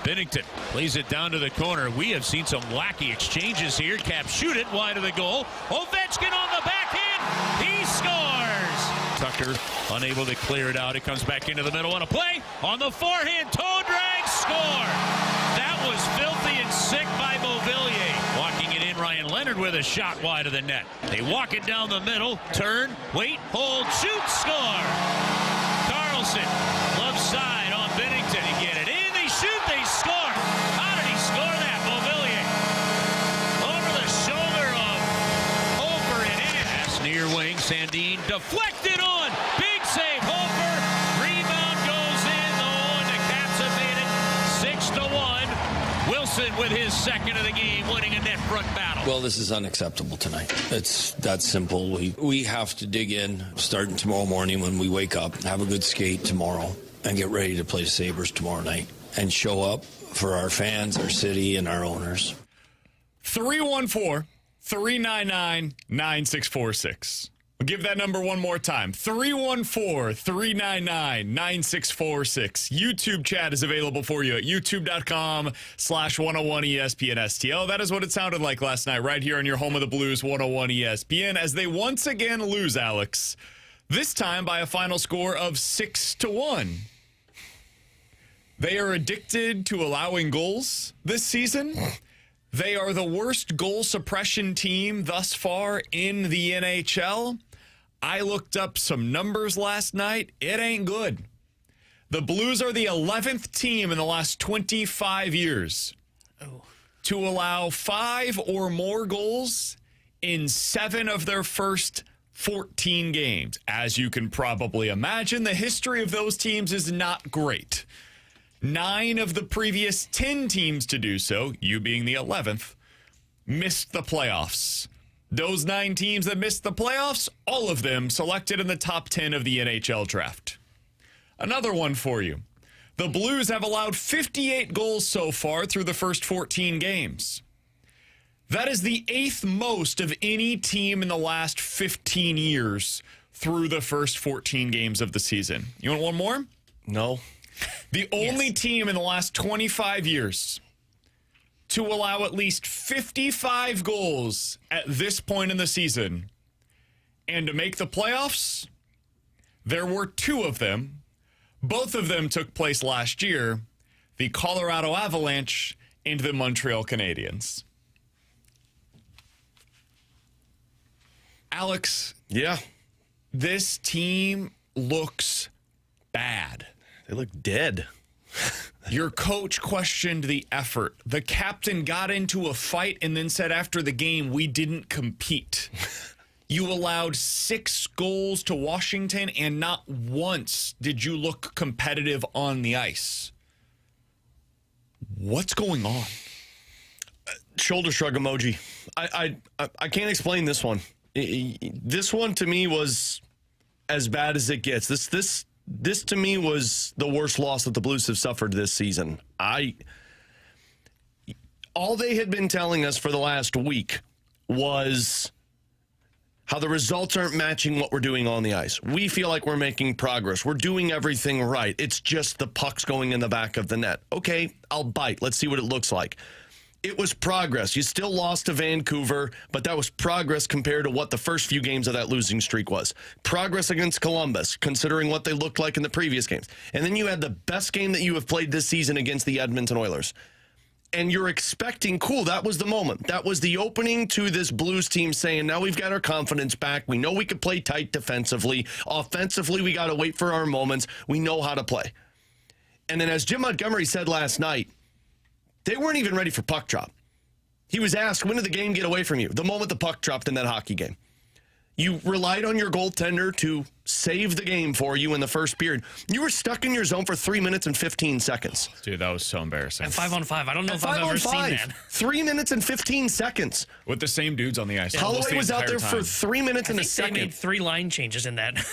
Binnington plays it down to the corner. We have seen some wacky exchanges here. Caps shoot it wide of the goal. Ovechkin on the backhand. He scores. Tucker unable to clear it out. It comes back into the middle on a play. On the forehand, toe drag, score. That was filthy and sick by Beauvillier. Walking it in, Ryan Leonard with a shot wide of the net. They walk it down the middle. Turn, wait, hold, shoot, score. Carlson, left side on Binnington. He get it in, they shoot, they score. How did he score that, Beauvillier? Over the shoulder of Hofer and in. Pass near wing, Sandin deflected on. Big save, Hofer. Rebound goes in, though, and the Caps have made it 6-1. Wilson with his second of the game, winning a net front battle. Well, this is unacceptable tonight. It's that simple. We have to dig in starting tomorrow morning when we wake up, have a good skate tomorrow, and get ready to play Sabres tomorrow night and show up for our fans, our city, and our owners. 314-399-9646. We'll give that number one more time. 314-399-9646. YouTube chat is available for you at youtube.com/101ESPN-STL. That is what it sounded like last night right here on your home of the Blues, 101 ESPN, as they once again lose, Alex. This time by a final score of 6-1. They are addicted to allowing goals this season. They are the worst goal suppression team thus far in the NHL. I looked up some numbers last night. It ain't good. The Blues are the 11th team in the last 25 years to allow 5 or more goals in 7 of their first 14 games. As you can probably imagine, the history of those teams is not great. 9 of the previous 10 teams to do so, you being the 11th, missed the playoffs. Those 9 teams that missed the playoffs, all of them selected in the top 10 of the NHL draft. Another one for you. The Blues have allowed 58 goals so far through the first 14 games. That is the 8th most of any team in the last 15 years through the first 14 games of the season. You want one more? No. The only team in the last 25 years to allow at least 55 goals at this point in the season and to make the playoffs, there were 2 of them. Both of them took place last year, the Colorado Avalanche and the Montreal Canadiens. Alex. Yeah. This team looks bad. They look dead. Your coach questioned the effort. The captain got into a fight and then said after the game, we didn't compete. You allowed 6 goals to Washington, and not once did you look competitive on the ice. What's going on? Shoulder shrug emoji. I can't explain this one. This one to me was as bad as it gets. This to me was the worst loss that the Blues have suffered this season. All they had been telling us for the last week was how the results aren't matching what we're doing on the ice. We feel like we're making progress. We're doing everything right. It's just the puck's going in the back of the net. Okay, I'll bite. Let's see what it looks like. It was progress. You still lost to Vancouver, but that was progress compared to what the first few games of that losing streak was. Progress against Columbus, considering what they looked like in the previous games. And then you had the best game that you have played this season against the Edmonton Oilers. And you're expecting, cool, that was the moment. That was the opening to this Blues team saying, now we've got our confidence back. We know we could play tight defensively. Offensively, we got to wait for our moments. We know how to play. And then as Jim Montgomery said last night, they weren't even ready for puck drop. He was asked, when did the game get away from you? The moment the puck dropped in that hockey game. You relied on your goaltender to save the game for you in the first period. You were stuck in your zone for 3 minutes and 15 seconds. Dude, that was so embarrassing. At 5-on-5, I don't know if I've ever seen that. 3 minutes and 15 seconds. With the same dudes on the ice. Holloway was out there for 3 minutes and a second. They made 3 line changes in that.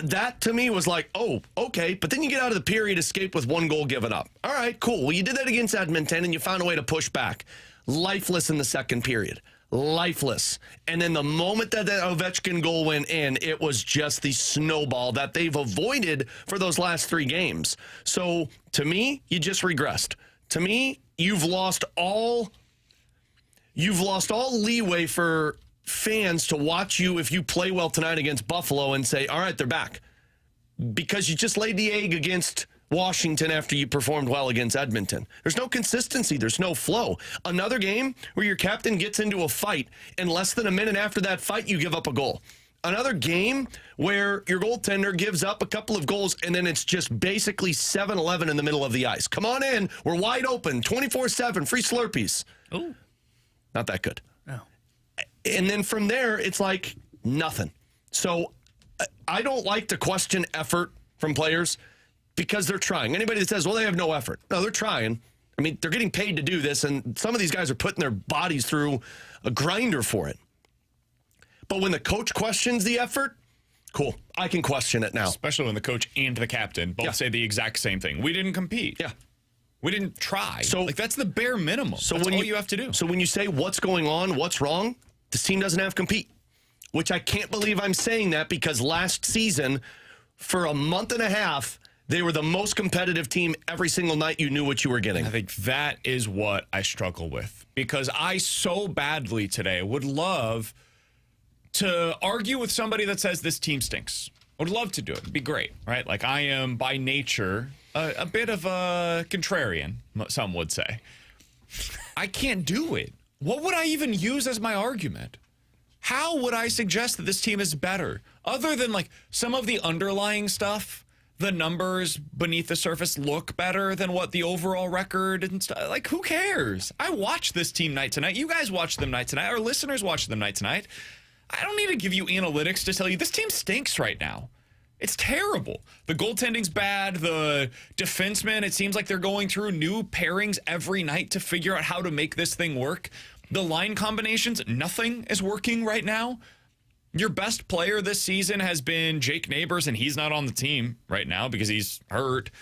That to me was like, oh, okay. But then you get out of the period, escape with 1 goal given up. All right, cool. Well, you did that against Edmonton, and you found a way to push back. Lifeless in the second period. lifeless. And then the moment that Ovechkin goal went in, it was just the snowball that they've avoided for those last 3 games. So to me, you just regressed. To me, you've lost all leeway for fans to watch you if you play well tonight against Buffalo and say, all right, they're back. Because you just laid the egg against Washington after you performed well against Edmonton. There's no consistency. There's no flow. Another game where your captain gets into a fight, and less than a minute after that fight, you give up a goal. Another game where your goaltender gives up a couple of goals, and then it's just basically 7-11 in the middle of the ice. Come on in. We're wide open, 24/7, free Slurpees. Oh. Not that good. Oh. And then from there, it's like nothing. So I don't like to question effort from players because they're trying. Anybody that says, well, they have no effort. No, they're trying. I mean, they're getting paid to do this, and some of these guys are putting their bodies through a grinder for it. But when the coach questions the effort, cool. I can question it now. Especially when the coach and the captain both say the exact same thing. We didn't compete. Yeah. We didn't try. So that's the bare minimum. So that's when all you have to do. So when you say what's going on, what's wrong, this team doesn't have compete. Which I can't believe I'm saying that because last season, for a month and a half, they were the most competitive team every single night. You knew what you were getting. I think that is what I struggle with because I so badly today would love to argue with somebody that says this team stinks. I would love to do it. It'd be great, right? Like I am by nature a bit of a contrarian, some would say. I can't do it. What would I even use as my argument? How would I suggest that this team is better? Other than like some of the underlying stuff, the numbers beneath the surface look better than what the overall record and stuff. Like, who cares? I watch this team night to night. You guys watch them night to night. Our listeners watch them night to night. I don't need to give you analytics to tell you this team stinks right now. It's terrible. The goaltending's bad. The defensemen, it seems like they're going through new pairings every night to figure out how to make this thing work. The line combinations, nothing is working right now. Your best player this season has been Jake Neighbors, and he's not on the team right now because he's hurt.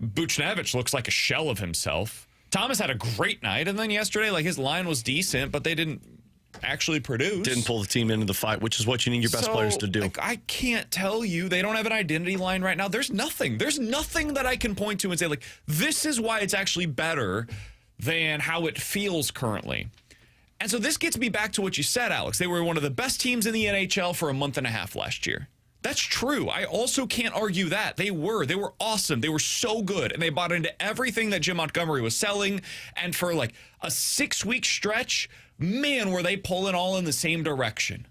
Buchnevich looks like a shell of himself. Thomas had a great night, and then yesterday, like his line was decent, but they didn't actually produce. Didn't pull the team into the fight, which is what you need your best players to do. Like, I can't tell you. They don't have an identity line right now. There's nothing. There's nothing that I can point to and say, like, this is why it's actually better than how it feels currently. And so this gets me back to what you said, Alex. They were one of the best teams in the NHL for a month and a half last year. That's true. I also can't argue that. They were awesome. They were so good. And they bought into everything that Jim Montgomery was selling. And for like a 6-week stretch, man, were they pulling all in the same direction.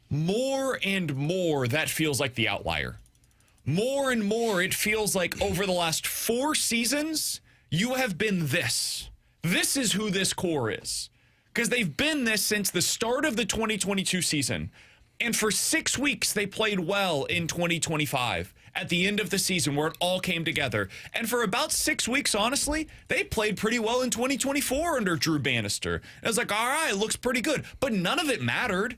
More and more, that feels like the outlier. More and more, it feels like over the last 4 seasons, you have been this. This is who this core is. Because they've been this since the start of the 2022 season. And for 6 weeks, they played well in 2025 at the end of the season where it all came together. And for about 6 weeks, honestly, they played pretty well in 2024 under Drew Bannister. And I was like, all right, it looks pretty good. But none of it mattered.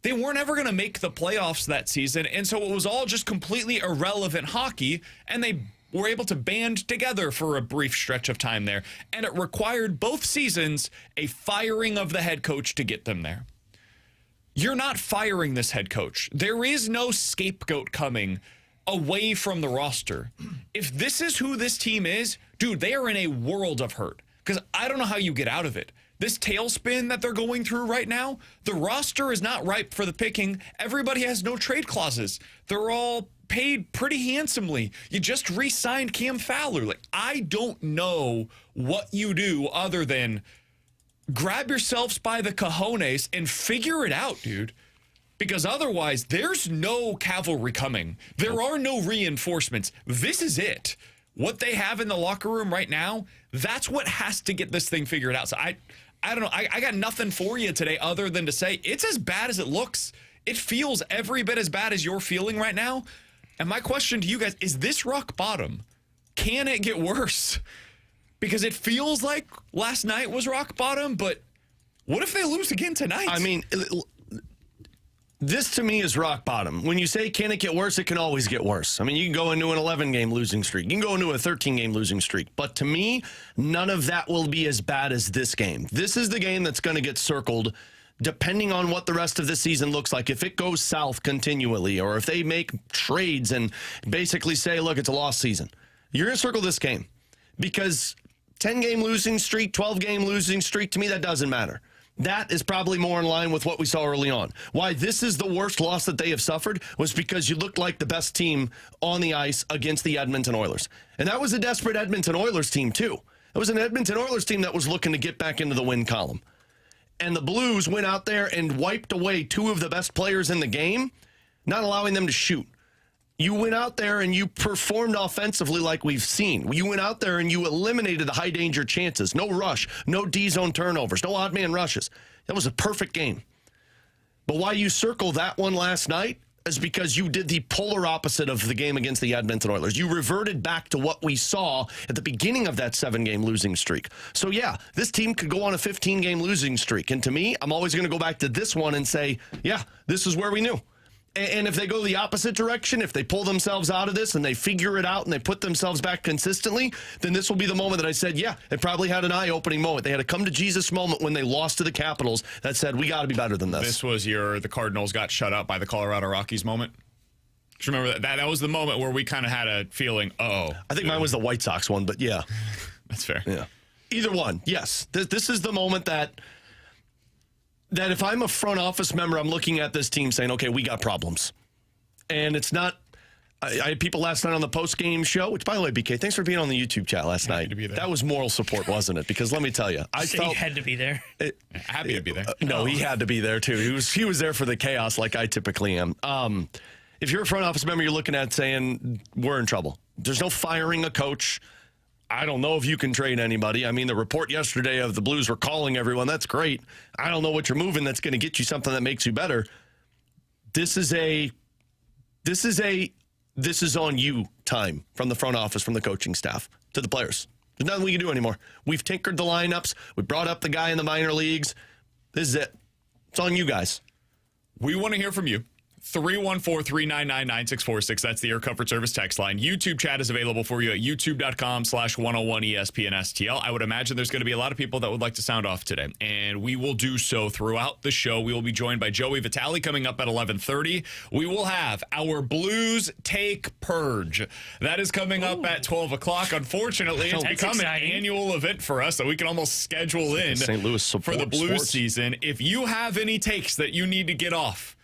They weren't ever going to make the playoffs that season. And so it was all just completely irrelevant hockey. And they were able to band together for a brief stretch of time there. And it required both seasons a firing of the head coach to get them there. You're not firing this head coach. There is no scapegoat coming away from the roster. If this is who this team is, dude, they are in a world of hurt. Because I don't know how you get out of it. This tailspin that they're going through right now, the roster is not ripe for the picking. Everybody has no trade clauses. They're all paid pretty handsomely. You just re-signed Cam Fowler. Like, I don't know what you do other than grab yourselves by the cojones and figure it out, dude. Because otherwise, there's no cavalry coming. There are no reinforcements. This is it. What they have in the locker room right now, that's what has to get this thing figured out. So I don't know. I got nothing for you today other than to say it's as bad as it looks. It feels every bit as bad as you're feeling right now. And my question to you guys, is this rock bottom? Can it get worse? Because it feels like last night was rock bottom, but what if they lose again tonight? I mean, This to me is rock bottom. When you say, can it get worse? It can always get worse. I mean, you can go into an 11-game losing streak. You can go into a 13-game losing streak. But to me, none of that will be as bad as this game. This is the game that's going to get circled depending on what the rest of the season looks like. If it goes south continually, or if they make trades and basically say, look, it's a lost season, you're going to circle this game. Because 10-game losing streak, 12-game losing streak, to me, that doesn't matter. That is probably more in line with what we saw early on. Why this is the worst loss that they have suffered was because you looked like the best team on the ice against the Edmonton Oilers. And that was a desperate Edmonton Oilers team, too. It was an Edmonton Oilers team that was looking to get back into the win column. And the Blues went out there and wiped away two of the best players in the game, not allowing them to shoot. You went out there and you performed offensively like we've seen. You went out there and you eliminated the high-danger chances. No rush, no D-zone turnovers, no odd-man rushes. That was a perfect game. But why you circle that one last night is because you did the polar opposite of the game against the Edmonton Oilers. You reverted back to what we saw at the beginning of that 7-game losing streak. So, yeah, this team could go on a 15-game losing streak. And to me, I'm always going to go back to this one and say, yeah, this is where we knew. And if they go the opposite direction, if they pull themselves out of this and they figure it out and they put themselves back consistently, then this will be the moment that I said, yeah, it probably had an eye-opening moment. They had a come-to-Jesus moment when they lost to the Capitals that said, we got to be better than this. This was the Cardinals got shut out by the Colorado Rockies moment. Do you remember that? That was the moment where we kind of had a feeling, I think mine was the White Sox one, but yeah. That's fair. Yeah. Either one, yes. This is the moment that if I'm a front office member, I'm looking at this team saying, okay, we got problems. And it's not, I had people last night on the post-game show, which, by the way, BK, thanks for being on the YouTube chat last night. To be there. That was moral support, wasn't it? Because let me tell you, I felt he had to be there. Happy to be there. No, he had to be there, too. He was there for the chaos like I typically am. If you're a front office member, you're looking at saying, we're in trouble. There's no firing a coach. I don't know if you can trade anybody. I mean, the report yesterday of the Blues were calling everyone. That's great. I don't know what you're moving that's going to get you something that makes you better. This is on you time from the front office, from the coaching staff to the players. There's nothing we can do anymore. We've tinkered the lineups. We brought up the guy in the minor leagues. This is it. It's on you guys. We want to hear from you. 314-399-9646. That's the Air Comfort Service text line. YouTube chat is available for you at youtube.com/101ESPN STL. I would imagine there's going to be a lot of people that would like to sound off today, and we will do so throughout the show. We will be joined by Joey Vitale coming up at 11:30. We will have our Blues Take Purge. That is coming up at 12 o'clock. Unfortunately, it's become an annual event for us that we can almost schedule in St. Louis for the Blues sports season. If you have any takes that you need to get off,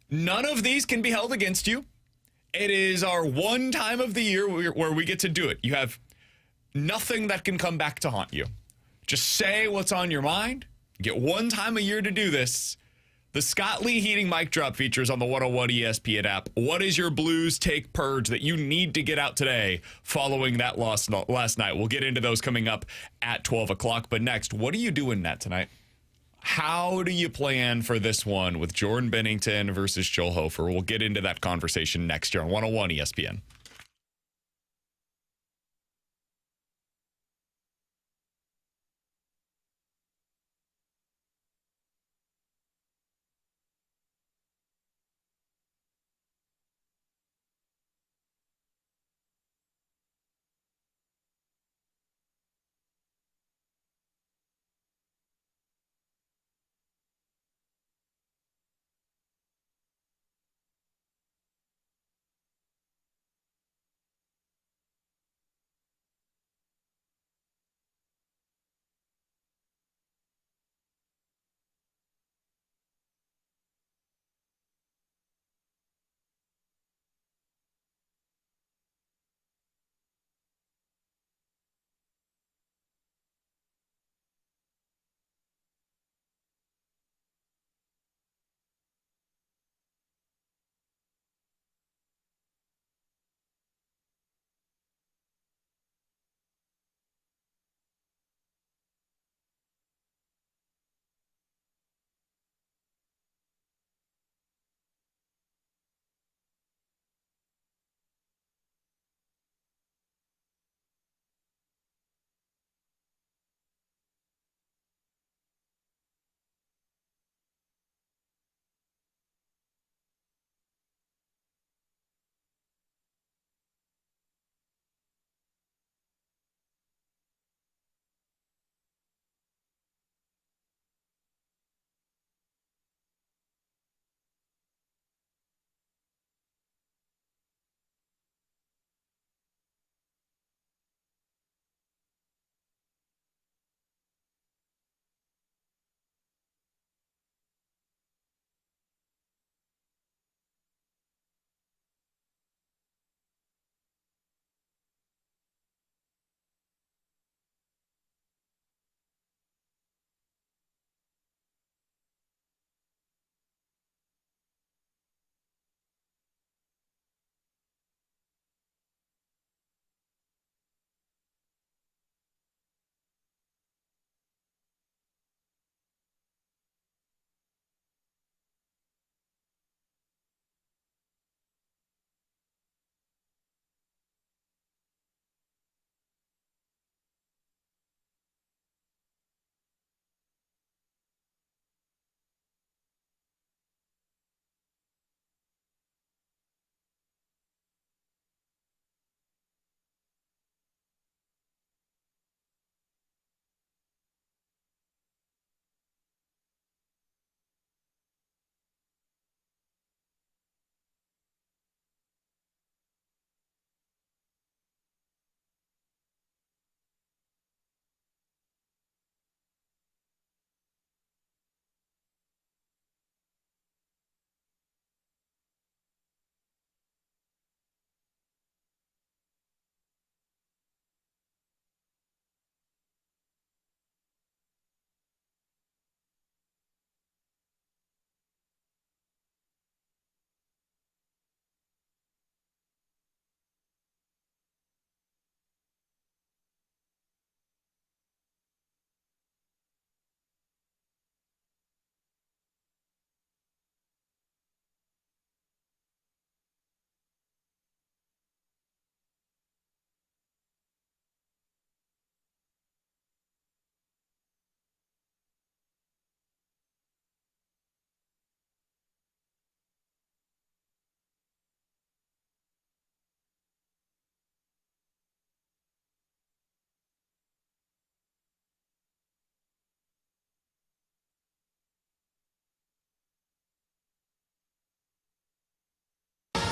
none of these can be held against you. It is our one time of the year where we get to do it. You have nothing that can come back to haunt you. Just say what's on your mind. You get one time a year to do this. The Scott Lee Heating mic drop features on the 101 ESPN app. What is your Blues Take Purge that you need to get out today following that loss last night? We'll get into those coming up at 12 o'clock. But next, what are you doing, Nat, tonight? How do you plan for this one with Jordan Bennington versus Joel Hofer? We'll get into that conversation next year on 101 ESPN.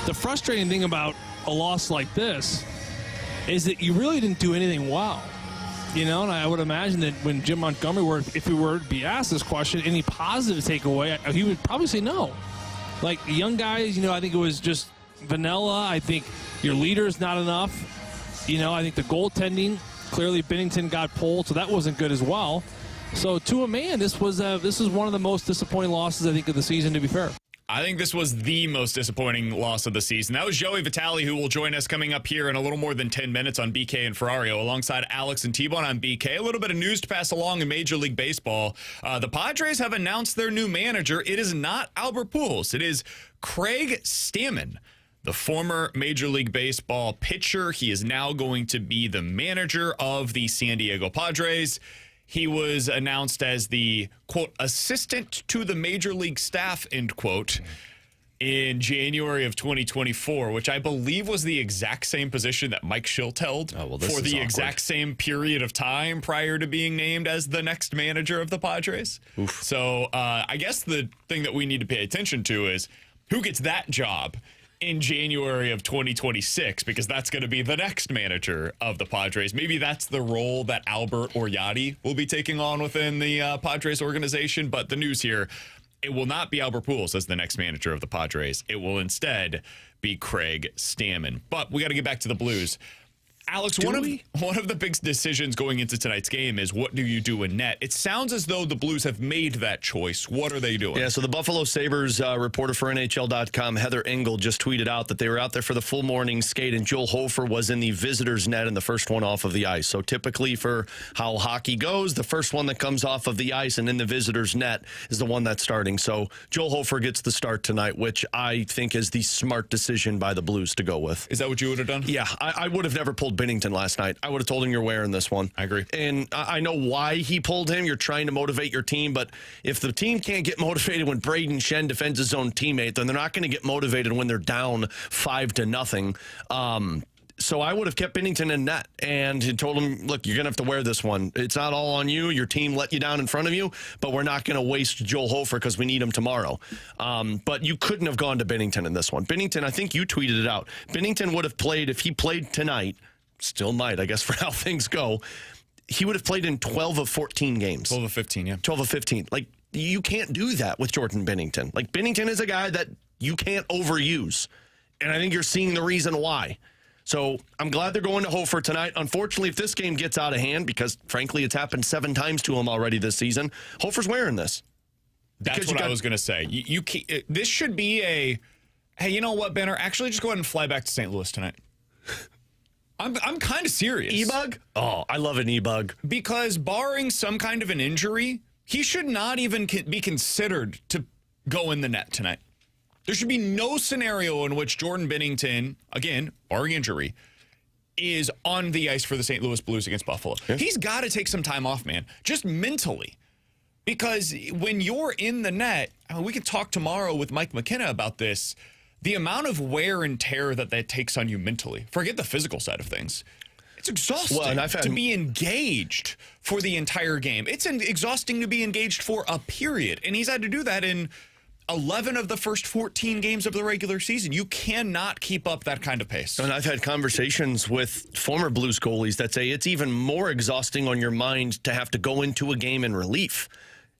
the frustrating thing about a loss like this is that you really didn't do anything well. And I would imagine that when Jim Montgomery if he were to be asked this question, any positive takeaway, he would probably say no. Like, young guys, I think it was just vanilla. I think your leader is not enough. I think the goaltending, clearly Binnington got pulled, so that wasn't good as well. So to a man, this was one of the most disappointing losses, I think, of the season, to be fair. I think this was the most disappointing loss of the season. That was Joey Vitale, who will join us coming up here in a little more than 10 minutes on BK and Ferrario, alongside Alex and T-Bone on BK. A little bit of news to pass along in Major League Baseball. The Padres have announced their new manager. It is not Albert Pujols. It is Craig Stammen, the former Major League Baseball pitcher. He is now going to be the manager of the San Diego Padres. He was announced as the, quote, assistant to the Major League staff, end quote, in January of 2024, which I believe was the exact same position that Mike Schilt held for the exact same period of time prior to being named as the next manager of the Padres. Oof. So I guess the thing that we need to pay attention to is who gets that job in January of 2026, because that's going to be the next manager of the Padres. Maybe that's the role that Albert or Yachty will be taking on within the Padres organization. But the news here, it will not be Albert Pujols as the next manager of the Padres. It will instead be Craig Stammen. But we got to get back to the Blues. Alex, one of the big decisions going into tonight's game is what do you do in net? It sounds as though the Blues have made that choice. What are they doing? Yeah, so the Buffalo Sabres reporter for NHL.com, Heather Engel, just tweeted out that they were out there for the full morning skate, and Joel Hofer was in the visitor's net in the first one off of the ice. So typically for how hockey goes, the first one that comes off of the ice and in the visitor's net is the one that's starting. So Joel Hofer gets the start tonight, which I think is the smart decision by the Blues to go with. Is that what you would have done? Yeah, I would have never pulled Binnington last night. I would have told him you're wearing this one. I agree. And I know why he pulled him. You're trying to motivate your team, but if the team can't get motivated when Braden Shen defends his own teammate, then they're not going to get motivated when they're down 5-0. So I would have kept Binnington in net and told him, look, you're going to have to wear this one. It's not all on you. Your team let you down in front of you, but we're not going to waste Joel Hofer because we need him tomorrow. But you couldn't have gone to Binnington in this one. Binnington, I think you tweeted it out. Binnington would have played, if he played tonight, still might, I guess, for how things go, he would have played in 12 of 14 games. 12 of 15, yeah. 12 of 15. Like, you can't do that with Jordan Binnington. Like, Binnington is a guy that you can't overuse. And I think you're seeing the reason why. So I'm glad they're going to Hofer tonight. Unfortunately, if this game gets out of hand, because frankly, it's happened 7 times to him already this season, Hofer's wearing this. That's what I was going to say. This should be a, hey, you know what, Benner? Actually, just go ahead and fly back to St. Louis tonight. I'm kind of serious. E-bug? Oh, I love an e-bug. Because barring some kind of an injury, he should not even be considered to go in the net tonight. There should be no scenario in which Jordan Binnington, again, barring injury, is on the ice for the St. Louis Blues against Buffalo. Yeah. He's got to take some time off, man, just mentally. Because when you're in the net, I mean, we can talk tomorrow with Mike McKenna about this, the amount of wear and tear that takes on you mentally. Forget the physical side of things. It's exhausting to be engaged for the entire game. It's exhausting to be engaged for a period. And he's had to do that in 11 of the first 14 games of the regular season. You cannot keep up that kind of pace. And I've had conversations with former Blues goalies that say it's even more exhausting on your mind to have to go into a game in relief,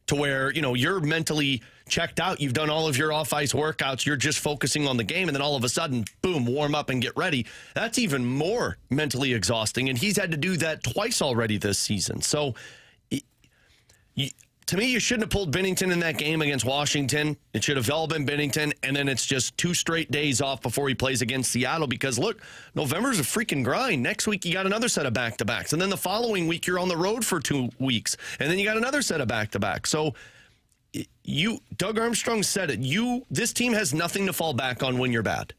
to where, you're mentally checked out. You've done all of your off-ice workouts. You're just focusing on the game. And then all of a sudden, boom, warm up and get ready. That's even more mentally exhausting. And he's had to do that twice already this season. So to me, you shouldn't have pulled Binnington in that game against Washington. It should have all been Binnington, and then it's just 2 straight days off before he plays against Seattle because, look, November's a freaking grind. Next week, you got another set of back-to-backs, and then the following week, you're on the road for 2 weeks, and then you got another set of back-to-backs. So Doug Armstrong said it. This team has nothing to fall back on when you're bad.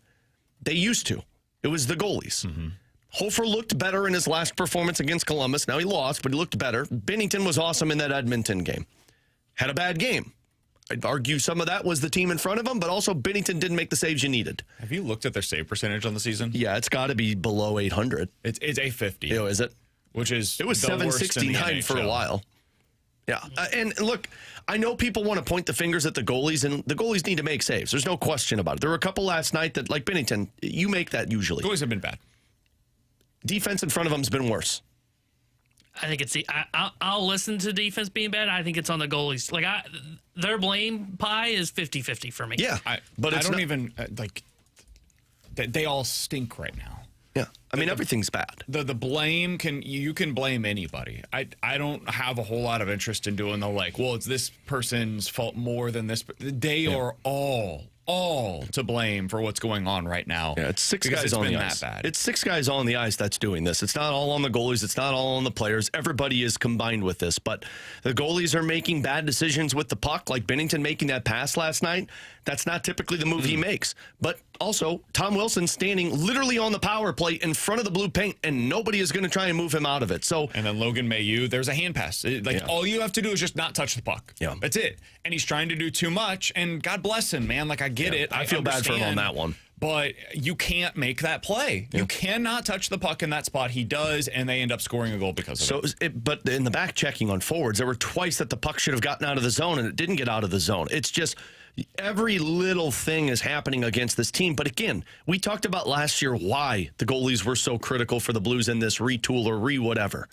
They used to. It was the goalies. Mm-hmm. Hofer looked better in his last performance against Columbus. Now he lost, but he looked better. Binnington was awesome in that Edmonton game. Had a bad game. I'd argue some of that was the team in front of him, but also Binnington didn't make the saves you needed. Have you looked at their save percentage on the season? Yeah, it's got to be below 800. It's 850. Oh, is it? Which is it was 769 for a while. Yeah. And look, I know people want to point the fingers at the goalies, and the goalies need to make saves. There's no question about it. There were a couple last night that, like Binnington, you make that usually. Goalies have been bad. Defense in front of them has been worse. I think it's I'll listen to defense being bad. I think it's on the goalies. Like their blame pie is 50-50 for me. Yeah, but I don't even they all stink right now. Yeah, I mean everything's bad. The blame you can blame anybody. I don't have a whole lot of interest in doing well, it's this person's fault more than this. They are all to blame for what's going on right now. Yeah, it's six guys on the ice. It's 6 guys on the ice that's doing this. It's not all on the goalies. It's not all on the players. Everybody is combined with this. But the goalies are making bad decisions with the puck, like Binnington making that pass last night. That's not typically the move he makes. But also, Tom Wilson standing literally on the power play in front of the blue paint, and nobody is going to try and move him out of it. So, and then Logan Mailloux, there's a hand pass. All you have to do is just not touch the puck. Yeah. That's it. And he's trying to do too much, and God bless him, man. I get it. I feel bad for him on that one. But you can't make that play. Yeah. You cannot touch the puck in that spot. He does, and they end up scoring a goal because of it. But in the back checking on forwards, there were twice that the puck should have gotten out of the zone, and it didn't get out of the zone. It's just every little thing is happening against this team. But again, we talked about last year why the goalies were so critical for the Blues in this retool or whatever.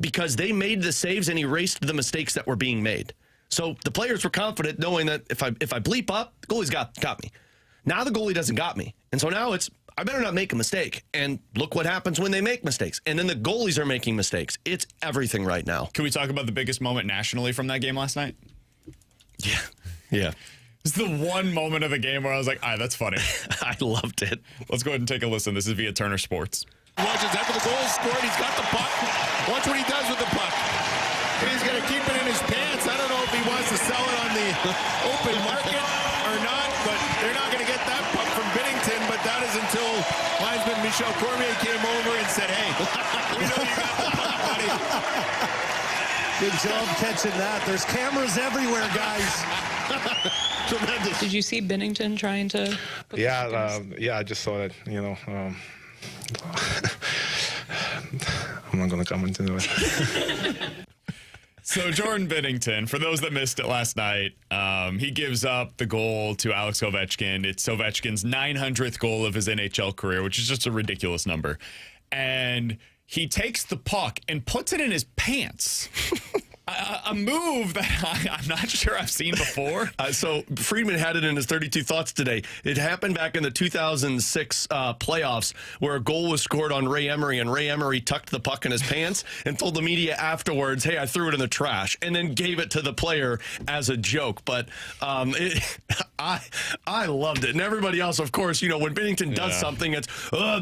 Because they made the saves and erased the mistakes that were being made. So the players were confident knowing that if I bleep up, the goalie's got me. Now the goalie doesn't got me. And so now it's, I better not make a mistake. And look what happens when they make mistakes. And then the goalies are making mistakes. It's everything right now. Can we talk about the biggest moment nationally from that game last night? Yeah. It's the one moment of the game where I was like, that's funny. I loved it. Let's go ahead and take a listen. This is via Turner Sports. Watches after the goal is scored. He's got the puck. Watch what he does with the puck. He's going to keep it in his pants. I don't know if he wants to sell it on the open market or not, but they're not going to get that puck from Binnington. But that is until linesman Michel Cormier came over and said, hey, we know you got the puck, buddy. Good job catching that. There's cameras everywhere, guys. Tremendous. Did you see Binnington trying to? I just saw that. I'm not going to comment into it. So Jordan Binnington, for those that missed it last night, he gives up the goal to Alex Ovechkin. It's Ovechkin's 900th goal of his NHL career, which is just a ridiculous number. And he takes the puck and puts it in his pants. A move that I'm not sure I've seen before. So Friedman had it in his 32 Thoughts today. It happened back in the 2006 playoffs where a goal was scored on Ray Emery, and Ray Emery tucked the puck in his pants and told the media afterwards, hey, I threw it in the trash, and then gave it to the player as a joke. But I loved it. And everybody else, of course, when Binnington does something, it's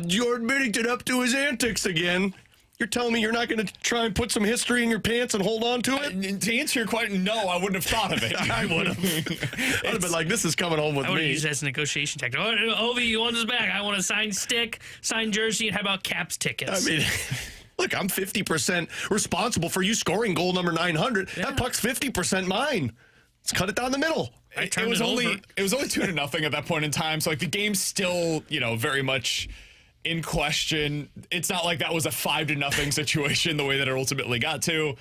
Jordan Binnington up to his antics again. You're telling me you're not going to try and put some history in your pants and hold on to it? To answer your question, no, I wouldn't have thought of it. I would have. I'd have been like, this is coming home with I would me. use that as a negotiation tactic. Ovi, you want this back? I want a signed stick, signed jersey, and how about Caps tickets? I mean, look, I'm 50% responsible for you scoring goal number 900. Yeah. That puck's 50% mine. Let's cut it down the middle. It was only 2-0 at that point in time. So the game's still, very much in question. It's not like that was a 5-0 situation the way that it ultimately got to.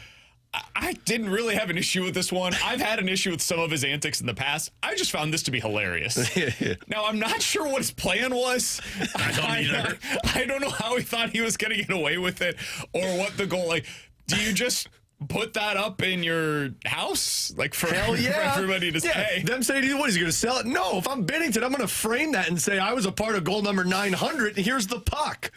I didn't really have an issue with this one. I've had an issue with some of his antics in the past. I just found this to be hilarious. Now, I'm not sure what his plan was. I don't either. I don't know how he thought he was going to get away with it or what the goal. Do you just put that up in your house? For everybody to say. Them saying, what, is he going to sell it? No, if I'm Binnington, I'm going to frame that and say I was a part of goal number 900, and here's the puck.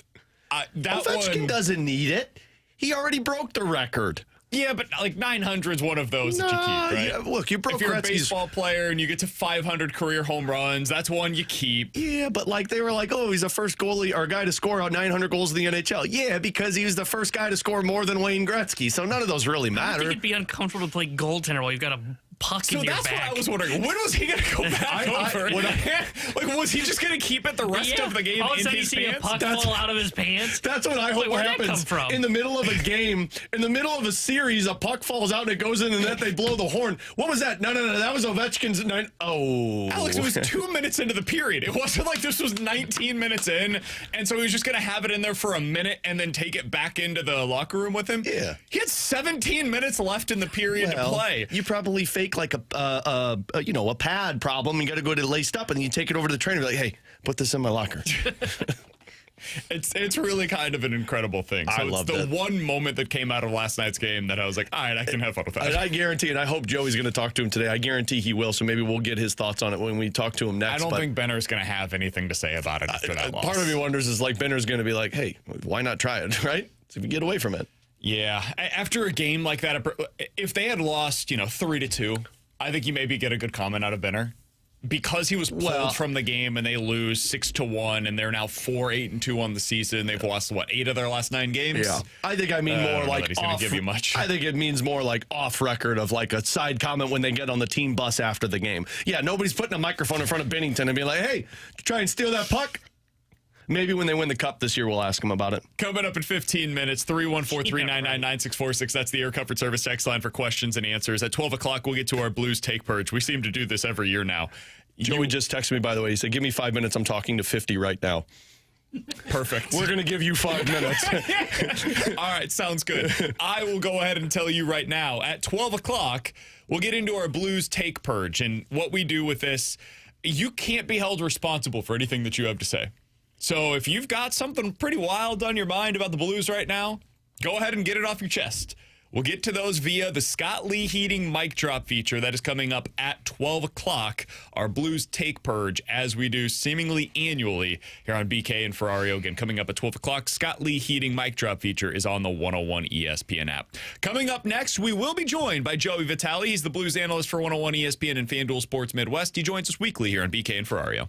Ovechkin doesn't need it. He already broke the record. Yeah, but 900 is one of those that you keep, right? Yeah, look, you broke If you're Gretzky's. A baseball player and you get to 500 career home runs, that's one you keep. Yeah, but they were like, oh, he's the first goalie or guy to score out 900 goals in the NHL. Yeah, because he was the first guy to score more than Wayne Gretzky. So none of those really I matter. think it'd be uncomfortable to play goaltender while you've got a puck So in your that's back. what I was wondering. When was he going to go back over? Like, was he just going to keep it the rest of the game all of a in sudden his you see pants? a puck fall out of his pants. That's what I hope where'd that happens come from? in the middle of a game, in the middle of a series. A puck falls out and it goes in the net. They blow the horn. What was that? No. That was Ovechkin's. Alex, it was 2 minutes into the period. It wasn't like this was 19 minutes in, and so he was just going to have it in there for a minute and then take it back into the locker room with him. Yeah. He had 17 minutes left in the period to play. You probably fake like a pad problem. You got to go to laced up, and then you take it over to the trainer. And be like, hey, put this in my locker. It's really kind of an incredible thing. So I it's loved the it. one moment that came out of last night's game that I was like, all right, I can have fun with that. And I guarantee, and I hope Joey's going to talk to him today. I guarantee he will. So maybe we'll get his thoughts on it when we talk to him next. I don't think Benner's going to have anything to say about it after that loss. Part of me wonders is like Benner's going to be like, hey, why not try it, right? See if you get away from it. Yeah, after a game like that, if they had lost, 3-2, I think you maybe get a good comment out of Benner. Because he was pulled from the game and they lose 6-1 and they're now 4-8-2 on the season. They've lost 8 of their last 9 games. Yeah, I think I mean more like he's going to give you much. I think it means more like off record of like a side comment when they get on the team bus after the game. Yeah, nobody's putting a microphone in front of Bennington and being like, "Hey, try and steal that puck." Maybe when they win the cup this year, we'll ask them about it. Coming up in 15 minutes, 314-399-9646. That's the Air Comfort Service text line for questions and answers. At 12 o'clock, we'll get to our Blues Take Purge. We seem to do this every year now. Joey just texted me, by the way. He said, give me 5 minutes. I'm talking to 50 right now. Perfect. We're going to give you 5 minutes. All right, sounds good. I will go ahead and tell you right now. At 12 o'clock, we'll get into our Blues Take Purge. And what we do with this, you can't be held responsible for anything that you have to say. So if you've got something pretty wild on your mind about the Blues right now, go ahead and get it off your chest. We'll get to those via the Scott Lee Heating mic drop feature that is coming up at 12 o'clock, our Blues Take Purge, as we do seemingly annually here on BK and Ferrario. Again, coming up at 12 o'clock, Scott Lee Heating mic drop feature is on the 101 ESPN app. Coming up next, we will be joined by Joey Vitale. He's the Blues analyst for 101 ESPN and FanDuel Sports Midwest. He joins us weekly here on BK and Ferrario.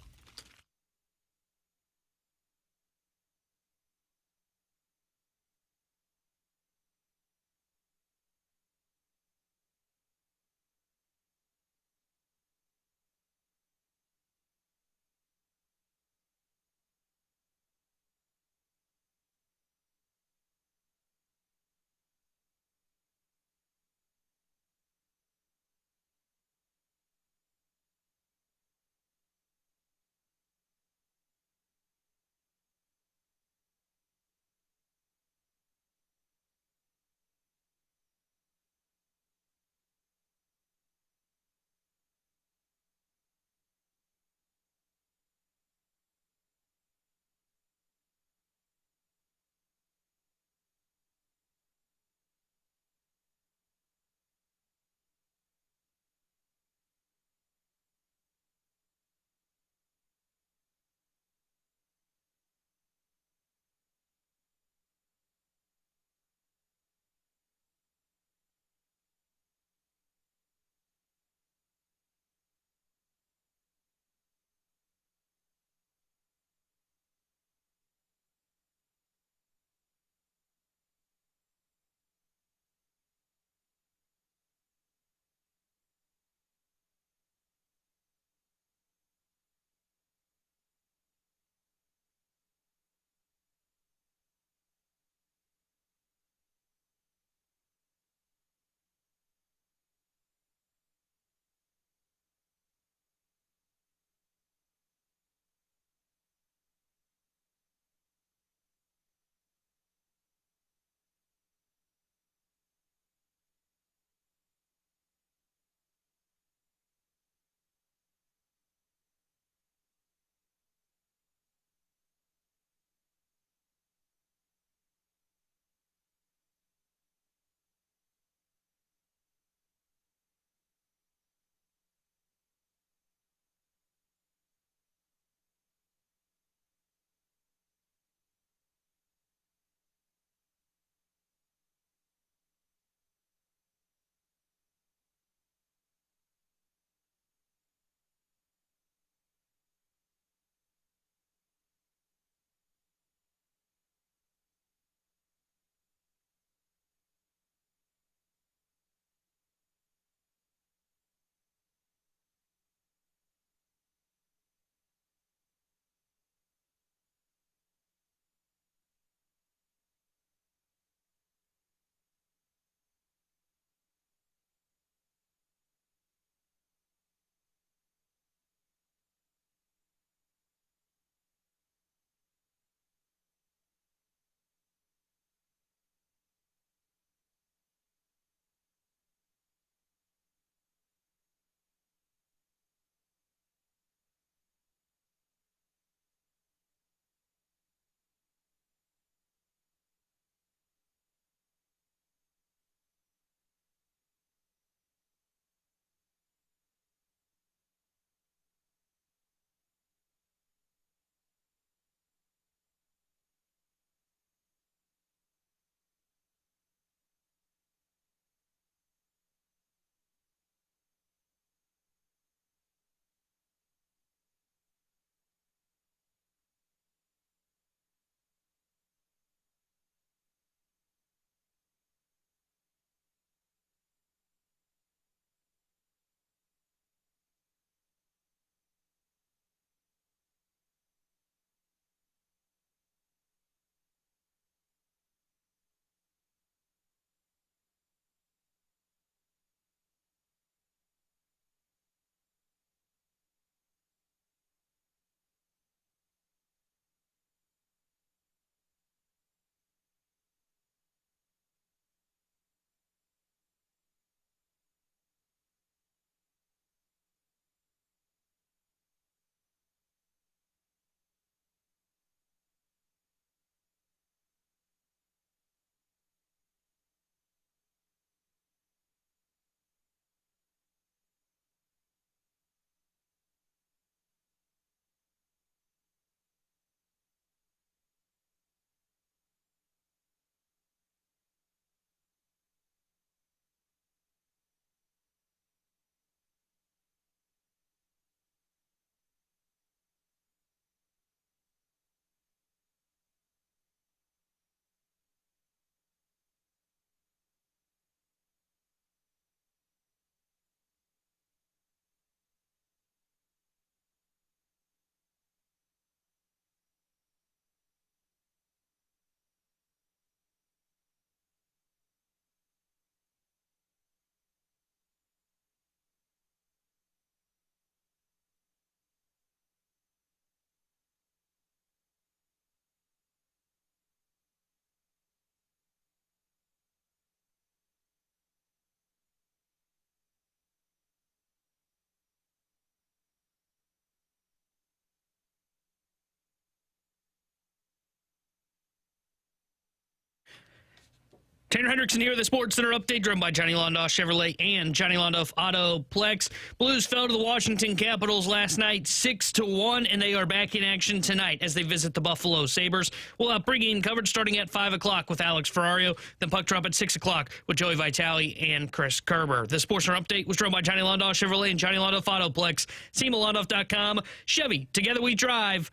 Tanner Hendrickson here, the Sports Center update, driven by Johnny Londoff Chevrolet and Johnny Londoff Autoplex. Blues fell to the Washington Capitals last night 6-1, and they are back in action tonight as they visit the Buffalo Sabres. We'll have pregame coverage starting at 5 o'clock with Alex Ferrario, then puck drop at 6 o'clock with Joey Vitale and Chris Kerber. The Sports Center update was driven by Johnny Londoff Chevrolet and Johnny Londoff Autoplex. SEMALondoff.com. Chevy, together we drive.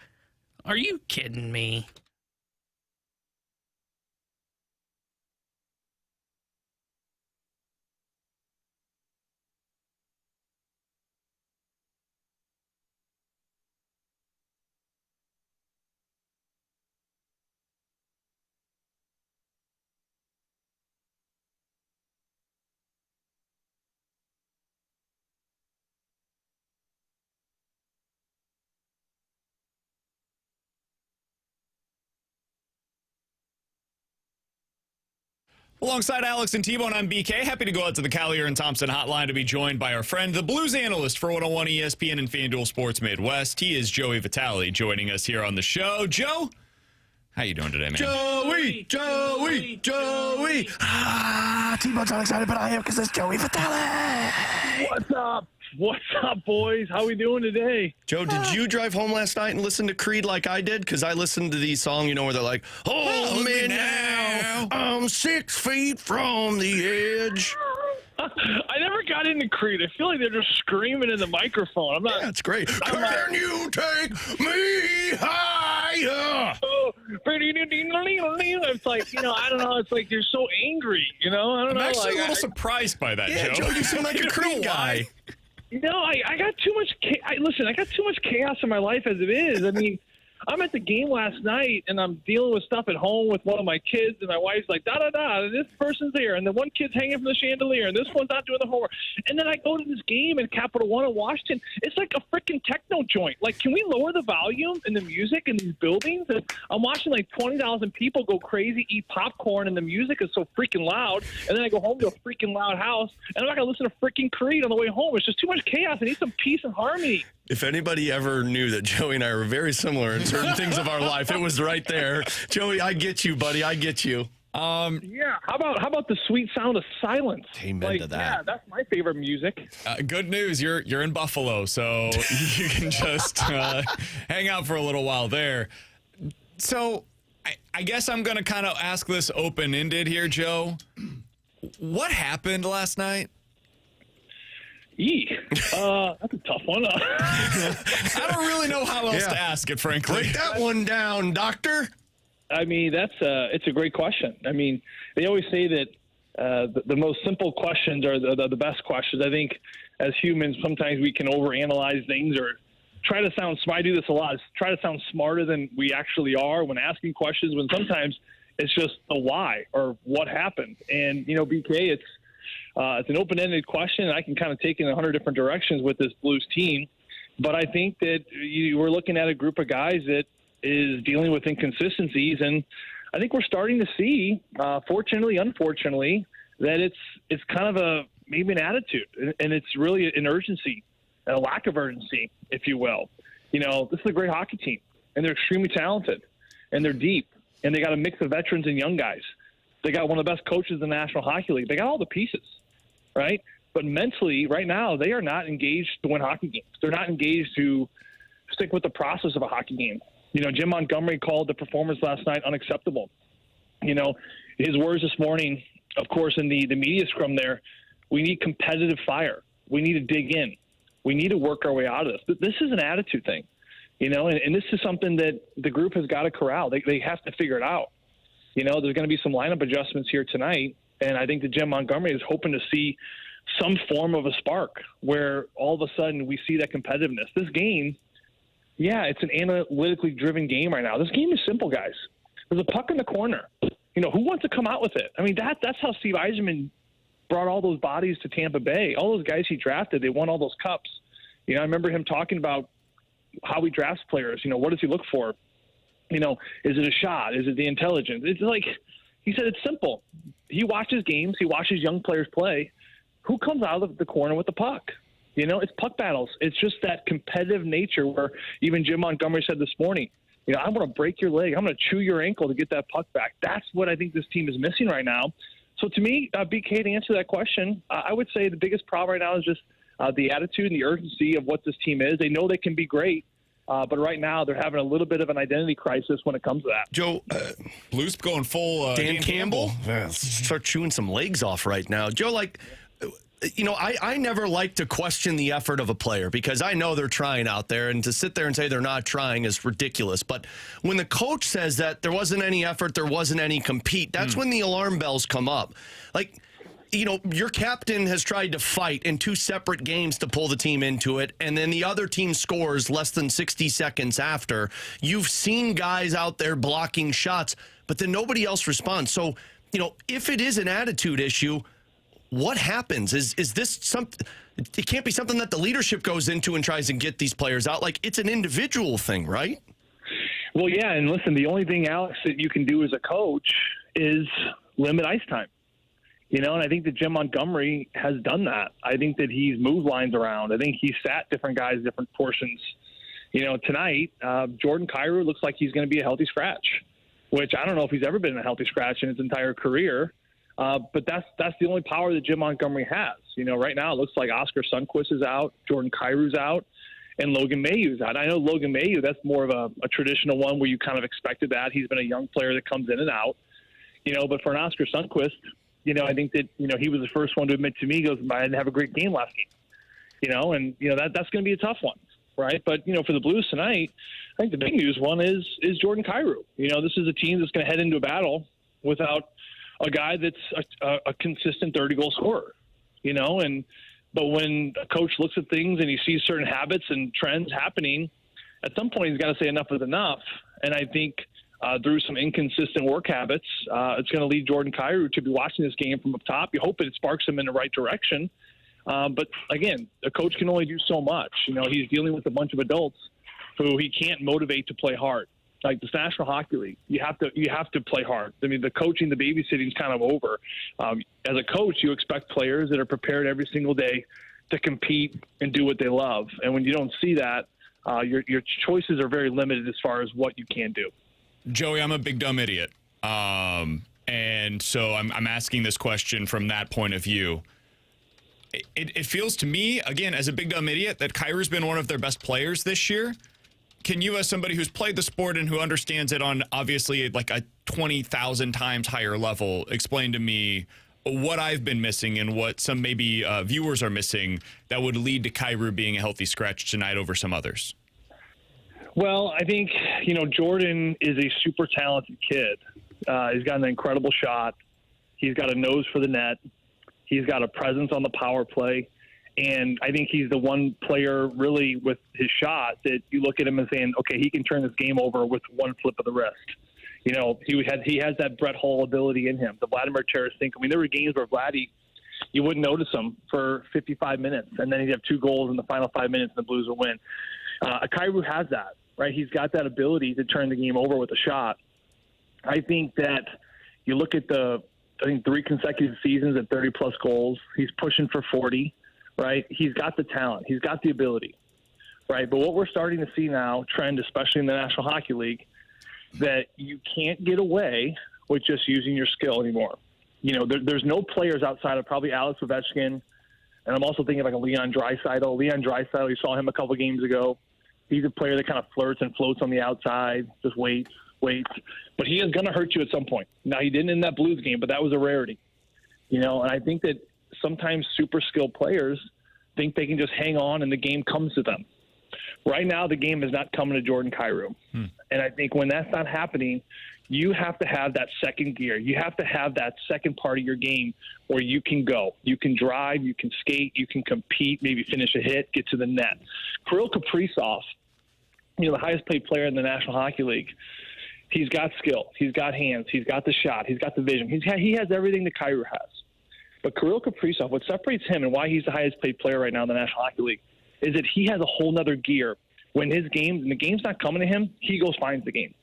Are you kidding me? Alongside Alex and T-Bone, I'm BK. Happy to go out to the Collier and Thompson hotline to be joined by our friend, the Blues analyst for 101 ESPN and FanDuel Sports Midwest. He is Joey Vitale joining us here on the show. Joe, how you doing today, man? Joey! T-Bone's not excited, but I am because it's Joey Vitale. What's up? What's up, boys? How we doing today? Joe, did you drive home last night and listen to Creed like I did? Because I listened to the song, where they're like, hold me now, I'm 6 feet from the edge. I never got into Creed. I feel like they're just screaming in the microphone. I'm not. Yeah, it's great. Can you take me higher? It's like, I don't know. It's like they're so angry, I don't know. I'm actually a little surprised by that, Joe. Joe, you seem like a Creed guy. I got too much. Listen, I got too much chaos in my life as it is. I mean, I'm at the game last night, and I'm dealing with stuff at home with one of my kids, and my wife's like, da-da-da, and this person's there, and the one kid's hanging from the chandelier, and this one's not doing the homework. And then I go to this game in Capital One in Washington. It's like a freaking techno joint. Like, can we lower the volume in the music in these buildings? And I'm watching, 20,000 people go crazy, eat popcorn, and the music is so freaking loud. And then I go home to a freaking loud house, and I'm not going to listen to freaking Creed on the way home. It's just too much chaos. I need some peace and harmony. If anybody ever knew that Joey and I were very similar in certain things of our life, it was right there. Joey, I get you, buddy. I get you. Yeah. How about the sweet sound of silence? Amen to that. Yeah, that's my favorite music. Good news, you're in Buffalo, so you can just hang out for a little while there. So I guess I'm going to kind of ask this open-ended here, Joe. What happened last night? That's a tough one. I don't really know how else to ask it, frankly. Break that one down, doctor. I mean, it's a great question. I mean, they always say that the most simple questions are the best questions. I think as humans, sometimes we can overanalyze things or try to sound smart. I do this a lot. Try to sound smarter than we actually are when asking questions, when sometimes it's just a why or what happened. And, BK, it's an open-ended question, and I can kind of take it in 100 different directions with this Blues team. But I think that we're looking at a group of guys that is dealing with inconsistencies, and I think we're starting to see, fortunately, unfortunately, that it's kind of maybe an attitude, and it's really an urgency, a lack of urgency, if you will. This is a great hockey team, and they're extremely talented, and they're deep, and they got a mix of veterans and young guys. They got one of the best coaches in the National Hockey League. They got all the pieces, right? But mentally, right now, they are not engaged to win hockey games. They're not engaged to stick with the process of a hockey game. Jim Montgomery called the performance last night unacceptable. His words this morning, of course, in the media scrum there, we need competitive fire. We need to dig in. We need to work our way out of this. But this is an attitude thing, and this is something that the group has got to corral. They have to figure it out. There's going to be some lineup adjustments here tonight, and I think that Jim Montgomery is hoping to see some form of a spark where all of a sudden we see that competitiveness. This game, it's an analytically driven game right now. This game is simple, guys. There's a puck in the corner. Who wants to come out with it? I mean, that's how Steve Yzerman brought all those bodies to Tampa Bay. All those guys he drafted, they won all those cups. I remember him talking about how he drafts players. What does he look for? Is it a shot? Is it the intelligence? It's like he said, it's simple. He watches games. He watches young players play. Who comes out of the corner with the puck? It's puck battles. It's just that competitive nature where even Jim Montgomery said this morning, I'm going to break your leg. I'm going to chew your ankle to get that puck back. That's what I think this team is missing right now. So to me, BK, to answer that question, I would say the biggest problem right now is just the attitude and the urgency of what this team is. They know they can be great, but right now they're having a little bit of an identity crisis when it comes to that. Joe, Blues going full Dan Campbell. Start chewing some legs off right now. Joe, I never like to question the effort of a player because I know they're trying out there, and to sit there and say they're not trying is ridiculous. But when the coach says that there wasn't any effort, there wasn't any compete, that's when the alarm bells come up. Your captain has tried to fight in 2 separate games to pull the team into it, and then the other team scores less than 60 seconds after. You've seen guys out there blocking shots, but then nobody else responds. So, if it is an attitude issue, what happens? Is this something? It can't be something that the leadership goes into and tries to get these players out. It's an individual thing, right? Well, yeah, and listen, the only thing, Alex, that you can do as a coach is limit ice time. And I think that Jim Montgomery has done that. I think that he's moved lines around. I think he's sat different guys, different portions. Tonight, Jordan Kyrou looks like he's going to be a healthy scratch, which I don't know if he's ever been a healthy scratch in his entire career. But that's the only power that Jim Montgomery has. Right now it looks like Oscar Sundqvist is out, Jordan Kyrou's out, and Logan Mayhew's out. I know Logan Mayhew, that's more of a traditional one where you kind of expected that. He's been a young player that comes in and out. But for an Oscar Sundqvist, I think that, he was the first one to admit to me, he goes, I didn't have a great game last game. That's going to be a tough one, right? But, for the Blues tonight, I think the big news one is Jordan Kyrou. This is a team that's going to head into a battle without a guy that's a consistent 30-goal scorer, but when a coach looks at things and he sees certain habits and trends happening, at some point he's got to say enough is enough. And I think through some inconsistent work habits, it's going to lead Jordan Kyrou to be watching this game from up top. You hope that it sparks him in the right direction. But again, a coach can only do so much. He's dealing with a bunch of adults who he can't motivate to play hard. Like this National Hockey League, you have to play hard. I mean, the coaching, the babysitting is kind of over. As a coach, you expect players that are prepared every single day to compete and do what they love. And when you don't see that, your choices are very limited as far as what you can do. Joey, I'm a big dumb idiot, and so I'm asking this question from that point of view. It feels to me, again, as a big dumb idiot, that Kyrou's been one of their best players this year. Can you, as somebody who's played the sport and who understands it on obviously like a 20,000 times higher level, explain to me what I've been missing and what some maybe viewers are missing that would lead to Kyrou being a healthy scratch tonight over some others? Well, I think, Jordan is a super talented kid. He's got an incredible shot. He's got a nose for the net. He's got a presence on the power play. And I think he's the one player really with his shot that you look at him and saying, okay, he can turn this game over with one flip of the wrist. He has that Brett Hull ability in him. The Vladimir Tarasenko. I mean, there were games where Vladdy, you wouldn't notice him for 55 minutes, and then he'd have 2 goals in the final 5 minutes, and the Blues will win. Kyrou has that, right? He's got that ability to turn the game over with a shot. I think that you look at 3 consecutive seasons at 30-plus goals. He's pushing for 40. Right, he's got the talent, he's got the ability, right. But what we're starting to see now, trend, especially in the National Hockey League, that you can't get away with just using your skill anymore. There's no players outside of probably Alex Ovechkin, and I'm also thinking like a Leon Draisaitl. Leon Draisaitl, you saw him a couple games ago. He's a player that kind of flirts and floats on the outside, just waits. But he is going to hurt you at some point. Now, he didn't in that Blues game, but that was a rarity. And I think that sometimes super skilled players think they can just hang on and the game comes to them. Right now, the game is not coming to Jordan Kyrou. And I think when that's not happening, you have to have that second gear. You have to have that second part of your game where you can go. You can drive, you can skate, you can compete, maybe finish a hit, get to the net. Kirill Kaprizov, the highest paid player in the National Hockey League, he's got skill. He's got hands. He's got the shot. He's got the vision. He has everything that Kyrou has. But Kirill Kaprizov, what separates him and why he's the highest paid player right now in the National Hockey League is that he has a whole nother gear. When the game's not coming to him, he goes finds the game.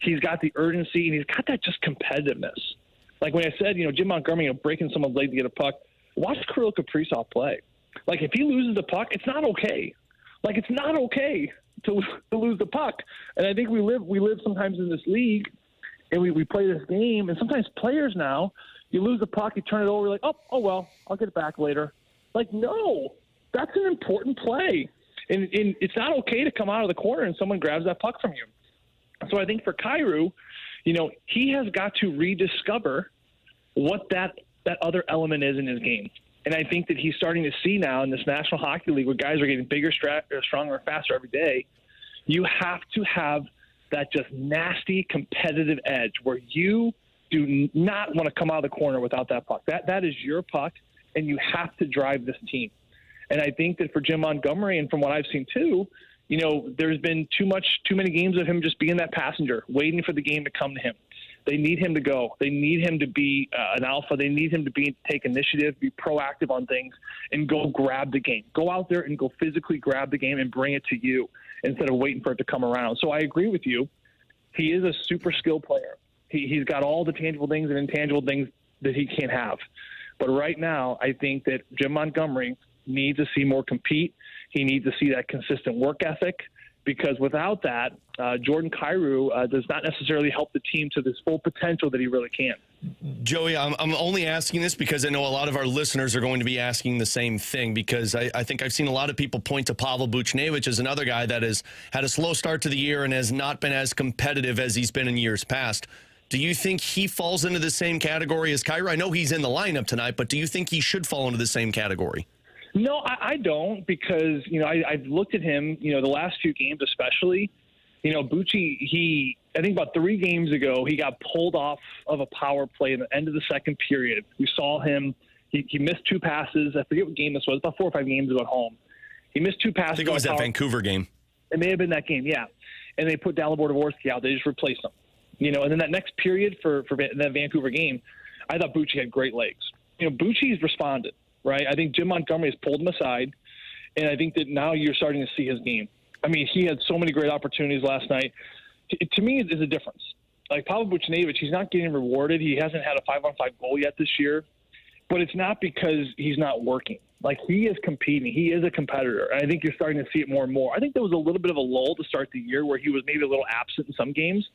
He's got the urgency, and he's got that just competitiveness. Like when I said, Jim Montgomery, breaking someone's leg to get a puck, watch Kirill Kaprizov play. Like if he loses the puck, it's not okay. Like it's not okay to lose the puck. And I think we live sometimes in this league, and we play this game, and sometimes players now, You lose the puck, you turn it over, you're like, oh well, I'll get it back later. Like, no, that's an important play. And it's not okay to come out of the corner and someone grabs that puck from you. So I think for Kyrou, he has got to rediscover what that other element is in his game. And I think that he's starting to see now in this National Hockey League where guys are getting bigger, stronger, and faster every day. You have to have that just nasty competitive edge where you do not want to come out of the corner without that puck. That is your puck, and you have to drive this team. And I think that for Jim Montgomery, and from what I've seen too, there's been too many games of him just being that passenger, waiting for the game to come to him. They need him to go. They need him to be an alpha. They need him to take initiative, be proactive on things, and go grab the game. Go out there and go physically grab the game and bring it to you instead of waiting for it to come around. So I agree with you. He is a super skilled player. He's got all the tangible things and intangible things that he can't have. But right now, I think that Jim Montgomery needs to see more compete. He needs to see that consistent work ethic, because without that, Jordan Kyrou does not necessarily help the team to this full potential that he really can. Joey, I'm only asking this because I know a lot of our listeners are going to be asking the same thing, because I think I've seen a lot of people point to Pavel Buchnevich as another guy that has had a slow start to the year and has not been as competitive as he's been in years past. Do you think he falls into the same category as Kyrou? I know he's in the lineup tonight, but do you think he should fall into the same category? No, I don't, because, I've looked at him, the last few games especially. Bucci, I think about 3 games ago, he got pulled off of a power play in the end of the second period. We saw him. He missed 2 passes. I forget what game this was, about 4 or 5 games ago at home. He missed 2 passes. I think it was that Vancouver game. It may have been that game, yeah. And they put Dalibor Dvorsky out. They just replaced him. And then that next period for that Vancouver game, I thought Bucci had great legs. Bucci's responded, right? I think Jim Montgomery has pulled him aside, and I think that now you're starting to see his game. I mean, he had so many great opportunities last night. To me, it's a difference. Like Pavel Buchnevich, he's not getting rewarded. He hasn't had a 5-on-5 goal yet this year, but it's not because he's not working. Like, he is competing. He is a competitor, and I think you're starting to see it more and more. I think there was a little bit of a lull to start the year where he was maybe a little absent in some games,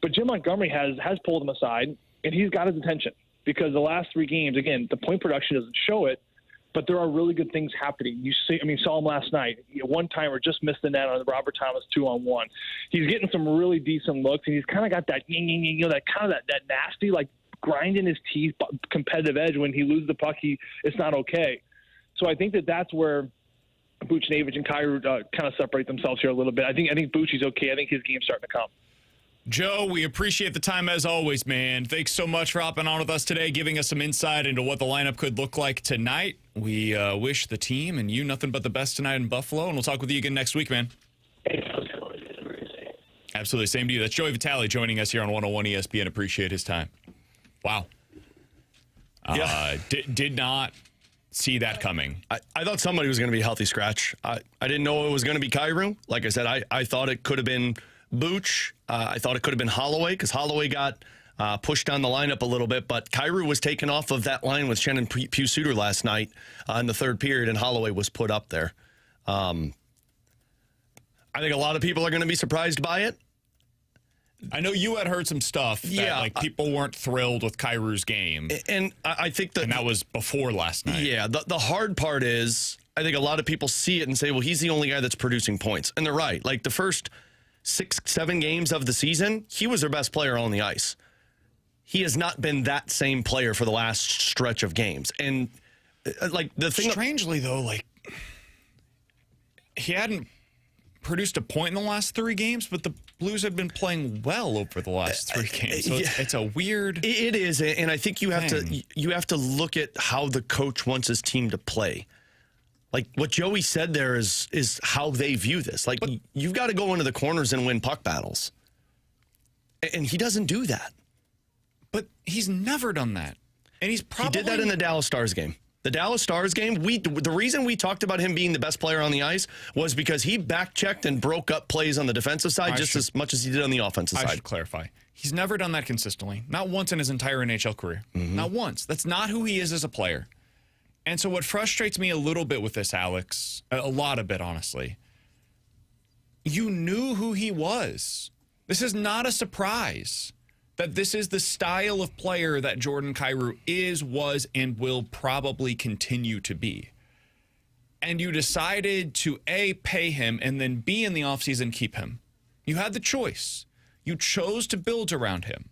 but Jim Montgomery has pulled him aside, and he's got his attention, because the last 3 games, again, the point production doesn't show it, but there are really good things happening. You saw him last night. One-timer just missed the net on the Robert Thomas 2-on-1. He's getting some really decent looks, and he's kind of got that, that nasty, like, grind in his teeth, competitive edge. When he loses the puck, it's not okay. So I think that's where Buchnevich and Kyrou kind of separate themselves here a little bit. I think Bucci's okay. I think his game's starting to come. Joe, we appreciate the time as always, man. Thanks so much for hopping on with us today, giving us some insight into what the lineup could look like tonight. We wish the team and you nothing but the best tonight in Buffalo, and we'll talk with you again next week, man. Absolutely. Same to you. That's Joey Vitale joining us here on 101 ESPN. Appreciate his time. Wow. Yeah. Did not see that coming. I thought somebody was going to be a healthy scratch. I didn't know it was going to be Kyrou. Like I said, I thought it could have been Booch. I thought it could have been Holloway, because Holloway got pushed down the lineup a little bit, but Kyrou was taken off of that line with Shannon Pusuter last night in the 3rd period, and Holloway was put up there. I think a lot of people are going to be surprised by it. I know you had heard some stuff that people weren't thrilled with Kyrou's game. And I think that... And that was before last night. Yeah, the hard part is, I think a lot of people see it and say, well, he's the only guy that's producing points. And they're right. Like, the first 6-7 games of the season, he was their best player on the ice. He has not been that same player for the last stretch of games. And, like, the thing... Strangely, though, like, he hadn't produced a point in the last 3 games, but the Blues have been playing well over the last 3 games. So it's a weird... It is, and I think you have to look at how the coach wants his team to play. Like, what Joey said there is how they view this. Like, you've got to go into the corners and win puck battles. And he doesn't do that. But he's never done that. And he did that in the Dallas Stars game. The Dallas Stars game, the reason we talked about him being the best player on the ice was because he back-checked and broke up plays on the defensive side as much as he did on the offensive side. I should clarify. He's never done that consistently. Not once in his entire NHL career. Mm-hmm. Not once. That's not who he is as a player. And so what frustrates me a little bit with this, Alex, a lot of it, honestly, you knew who he was. This is not a surprise. that this is the style of player that Jordan Kyrou is, was, and will probably continue to be. And you decided to A, pay him, and then B, in the offseason, keep him. You had the choice. You chose to build around him.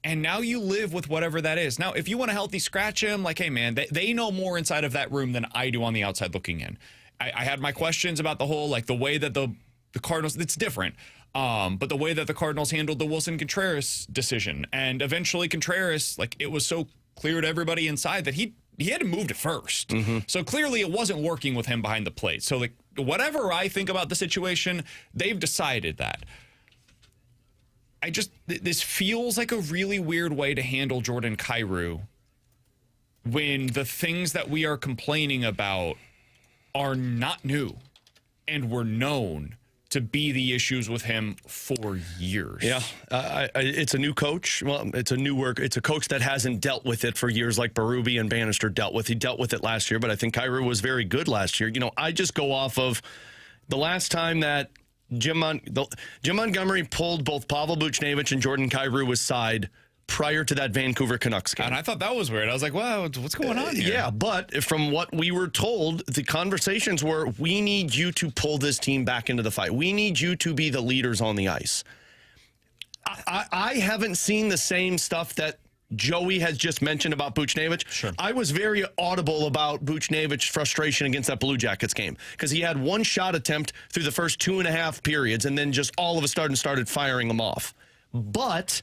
And now you live with whatever that is. Now, if you want to healthy scratch him, like, hey, man, they know more inside of that room than I do on the outside looking in. I had my questions about the whole, like, the way that the Cardinals, it's different. But the way that the Cardinals handled the Wilson Contreras decision, and eventually Contreras, like, it was so clear to everybody inside that he had to move it first. So clearly it wasn't working with him behind the plate. So, like, whatever I think about the situation, they've decided that. This feels like a really weird way to handle Jordan Kyrou when the things that we are complaining about are not new and were known to be the issues with him for years. Yeah, it's a new coach. Well, it's a new work. It's a coach that hasn't dealt with it for years like Berube and Bannister dealt with. He dealt with it last year, but I think Kyrou was very good last year. You know, I just go off of the last time that Jim Montgomery pulled both Pavel Buchnevich and Jordan Kyrou aside prior to that Vancouver Canucks game. And I thought that was weird. I was like, wow, what's going on here? Yeah, but from what we were told, the conversations were, we need you to pull this team back into the fight. We need you to be the leaders on the ice. I haven't seen the same stuff that Joey has just mentioned about Buchnevich. Sure. I was very audible about Buchnevich's frustration against that Blue Jackets game because he had one shot attempt through the first 2.5 periods and then just all of a sudden started firing them off. But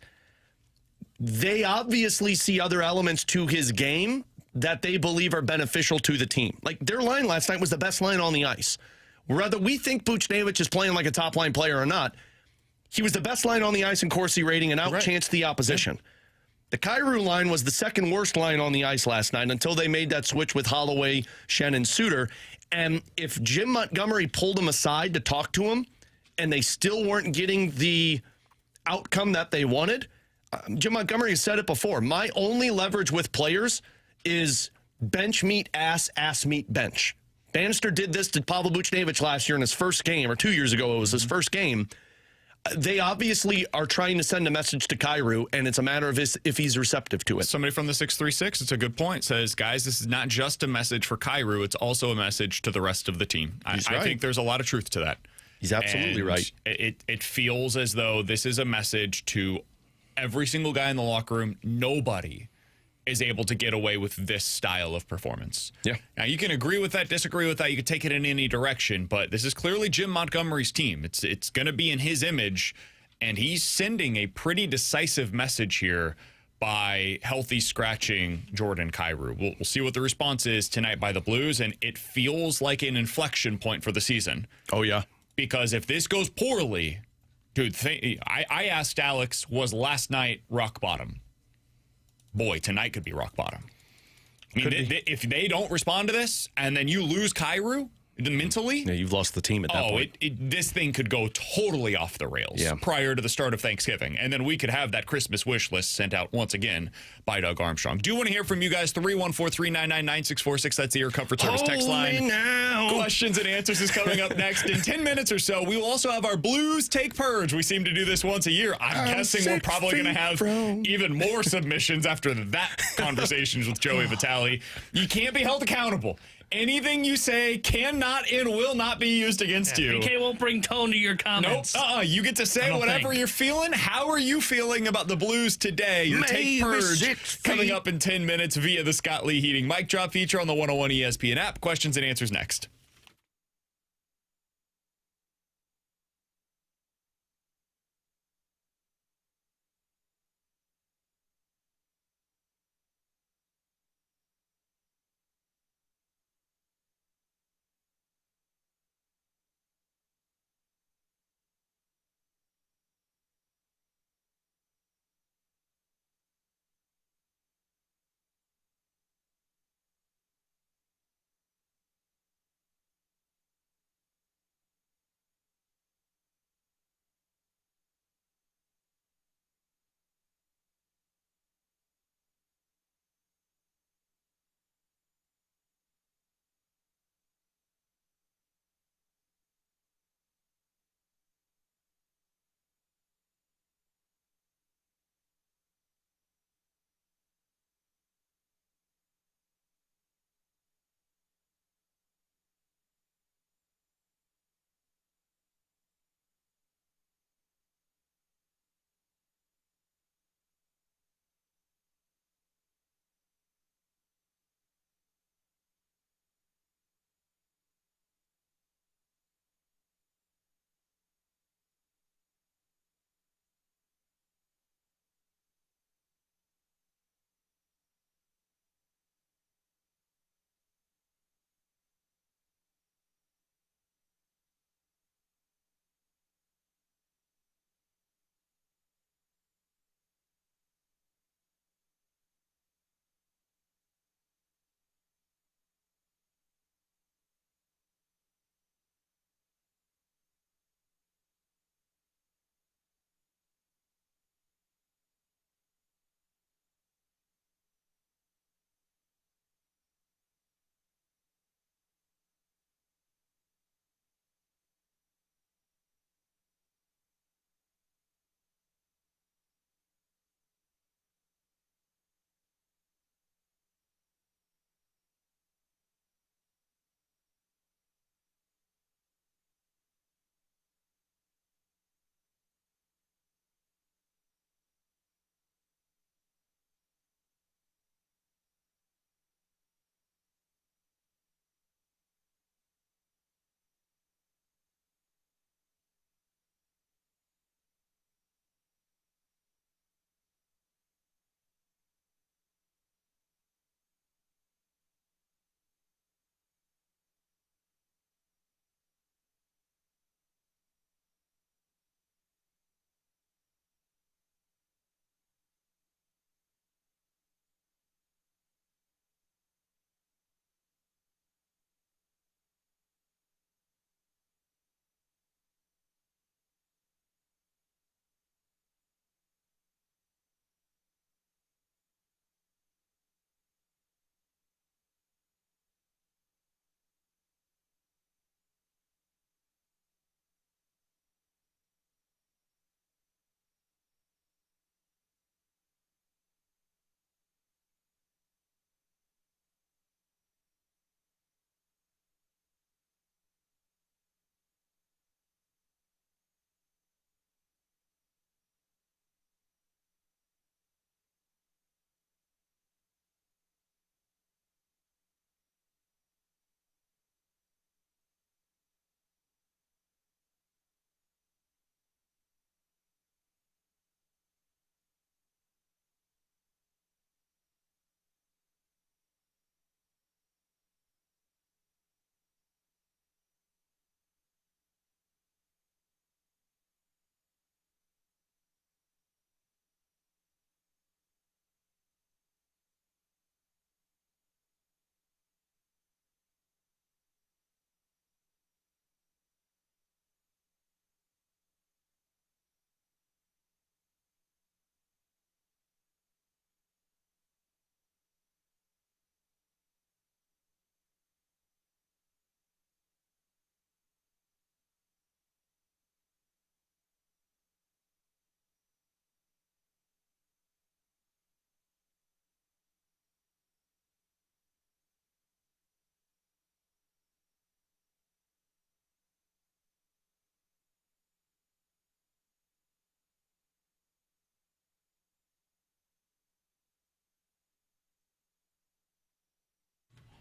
they obviously see other elements to his game that they believe are beneficial to the team. Like, their line last night was the best line on the ice. Whether we think Buchnevich is playing like a top-line player or not, he was the best line on the ice in Corsi rating and outchanced the opposition. The Kyrou line was the second worst line on the ice last night until they made that switch with Holloway, Shen, and Suter. And if Jim Montgomery pulled him aside to talk to him and they still weren't getting the outcome that they wanted, Jim Montgomery has said it before. My only leverage with players is bench meet ass, ass meet bench. Bannister did this to Pavel Buchnevich last year in his first game, or 2 years ago it was his first game. They obviously are trying to send a message to Kyrou, and it's a matter of if he's receptive to it. Somebody from the 636, it's a good point, says, guys, this is not just a message for Kyrou, it's also a message to the rest of the team. I think there's a lot of truth to that. He's absolutely right. It feels as though this is a message to every single guy in the locker room. Nobody is able to get away with this style of performance. Yeah. Now, you can agree with that, disagree with that. You can take it in any direction, but this is clearly Jim Montgomery's team. It's going to be in his image, and he's sending a pretty decisive message here by healthy scratching Jordan Kyrou. We'll see what the response is tonight by the Blues, and it feels like an inflection point for the season. Oh, yeah. Because if this goes poorly, dude, I asked Alex, was last night rock bottom? Boy, tonight could be rock bottom. I mean, if they don't respond to this and then you lose Kyrou mentally, yeah, you've lost the team at that point. This thing could go totally off the rails prior to the start of Thanksgiving. And then we could have that Christmas wish list sent out once again by Doug Armstrong. Do want to hear from you guys. 314-399-9646. That's the Air Comfort Service text line. Now. Questions and answers is coming up next. In 10 minutes or so, we will also have our Blues Take Purge. We seem to do this once a year. I'm guessing we're probably going to have even more submissions after that conversations with Joey Vitale. You can't be held accountable. Anything you say cannot and will not be used against you. BK won't bring tone to your comments. Nope. You get to say whatever you're feeling. How are you feeling about the Blues today? Your Take Purge coming up in 10 minutes via the Scott Lee Heating Mic Drop feature on the 101 ESPN app. Questions and answers next.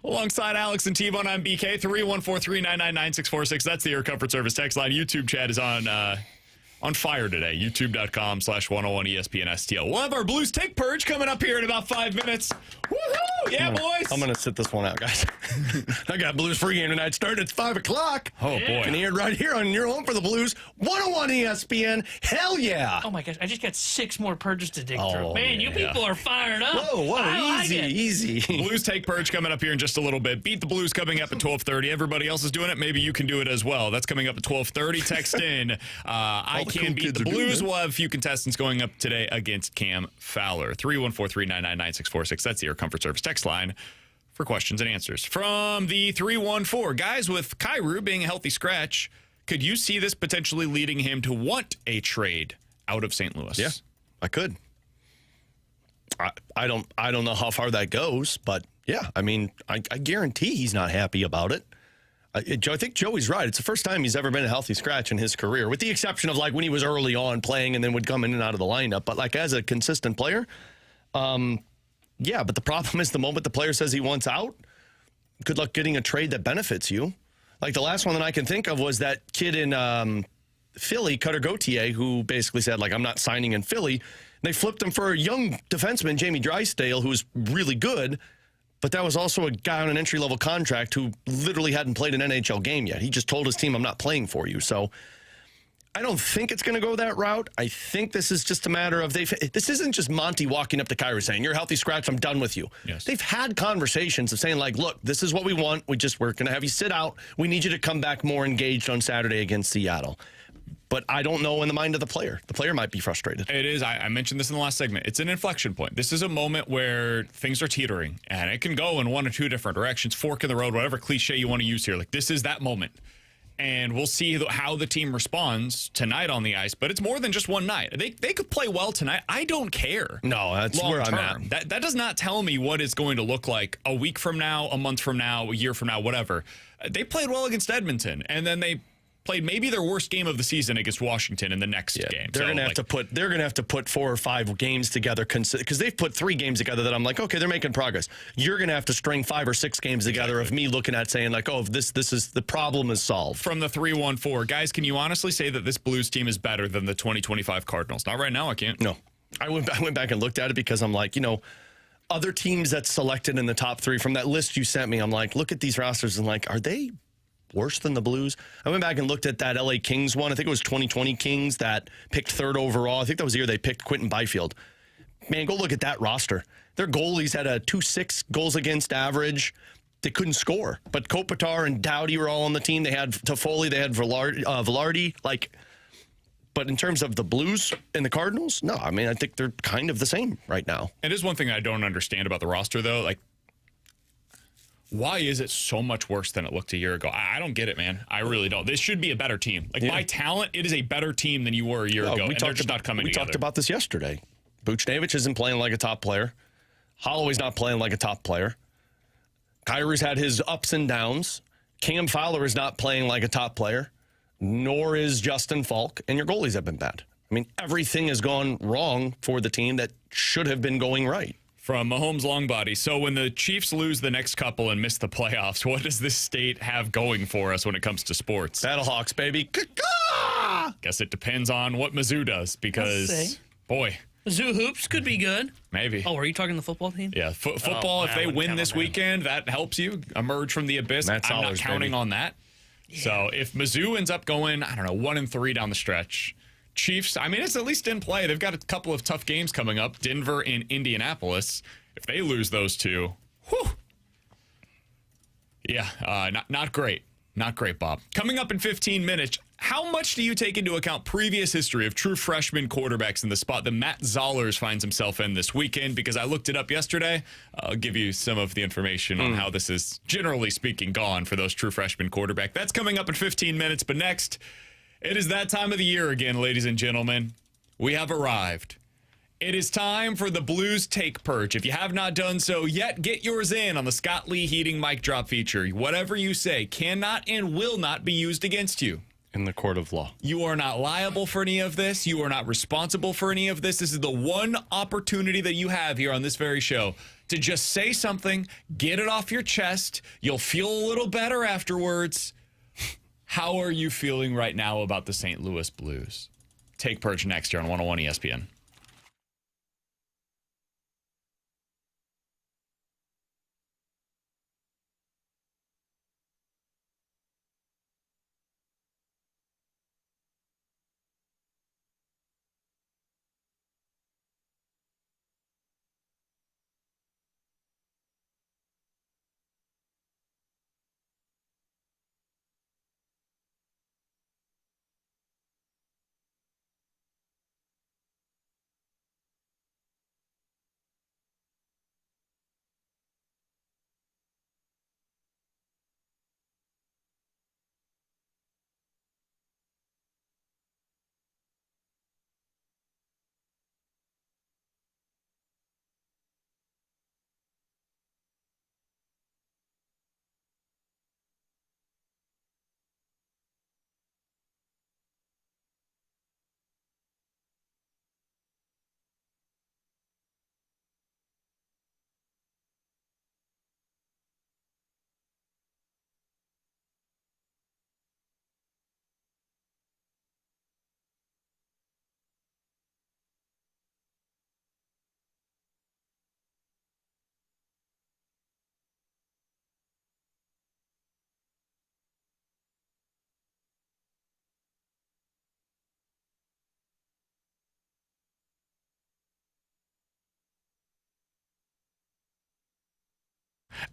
Alongside Alex and T-Bone, I'm BK, 314-399-9646. That's the Air Comfort Service text line. YouTube chat is on fire today. YouTube.com/101ESPN STL. We'll have our Blues Take Purge coming up here in about 5 minutes. Woohoo! Yeah, boys! I'm going to sit this one out, guys. I got Blues pregame tonight. Starting at 5 o'clock. Oh, boy. Can hear it right here on your home for the Blues. 101 ESPN. Hell yeah! Oh, my gosh. I just got 6 more purges to dig Oh, through. Man, you yeah. people are fired up. Whoa, I like it. easy. Blues Take Purge coming up here in just a little bit. Beat the Blues coming up at 12:30. Everybody else is doing it. Maybe you can do it as well. That's coming up at 12:30. Text in. I can cool beat kids the are doing Blues. it. We'll have a few contestants going up today against Cam Fowler. 314-399-9646. That's the Air Comfort Service text line for questions and answers. From the 314, guys, with Kyrou being a healthy scratch, could you see this potentially leading him to want a trade out of St. Louis? Yeah, I could. I don't know how far that goes, but yeah, I mean, I guarantee he's not happy about it. I think Joey's right. It's the first time he's ever been a healthy scratch in his career, with the exception of like when he was early on playing and then would come in and out of the lineup. But like as a consistent player, yeah. But the problem is the moment the player says he wants out, good luck getting a trade that benefits you. Like the last one that I can think of was that kid in Philly, Cutter Gauthier, who basically said like, I'm not signing in Philly. They flipped him for a young defenseman, Jamie Drysdale, who's really good. But that was also a guy on an entry-level contract who literally hadn't played an NHL game yet. He just told his team, I'm not playing for you. So I don't think it's going to go that route. I think this is just a matter of this isn't just Monty walking up to Kyrou saying, you're a healthy scratch, I'm done with you. Yes. They've had conversations of saying, like, look, this is what we want. We're going to have you sit out. We need you to come back more engaged on Saturday against Seattle. But I don't know in the mind of the player. The player might be frustrated. It is. I mentioned this in the last segment. It's an inflection point. This is a moment where things are teetering, and it can go in one or two different directions, fork in the road, whatever cliche you want to use here. Like, this is that moment. And we'll see how the team responds tonight on the ice. But it's more than just one night. They could play well tonight. I don't care. No, that's where I'm at. That does not tell me what it's going to look like a week from now, a month from now, a year from now, whatever. They played well against Edmonton, and then they played maybe their worst game of the season against Washington in the next game. They're going to have to put 4 or 5 games together because they've put 3 games together that I'm like, okay, they're making progress. You're going to have to string 5 or 6 games together of me looking at saying like, oh, this is the problem is solved. From the 314, guys, can you honestly say that this Blues team is better than the 2025 Cardinals? Not right now, I can't. No, I went back and looked at it because I'm like, other teams that's selected in the top 3 from that list you sent me. I'm like, look at these rosters and like, are they worse than the Blues? I went back and looked at that LA Kings one. I think it was 2020 Kings that picked 3rd overall. I think that was the year they picked Quentin Byfield. Man, go look at that roster. Their goalies had a 2.6 goals against average. They couldn't score. But Kopitar and Doughty were all on the team. They had Toffoli, they had Velarde. But in terms of the Blues and the Cardinals, no. I mean, I think they're kind of the same right now. It is one thing I don't understand about the roster, though. Like, why is it so much worse than it looked a year ago? I don't get it, man. I really don't. This should be a better team. Like, by talent, it is a better team than you were a year ago, and they're just not coming together. We talked about this yesterday. Buchnevich isn't playing like a top player. Holloway's not playing like a top player. Kyrou's had his ups and downs. Cam Fowler is not playing like a top player, nor is Justin Falk, and your goalies have been bad. I mean, everything has gone wrong for the team that should have been going right. From Mahomes Longbody. So when the Chiefs lose the next couple and miss the playoffs, what does this state have going for us when it comes to sports? Battlehawks, baby. Guess it depends on what Mizzou does because, boy. Mizzou hoops could be good. Maybe. Oh, are you talking the football team? Yeah, football, if they win this weekend, that helps you emerge from the abyss. I'm not counting on that. Yeah. So if Mizzou ends up going, 1-3 down the stretch, Chiefs, I mean, it's at least in play. They've got a couple of tough games coming up, Denver and Indianapolis. If they lose those two, whew. Yeah, not great. Not great, Bob. Coming up in 15 minutes, how much do you take into account previous history of true freshman quarterbacks in the spot that Matt Zollers finds himself in this weekend? Because I looked it up yesterday. I'll give you some of the information on how this is, generally speaking, gone for those true freshman quarterback. That's coming up in 15 minutes. But next, it is that time of the year again, ladies and gentlemen. We have arrived. It is time for the Blues Take Purge. If you have not done so yet, get yours in on the Scott Lee Heating mic drop feature. Whatever you say cannot and will not be used against you. in the court of law. You are not liable for any of this. You are not responsible for any of this. This is the one opportunity that you have here on this very show to just say something, get it off your chest. You'll feel a little better afterwards. How are you feeling right now about the St. Louis Blues? Take Purge next year on 101 ESPN.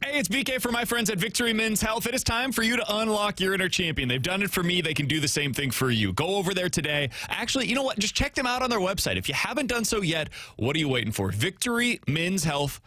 Hey, it's BK for my friends at Victory Men's Health. It is time for you to unlock your inner champion. They've done it for me. They can do the same thing for you. Go over there today. Actually, you know what? Just check them out on their website. If you haven't done so yet, what are you waiting for? VictoryMen'sHealth.com.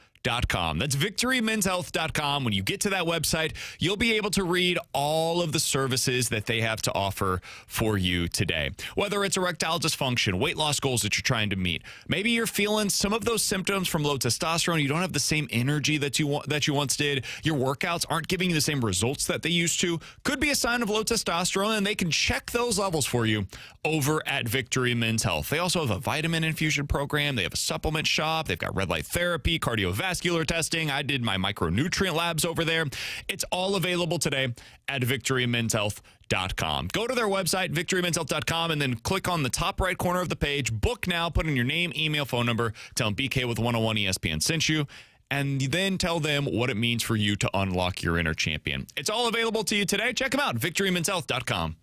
That's victorymenshealth.com. When you get to that website, you'll be able to read all of the services that they have to offer for you today. Whether it's erectile dysfunction, weight loss goals that you're trying to meet, maybe you're feeling some of those symptoms from low testosterone. You don't have the same energy that you once did. Your workouts aren't giving you the same results that they used to. Could be a sign of low testosterone, and they can check those levels for you over at Victory Men's Health. They also have a vitamin infusion program. They have a supplement shop. They've got red light therapy, cardiovascular testing. I did my micronutrient labs over there. It's all available today at victorymenshealth.com. Go to their website, victorymenshealth.com, and then click on the top right corner of the page. Book now. Put in your name, email, phone number. Tell them BK with 101 ESPN sent you. And then tell them what it means for you to unlock your inner champion. It's all available to you today. Check them out, victorymenshealth.com.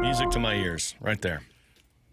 Music to my ears, right there.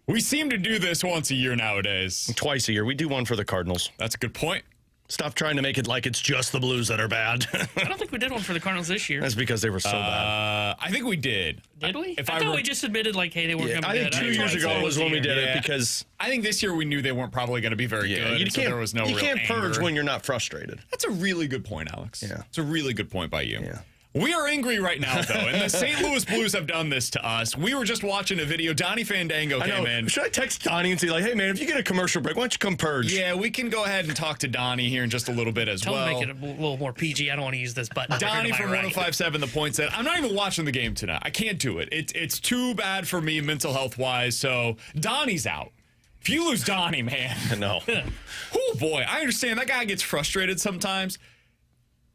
We seem to do this once a year nowadays. Twice a year. We do one for the Cardinals. That's a good point. Stop trying to make it like it's just the Blues that are bad. I don't think we did one for the Cardinals this year. That's because they were so bad. I think we did. Did we? I thought we just admitted, like, hey, they weren't going to be I good. think 2 years ago was when we did it because... I think this year we knew they weren't probably going to be very good. You there was no real can't purge anger. when you're not frustrated. That's a really good point, Alex. Yeah. It's a really good point by you. Yeah. We are angry right now, though, and the St. Louis Blues have done this to us. We were just watching a video. Donnie Fandango came in. Should I text Donnie and say, like, hey, man, if you get a commercial break, why don't you come purge? Yeah, we can go ahead and talk to Donnie here in just a little bit as Tell well. him to make it a little more PG. I don't want to use this button. Donnie from 105.7 The Point said, I'm not even watching the game tonight. I can't do it. It's too bad for me mental health-wise, so Donnie's out. If you lose Donnie, man. No. Oh, boy. I understand. That guy gets frustrated sometimes.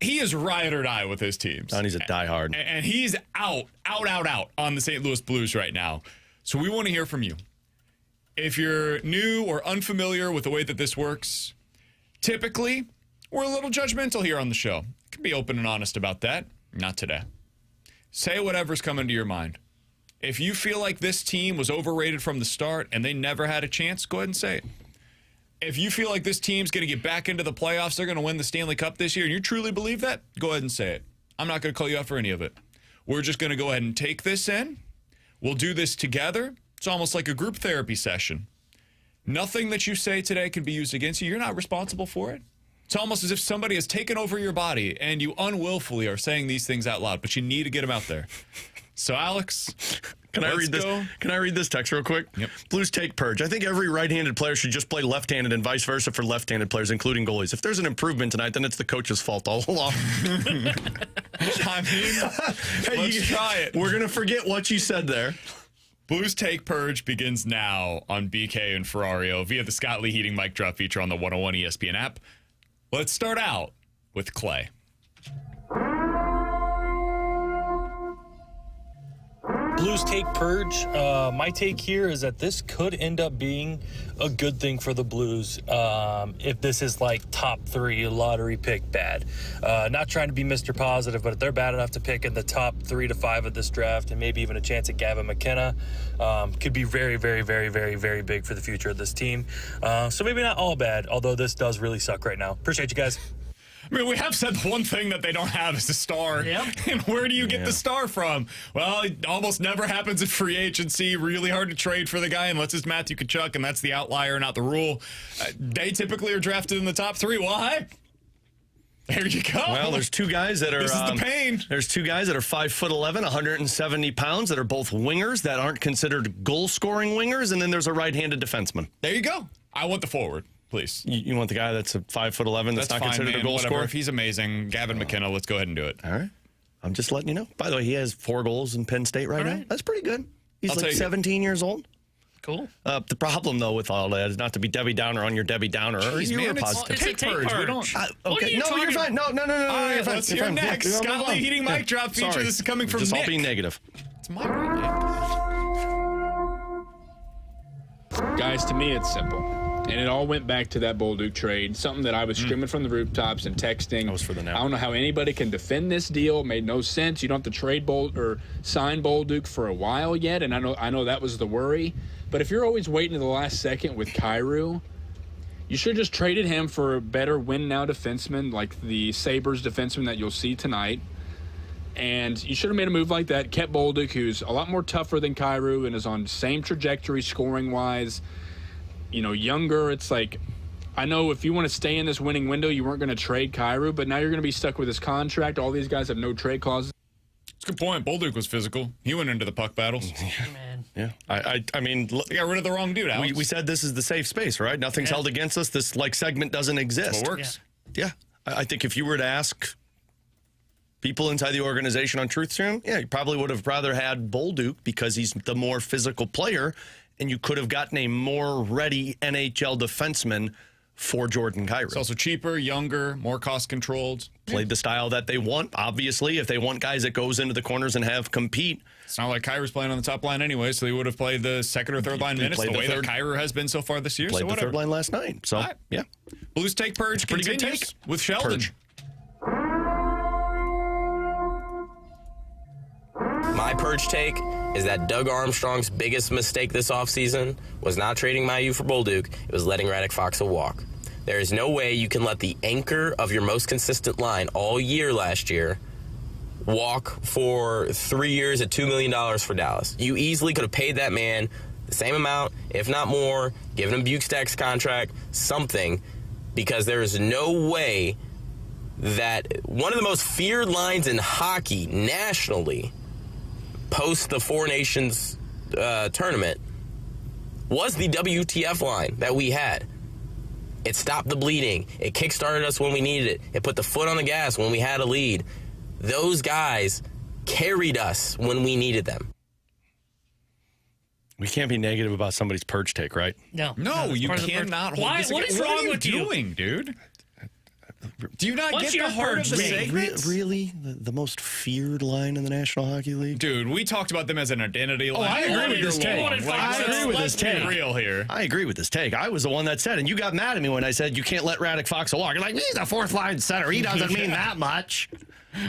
He is ride or die with his teams. Donnie's a diehard. And he's out on the St. Louis Blues right now. So we want to hear from you. If you're new or unfamiliar with the way that this works, typically, we're a little judgmental here on the show. Can be open and honest about that. Not today. Say whatever's coming to your mind. If you feel like this team was overrated from the start and they never had a chance, go ahead and say it. If you feel like this team's going to get back into the playoffs, they're going to win the Stanley Cup this year, and you truly believe that, go ahead and say it. I'm not going to call you out for any of it. We're just going to go ahead and take this in. We'll do this together. It's almost like a group therapy session. Nothing that you say today can be used against you. You're not responsible for it. It's almost as if somebody has taken over your body, and you unwillfully are saying these things out loud, but you need to get them out there. So, Alex... Can I read this text real quick? Yep. Blues take purge. I think every right-handed player should just play left-handed and vice versa for left-handed players, including goalies. If there's an improvement tonight, then it's the coach's fault all along. I mean, let's try it. We're going to forget what you said there. Blues Take Purge begins now on BK and Ferrario via the Scott Lee Heating Mic Drop feature on the 101 ESPN app. Let's start out with Clay. Blues take purge. My take here is that this could end up being a good thing for the Blues if this is like top 3 lottery pick bad. Not trying to be Mr. Positive, but if they're bad enough to pick in the top 3 to 5 of this draft and maybe even a chance at Gavin McKenna, could be very, very, very, very, very big for the future of this team. So maybe not all bad, although this does really suck right now. Appreciate you guys. I mean, we have said the one thing that they don't have is a star. Yep. And where do you get the star from? Well, it almost never happens in free agency. Really hard to trade for the guy unless it's Matthew Tkachuk, and that's the outlier, not the rule. They typically are drafted in the top 3. Why? There you go. Well, there's 2 guys that are... This is the pain. There's 2 guys that are 5'11", 170 pounds, that are both wingers that aren't considered goal-scoring wingers, and then there's a right-handed defenseman. There you go. I want the forward. Please. You want the guy that's a 5'11" that's not fine, considered man. a goal Whatever. scorer? If he's amazing, Gavin McKenna, let's go ahead and do it. All right. I'm just letting you know. By the way, he has 4 goals in Penn State right now. That's pretty good. He's like 17 years old. Cool. The problem, though, with all that is not to be Debbie Downer on your Debbie Downer. Jeez, man, positive. It's a take purge. We don't... Okay. No, you're fine. No. All right, You're fine. let's You're hear fine. next. Yeah, Scott Lee Heating Mic Drop feature. Sorry. This is coming from Just Nick. all being negative. It's my game. Guys, to me, it's simple. And it all went back to that Bolduc trade, something that I was screaming from the rooftops and texting. That was for the now. I don't know how anybody can defend this deal. It made no sense. You don't have to trade or sign Bolduc for a while yet, and I know that was the worry. But if you're always waiting to the last second with Kyrou, you should have just traded him for a better win-now defenseman like the Sabres defenseman that you'll see tonight. And you should have made a move like that, kept Bolduc, who's a lot more tougher than Kyrou and is on the same trajectory scoring-wise. You know, younger. It's like, I know if you want to stay in this winning window, you weren't going to trade Kyrou, but now you're going to be stuck with his contract. All these guys have no trade clauses. It's a good point. Bolduc was physical. He went into the puck battles. Man. Yeah. I mean, They got rid of the wrong dude, Alex. we said this is the safe space, right? Nothing's held against us. This segment doesn't exist. What works. Yeah. I think if you were to ask people inside the organization on Truth Serum, you probably would have rather had Bolduc because he's the more physical player, and you could have gotten a more ready NHL defenseman for Jordan Kyrou. It's also cheaper, younger, more cost-controlled. Played the style that they want. Obviously, if they want guys that goes into the corners and have compete. It's not like Kyrou's playing on the top line anyway, so they would have played the second or third line minutes the way that Kyrou has been so far this year. Played the third line last night. So, yeah. Blues Take Purge pretty good continues take. with Sheldon. Purge. My Purge take is that Doug Armstrong's biggest mistake this offseason was not trading Mailloux for Bolduc. It was letting Radek Faksa walk. There is no way you can let the anchor of your most consistent line all year last year walk for 3 years at $2 million for Dallas. You easily could have paid that man the same amount, if not more, given him Bukestad's contract, something, because there is no way that one of the most feared lines in hockey nationally post the Four Nations tournament was the WTF line that we had. It stopped the bleeding. It kickstarted us when we needed it. It put the foot on the gas when we had a lead. Those guys carried us when we needed them. We can't be negative about somebody's Purge take, right? No, you cannot hold this. What is wrong with you? What are you doing, dude? Do you not What's get your the heart of the Purge take? segment? Really? The most feared line in the National Hockey League? Dude, we talked about them as an identity line. I agree with this take. Let's be real here. I agree with this take. I was the one that said, and you got mad at me when I said you can't let Radek Foxall walk. You're like, he's a fourth line center. He doesn't mean that much.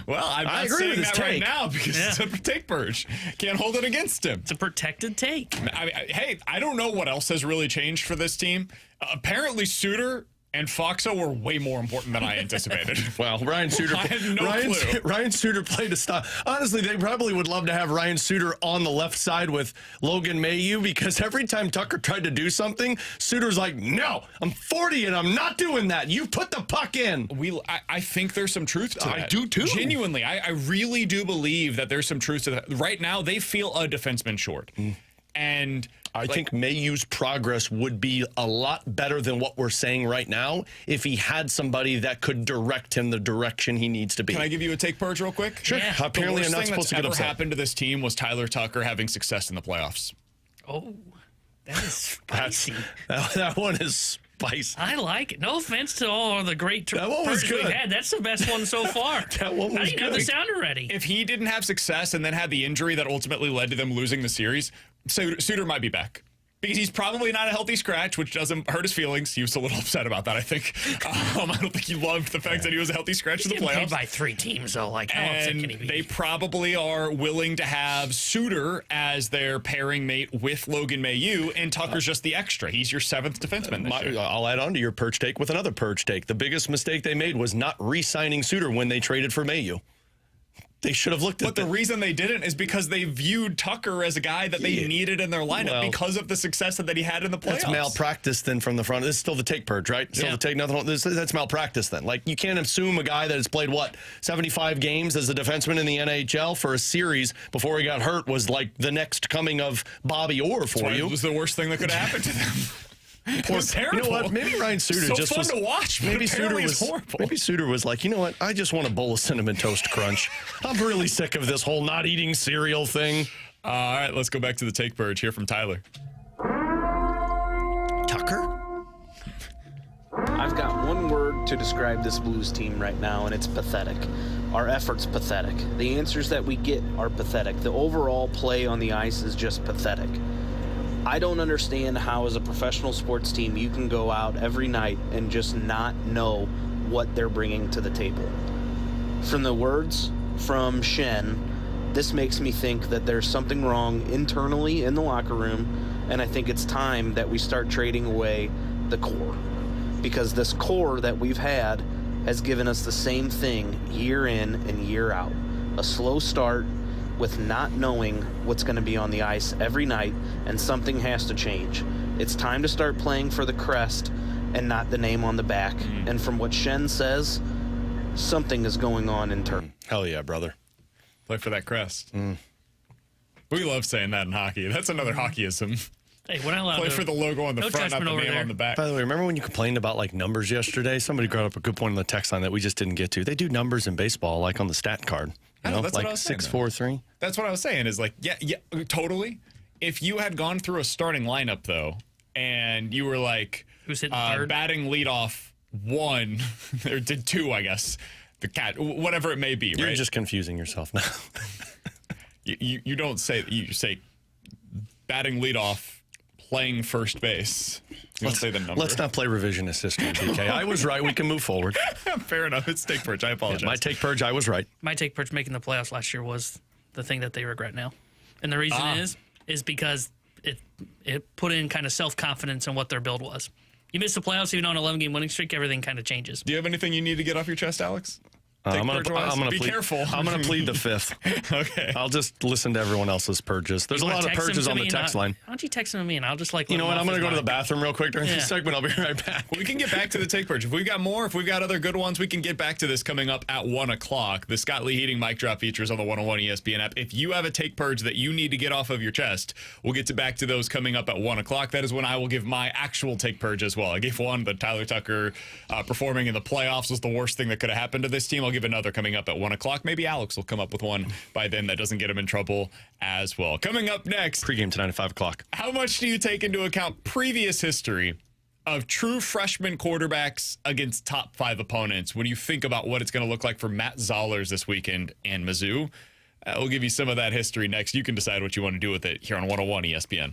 Well, I'm not saying that right now because it's a take Purge. Can't hold it against him. It's a protected take. Hey, I don't know what else has really changed for this team. Apparently, Suter and Foxo were way more important than I anticipated. Well, Ryan Suter. I had no clue. Ryan Suter played a stop. Honestly, they probably would love to have Ryan Suter on the left side with Logan Mailloux, because every time Tucker tried to do something, Suter's like, no, I'm 40 and I'm not doing that. You put the puck in. I think there's some truth to that. I do too. Genuinely, I really do believe that there's some truth to that. Right now, they feel a defenseman short. And I think Mailloux's progress would be a lot better than what we're saying right now if he had somebody that could direct him the direction he needs to be. Can I give you a take Purge real quick? Sure. Yeah. Apparently, I'm not supposed to get upset. What happened to this team was Tyler Tucker having success in the playoffs. Oh, that is spicy. That one is spicy. I like it. No offense to all of the great That one was Purge good. we've had. That's the best one so far. That one was I didn't have the good. sounder ready. If he didn't have success and then had the injury that ultimately led to them losing the series, Suter might be back. Because he's probably not a healthy scratch, which doesn't hurt his feelings. He was a little upset about that, I think. I don't think he loved the fact that he was a healthy scratch in the He's getting playoffs. paid by 3 teams, though. Like, how upset can he be? They probably are willing to have Suter as their pairing mate with Logan Mailloux, and Tucker's just the extra. He's your 7th defenseman this year. I'll add on to your Purge take with another Purge take. The biggest mistake they made was not re-signing Suter when they traded for Mailloux. They should have looked at But the reason they didn't is because they viewed Tucker as a guy that they needed in their lineup because of the success that he had in the playoffs. That's malpractice then from the front. This is still the take Purge, right? Still the take nothing. That's malpractice then. Like, you can't assume a guy that has played, 75 games as a defenseman in the NHL for a series before he got hurt was like the next coming of Bobby Orr for you. It was the worst thing that could have happened to them. It was terrible. You know what? Maybe Ryan Suter so just fun was to watch. Maybe Suter was horrible. Maybe Suter was like, you know what? I just want a bowl of Cinnamon Toast Crunch. I'm really sick of this whole not eating cereal thing. All right, let's go back to the take Purge. Hear from Tyler. Tucker? I've got one word to describe this Blues team right now, and it's pathetic. Our effort's pathetic. The answers that we get are pathetic. The overall play on the ice is just pathetic. I don't understand how, as a professional sports team, you can go out every night and just not know what they're bringing to the table. From the words from Shen, this makes me think that there's something wrong internally in the locker room, and I think it's time that we start trading away the core. Because this core that we've had has given us the same thing year in and year out. A slow start with not knowing what's going to be on the ice every night, and something has to change. It's time to start playing for the crest and not the name on the back. And from what Shen says, something is going on in turn. Hell yeah, brother. Play for that crest. We love saying that in hockey. That's another hockeyism. Hey, we're not allowed Play to. for the logo on the front, not the name on the back. By the way, remember when you complained about numbers yesterday? Somebody brought up a good point on the text line that we just didn't get to. They do numbers in baseball like on the stat card. I know, that's what I was saying, 6, 4, 3. That's what I was saying is yeah, totally. If you had gone through a starting lineup, though, and you were like, who's hitting third? Batting leadoff 1, or did 2, I guess, the cat, whatever it may be, right? You're just confusing yourself now. you don't say, you say batting leadoff, playing first base. Let's say the number. Let's not play revisionist history, PK. I was right. We can move forward. Fair enough. It's take Purge. I apologize. Yeah, my take Purge, I was right. My take Purge making the playoffs last year was the thing that they regret now. And the reason is because it put in kind of self-confidence in what their build was. You miss the playoffs, even on an 11-game winning streak, everything kind of changes. Do you have anything you need to get off your chest, Alex? I'm gonna Be plead, careful. I'm gonna plead the fifth. Okay. I'll just listen to everyone else's purges. There's a lot of purges on the text line. Why don't you text them to me and I'll just You know what? I'm gonna go to the bathroom real quick during this segment. I'll be right back. We can get back to the take purge. If we've got more, if we've got other good ones, we can get back to this coming up at 1 o'clock. The Scott Lee Heating mic drop features on the 101 ESPN app. If you have a take purge that you need to get off of your chest, we'll get back to those coming up at 1 o'clock. That is when I will give my actual take purge as well. I gave one, but Tyler Tucker performing in the playoffs was the worst thing that could have happened to this team. I'll give another coming up at 1 o'clock. Maybe Alex will come up with one by then that doesn't get him in trouble as well. Coming up next, pregame tonight at 5 o'clock. How much do you take into account previous history of true freshman quarterbacks against top 5 opponents when you think about what it's going to look like for Matt Zollers this weekend and Mizzou? We'll give you some of that history next. You can decide what you want to do with it here on 101 ESPN.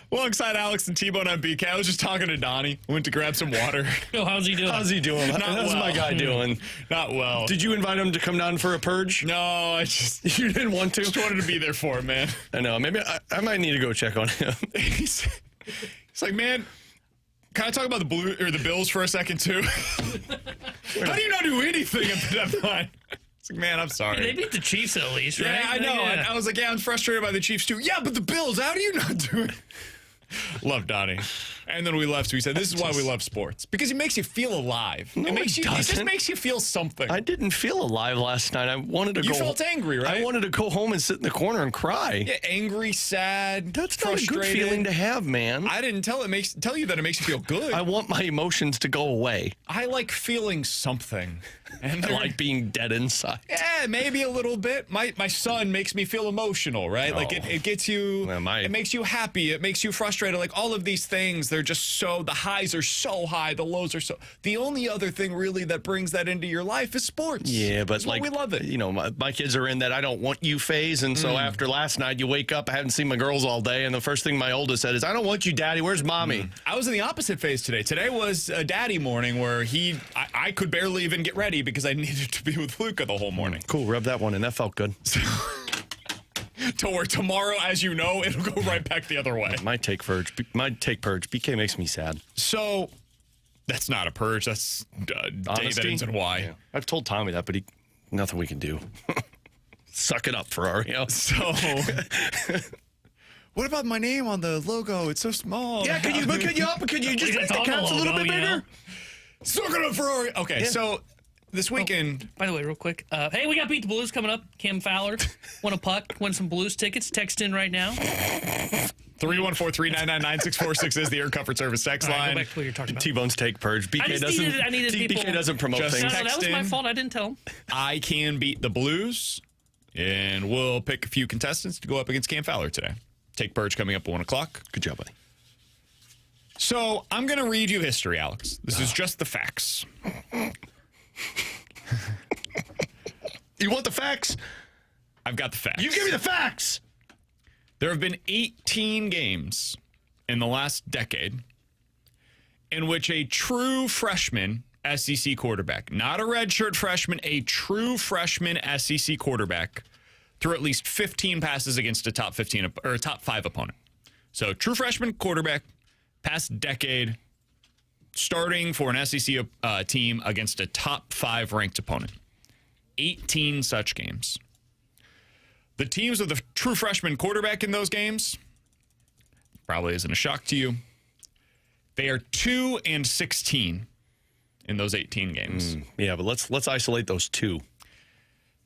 Alongside Alex and T-Bone on BK, I was just talking to Donnie. Went to grab some water. Oh, how's he doing? How's he doing? How's my guy doing? Not well. Did you invite him to come down for a purge? No, I just... You didn't want to? Just wanted to be there for him, man. I know. Maybe I might need to go check on him. He's like, man, can I talk about the Bills for a second, too? How do you not do anything at the deadline? It's like, man, I'm sorry. They beat the Chiefs at least, right? Yeah, I know. Yeah. And I was like, yeah, I'm frustrated by the Chiefs, too. Yeah, but the Bills, how do you not do it? Love Donnie. And then we left. We said, this is why we love sports. Because it makes you feel alive. No, it just doesn't. makes you feel something. I didn't feel alive last night. I wanted to You felt angry, right? I wanted to go home and sit in the corner and cry. Yeah, angry, sad, That's not a frustrated. good feeling to have, man. I didn't tell you that it makes you feel good. I want my emotions to go away. I like feeling something. And I like being dead inside. Yeah, maybe a little bit. My son makes me feel emotional, right? Like it gets you, it makes you happy. It makes you frustrated. Like all of these things, they're just the highs are so high, the lows are so. The only other thing really that brings that into your life is sports. Yeah, but like we love it. You know, my kids are in that I don't want you phase, and so after last night, you wake up, I haven't seen my girls all day, and the first thing my oldest said is, "I don't want you, Daddy. Where's Mommy?" I was in the opposite phase today. Today was a daddy morning where I could barely even get ready because I needed to be with Luca the whole morning. Cool, rub that one in. That felt good. To where tomorrow, as you know, it'll go right back the other way. My take purge. BK makes me sad. So that's not a purge. That's Dave ends and why. Yeah. I've told Tommy that, but nothing we can do. Suck it up, Ferrario. So what about my name on the logo? It's so small. Yeah, could you just make the caps a little bit bigger? Suck it up, Ferrari. Okay, so this weekend. By the way, real quick. Hey, we got Beat the Blues coming up. Cam Fowler won a puck, won some Blues tickets. Text in right now. 314-399-9646 is the Air Comfort Service text line. Go back to what you're talking about. T-Bone's take purge. I needed people. BK doesn't promote Just things. No, that was my fault. I didn't tell him. I can beat the Blues, and we'll pick a few contestants to go up against Cam Fowler today. Take purge coming up at 1 o'clock. Good job, buddy. So I'm going to read you history, Alex. This is just the facts. You want the facts? I've got the facts. You give me the facts. There have been 18 games in the last decade in which a true freshman SEC quarterback, not a redshirt freshman, a true freshman SEC quarterback, threw at least 15 passes against a top 15 or a top 5 opponent. So true freshman quarterback, past decade, starting for an SEC team against a top 5 ranked opponent. 18 such games. The teams with a true freshman quarterback in those games, probably isn't a shock to you, they are 2-16 in those 18 games. Yeah, but let's isolate those two.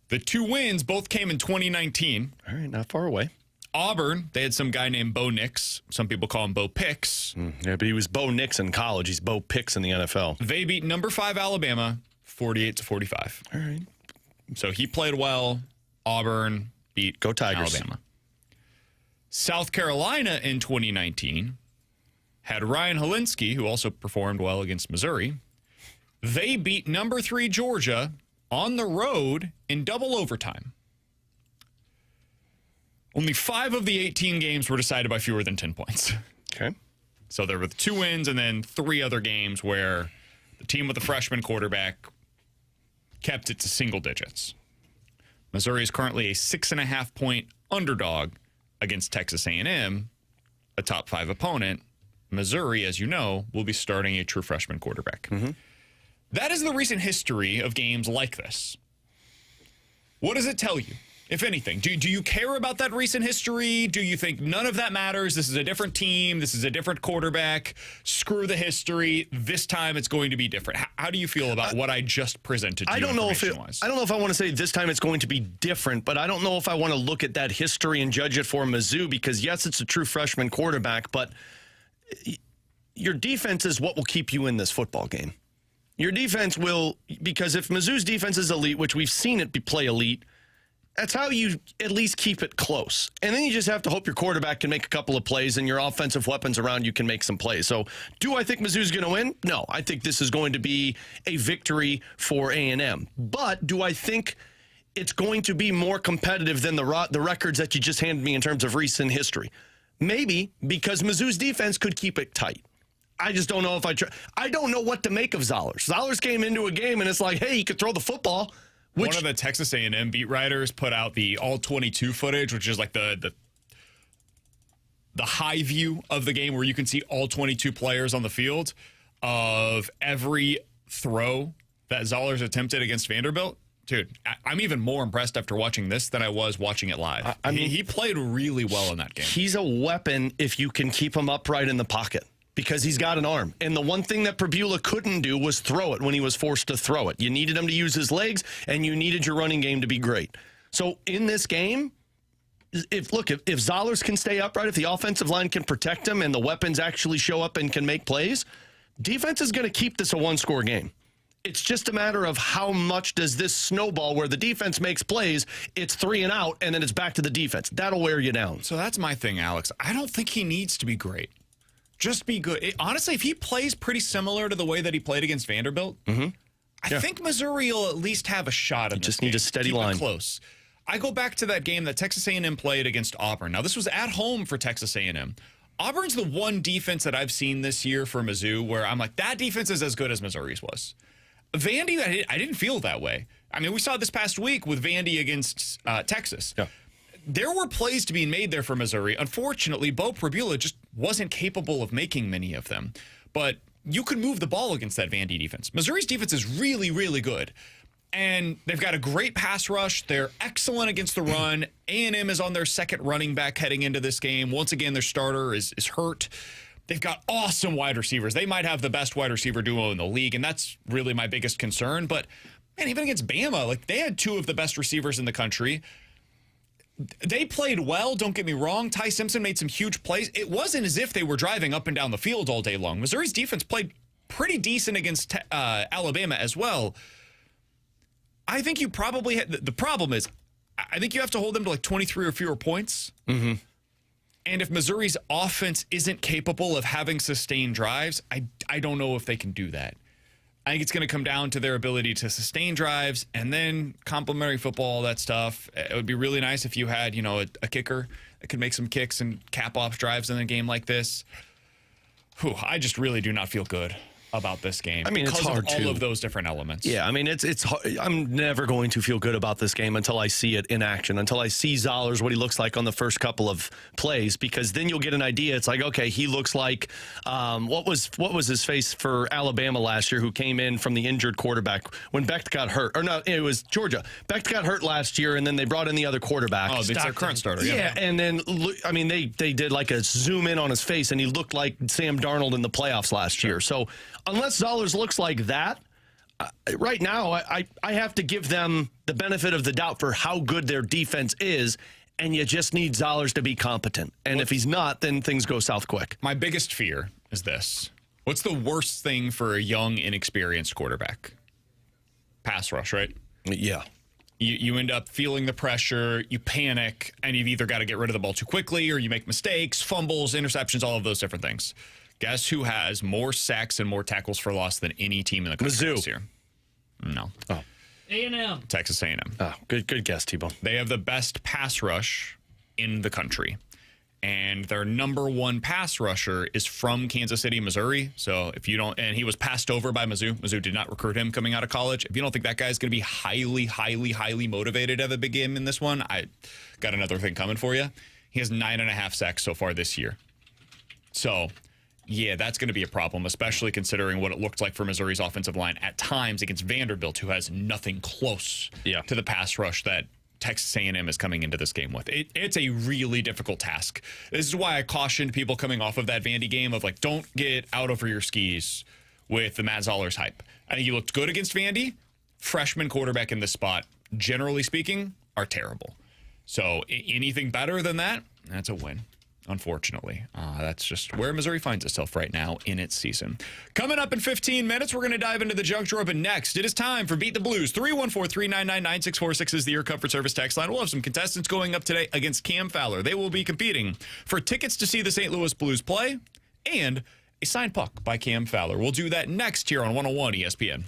The 2 wins both came in 2019. All right, not far away. Auburn, they had some guy named Bo Nix. Some people call him Bo Picks. Yeah, but he was Bo Nix in college. He's Bo Picks in the NFL. They beat number 5 Alabama 48-45. All right. So he played well. Auburn beat Go Tigers. Alabama. South Carolina in 2019 had Ryan Helinski, who also performed well against Missouri. They beat number 3 Georgia on the road in double overtime. Only 5 of the 18 games were decided by fewer than 10 points. Okay. So there were the 2 wins and then 3 other games where the team with the freshman quarterback kept it to single digits. Missouri is currently a 6.5-point underdog against Texas A&M, a top 5 opponent. Missouri, as you know, will be starting a true freshman quarterback. That is the recent history of games like this. What does it tell you, if anything? Do you care about that recent history? Do you think none of that matters? This is a different team. This is a different quarterback. Screw the history. This time it's going to be different. How do you feel about what I just presented to you? I don't know if I want to say this time it's going to be different, but I don't know if I want to look at that history and judge it for Mizzou because, yes, it's a true freshman quarterback, but your defense is what will keep you in this football game. Your defense will, because if Mizzou's defense is elite, which we've seen it play elite, that's how you at least keep it close. And then you just have to hope your quarterback can make a couple of plays and your offensive weapons around you can make some plays. So do I think Mizzou's going to win? No, I think this is going to be a victory for A&M. But do I think it's going to be more competitive than the records that you just handed me in terms of recent history? Maybe because Mizzou's defense could keep it tight. I just don't know if I don't know what to make of Zollers. Zollers came into a game and it's like, hey, he could throw the football. One of the Texas A&M beat writers put out the all-22 footage, which is like the high view of the game where you can see all 22 players on the field of every throw that Zollers attempted against Vanderbilt. Dude, I'm even more impressed after watching this than I was watching it live. I mean, he played really well in that game. He's a weapon if you can keep him upright in the pocket because he's got an arm. And the one thing that Purge couldn't do was throw it when he was forced to throw it. You needed him to use his legs, and you needed your running game to be great. So in this game, if Zollers can stay upright, if the offensive line can protect him and the weapons actually show up and can make plays, defense is going to keep this a one-score game. It's just a matter of how much does this snowball where the defense makes plays, it's 3 and out, and then it's back to the defense. That'll wear you down. So that's my thing, Alex. I don't think he needs to be great. Just be good. Honestly, if he plays pretty similar to the way that he played against Vanderbilt, I think Missouri will at least have a shot at this. Just need a steady line. Close. I go back to that game that Texas A&M played against Auburn. Now, this was at home for Texas A&M. Auburn's the one defense that I've seen this year for Mizzou where I'm like, that defense is as good as Missouri's was. Vandy, I didn't feel that way. I mean, we saw this past week with Vandy against Texas. Yeah. There were plays to be made there for Missouri. Unfortunately, Bo Pribula just wasn't capable of making many of them. But you could move the ball against that Vandy defense. Missouri's defense is really, really good. And they've got a great pass rush. They're excellent against the run. A&M is on their second running back heading into this game. Once again, their starter is hurt. They've got awesome wide receivers. They might have the best wide receiver duo in the league, and that's really my biggest concern. But, man, even against Bama, like they had 2 of the best receivers in the country. They played well, don't get me wrong. Ty Simpson made some huge plays. It wasn't as if they were driving up and down the field all day long. Missouri's defense played pretty decent against Alabama as well. I think you probably the problem is I think you have to hold them to like 23 or fewer points. Mm-hmm. And if Missouri's offense isn't capable of having sustained drives, I don't know if they can do that. I think it's going to come down to their ability to sustain drives and then complementary football, all that stuff. It would be really nice if you had, a kicker that could make some kicks and cap off drives in a game like this. I just really do not feel good about this game. I mean, because it's hard of all of those different elements. Yeah, I mean, it's hard. I'm never going to feel good about this game until I see it in action, until I see Zollers, what he looks like on the first couple of plays, because then you'll get an idea. It's like, okay, he looks like what was his face for Alabama last year, who came in from the injured quarterback when Becht got hurt. Or no, it was Georgia. Becht got hurt last year, and then they brought in the other quarterback. Oh, it's their current starter. Yeah, and then, I mean, they did like a zoom in on his face, and he looked like Sam Darnold in the playoffs last year. So unless Zollers looks like that, right now I have to give them the benefit of the doubt for how good their defense is, and you just need Zollers to be competent. And if he's not, then things go south quick. My biggest fear is this. What's the worst thing for a young, inexperienced quarterback? Pass rush, right? Yeah. You end up feeling the pressure, you panic, and you've either got to get rid of the ball too quickly or you make mistakes, fumbles, interceptions, all of those different things. Guess who has more sacks and more tackles for loss than any team in the country Mizzou this year? No. Oh. A&M. Texas A&M. Oh, good guess, T-Bone. They have the best pass rush in the country. And their number 1 pass rusher is from Kansas City, Missouri. So if you don't, and he was passed over by Mizzou. Mizzou did not recruit him coming out of college. If you don't think that guy's going to be highly, highly, highly motivated to have a big game in this one, I got another thing coming for you. He has 9.5 sacks so far this year. So, yeah, that's going to be a problem, especially considering what it looked like for Missouri's offensive line at times against Vanderbilt, who has nothing close to the pass rush that Texas A&M is coming into this game with. It's a really difficult task. This is why I cautioned people coming off of that Vandy game of, like, don't get out over your skis with the Matt Zollers hype. I think he looked good against Vandy. Freshman quarterback in this spot, generally speaking, are terrible. So anything better than that, that's a win. Unfortunately, that's just where Missouri finds itself right now in its season. Coming up in 15 minutes, we're going to dive into the junk drawer. But next, it is time for Beat the Blues. 314-399-9646 is the Air Comfort Service text line. We'll have some contestants going up today against Cam Fowler. They will be competing for tickets to see the St. Louis Blues play and a signed puck by Cam Fowler. We'll do that next here on 101 ESPN.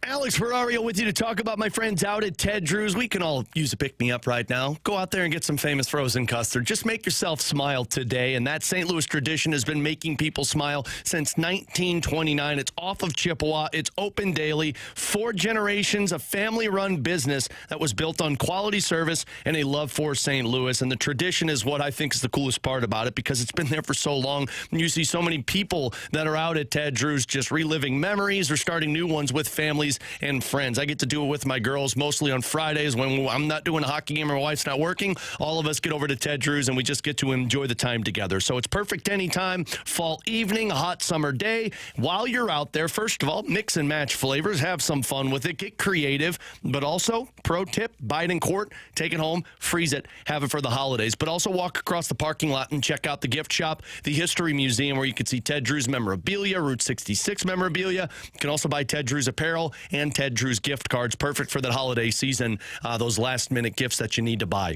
Alex Ferrario with you to talk about my friends out at Ted Drew's. We can all use a pick-me-up right now. Go out there and get some famous frozen custard. Just make yourself smile today. And that St. Louis tradition has been making people smile since 1929. It's off of Chippewa. It's open daily. 4 generations of family-run business that was built on quality service and a love for St. Louis. And the tradition is what I think is the coolest part about it, because it's been there for so long. And you see so many people that are out at Ted Drew's just reliving memories or starting new ones with families and friends. I get to do it with my girls mostly on Fridays when I'm not doing a hockey game or my wife's not working. All of us get over to Ted Drew's and we just get to enjoy the time together. So it's perfect anytime, fall evening, a hot summer day. While you're out there, first of all, mix and match flavors, have some fun with it, get creative, but also, pro tip, buy it in quart, take it home, freeze it, have it for the holidays. But also walk across the parking lot and check out the gift shop, the History Museum, where you can see Ted Drew's memorabilia, Route 66 memorabilia. You can also buy Ted Drew's apparel and Ted Drew's gift cards, perfect for that holiday season, those last-minute gifts that you need to buy.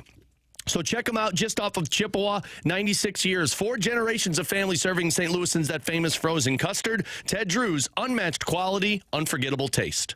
So check them out just off of Chippewa, 96 years, 4 generations of family serving St. Louisans that famous frozen custard. Ted Drew's, unmatched quality, unforgettable taste.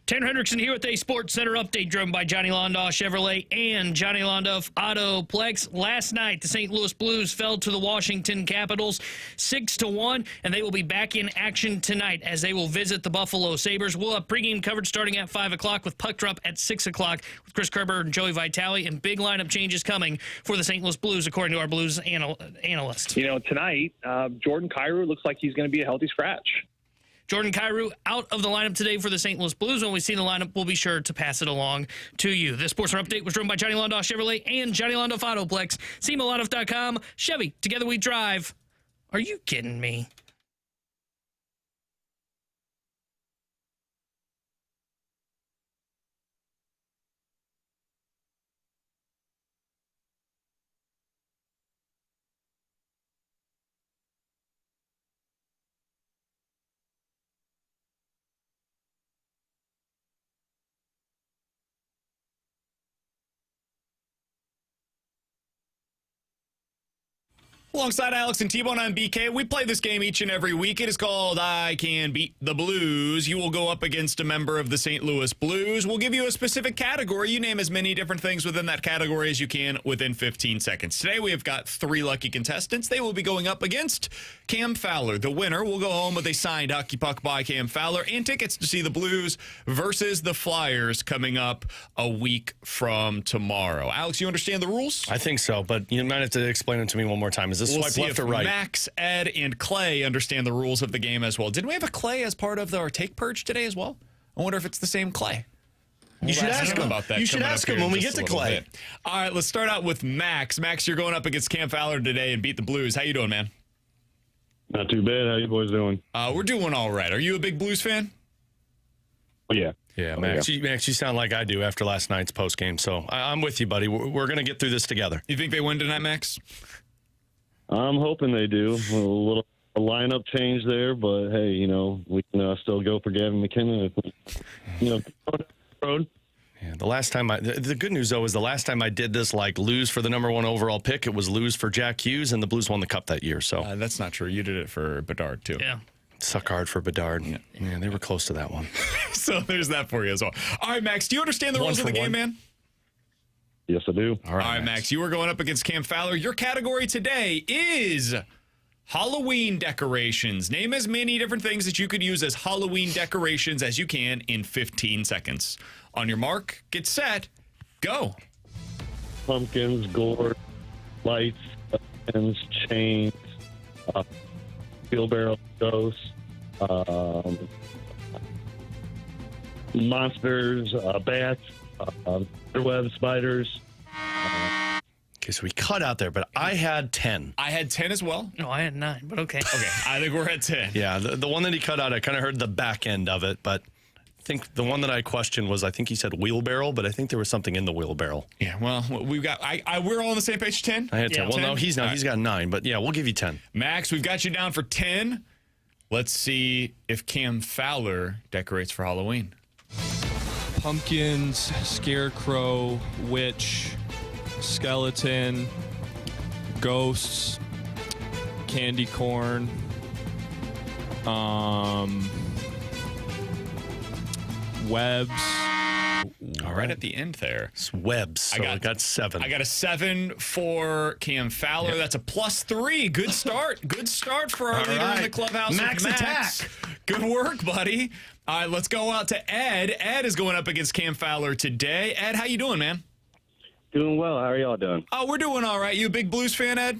Tanner Hendrickson here with a Sports Center update driven by Johnny Londoff Chevrolet and Johnny Londoff Autoplex. Last night, the St. Louis Blues fell to the Washington Capitals 6-1, and they will be back in action tonight as they will visit the Buffalo Sabres. We'll have pregame coverage starting at 5 o'clock with puck drop at 6 o'clock with Chris Kerber and Joey Vitale, and big lineup changes coming for the St. Louis Blues, according to our Blues analyst. You know, tonight, Jordan Kyrou looks like he's going to be a healthy scratch. Jordan Kyrou out of the lineup today for the St. Louis Blues. When we see the lineup, we'll be sure to pass it along to you. This Sports Center update was driven by Johnny Londoff Chevrolet and Johnny Londoff Autoplex. SEMALondoff.com. Chevy, together we drive. Are you kidding me? Alongside Alex and T-Bone, I'm BK. We play this game each and every week. It is called I Can Beat the Blues. You will go up against a member of the St. Louis Blues. We'll give you a specific category. You name as many different things within that category as you can within 15 seconds. Today we have got 3 lucky contestants. They will be going up against Cam Fowler. The winner will go home with a signed hockey puck by Cam Fowler and tickets to see the Blues versus the Flyers coming up a week from tomorrow. Alex, you understand the rules? I think so, but you might have to explain it to me one more time. Is this We'll swipe see left if or right? Max, Ed, and Clay understand the rules of the game as well. Didn't we have a Clay as part of our Take Purge today as well? I wonder if it's the same Clay. You should ask him about that. You should ask him when we get to Clay. Bit. All right, let's start out with Max. Max, you're going up against Cam Fowler today and beat the Blues. How you doing, man? Not too bad. How you boys doing? We're doing all right. Are you a big Blues fan? Oh, yeah. Yeah, Max, you sound like I do after last night's post game. So I'm with you, buddy. We're going to get through this together. You think they win tonight, Max? I'm hoping they do. A lineup change there, but hey, you know, we can still go for Gavin McKinnon. Road. Yeah, the last time the good news though is the last time I did this, like lose for the #1 overall pick, it was lose for Jack Hughes, and the Blues won the Cup that year. So that's not true. You did it for Bedard too. Yeah. Suck hard for Bedard. Yeah, they were close to that one. So there's that for you as well. All right, Max, do you understand the rules of the game, man? Yes, I do. All right, Max, you are going up against Cam Fowler. Your category today is Halloween decorations. Name as many different things that you could use as Halloween decorations as you can in 15 seconds. On your mark, get set, go. Pumpkins, gourd, lights, pens, chains, wheelbarrow, ghosts, monsters, bats, web spiders. Okay, so we cut out there, but I had 10. I had 10 as well. No, I had 9, but okay. Okay, I think we're at 10. Yeah, the one that he cut out, I kind of heard the back end of it, but I think the one that I questioned was, I think he said wheelbarrow, but I think there was something in the wheelbarrow. Yeah, well, we've got, we're all on the same page, 10? I had 10. Yeah, well, 10? no, he's not. All He's got 9, but yeah, we'll give you 10. Max, we've got you down for 10. Let's see if Cam Fowler decorates for Halloween. Pumpkins, scarecrow, witch, skeleton, ghosts, candy corn, webs. All right, at the end there. It's webs. So I got 7. I got a 7 for Cam Fowler. Yep. That's a +3. Good start. Good start for our leader in the clubhouse. Max attack. Good work, buddy. All right, let's go out to Ed. Ed is going up against Cam Fowler today. Ed, how you doing, man? Doing well. How are y'all doing? Oh, we're doing all right. You a big Blues fan, Ed?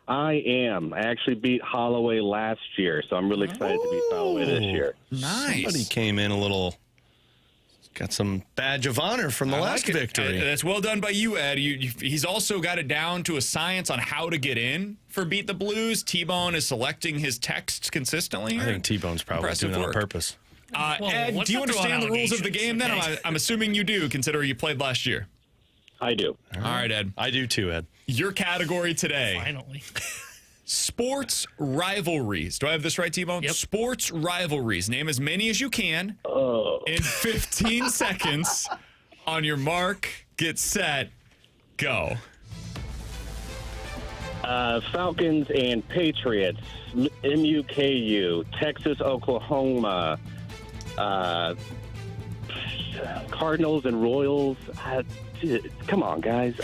I am. I actually beat Holloway last year, so I'm really excited to beat Holloway this year. Nice. Somebody came in a little... Got some badge of honor from the last victory. That's well done by you, Ed. He's also got it down to a science on how to get in for Beat the Blues. T-Bone is selecting his texts consistently. I think T-Bone's probably doing that on purpose. Ed, do you understand the rules of the game then? I'm assuming you do, considering you played last year. I do. All right, Ed. I do too, Ed. Your category today. Finally. Sports rivalries. Do I have this right, T-Bone? Yep. Sports rivalries. Name as many as you can in 15 seconds. On your mark, get set, go. Falcons and Patriots, MUKU, Texas, Oklahoma, Cardinals and Royals. Come on, guys.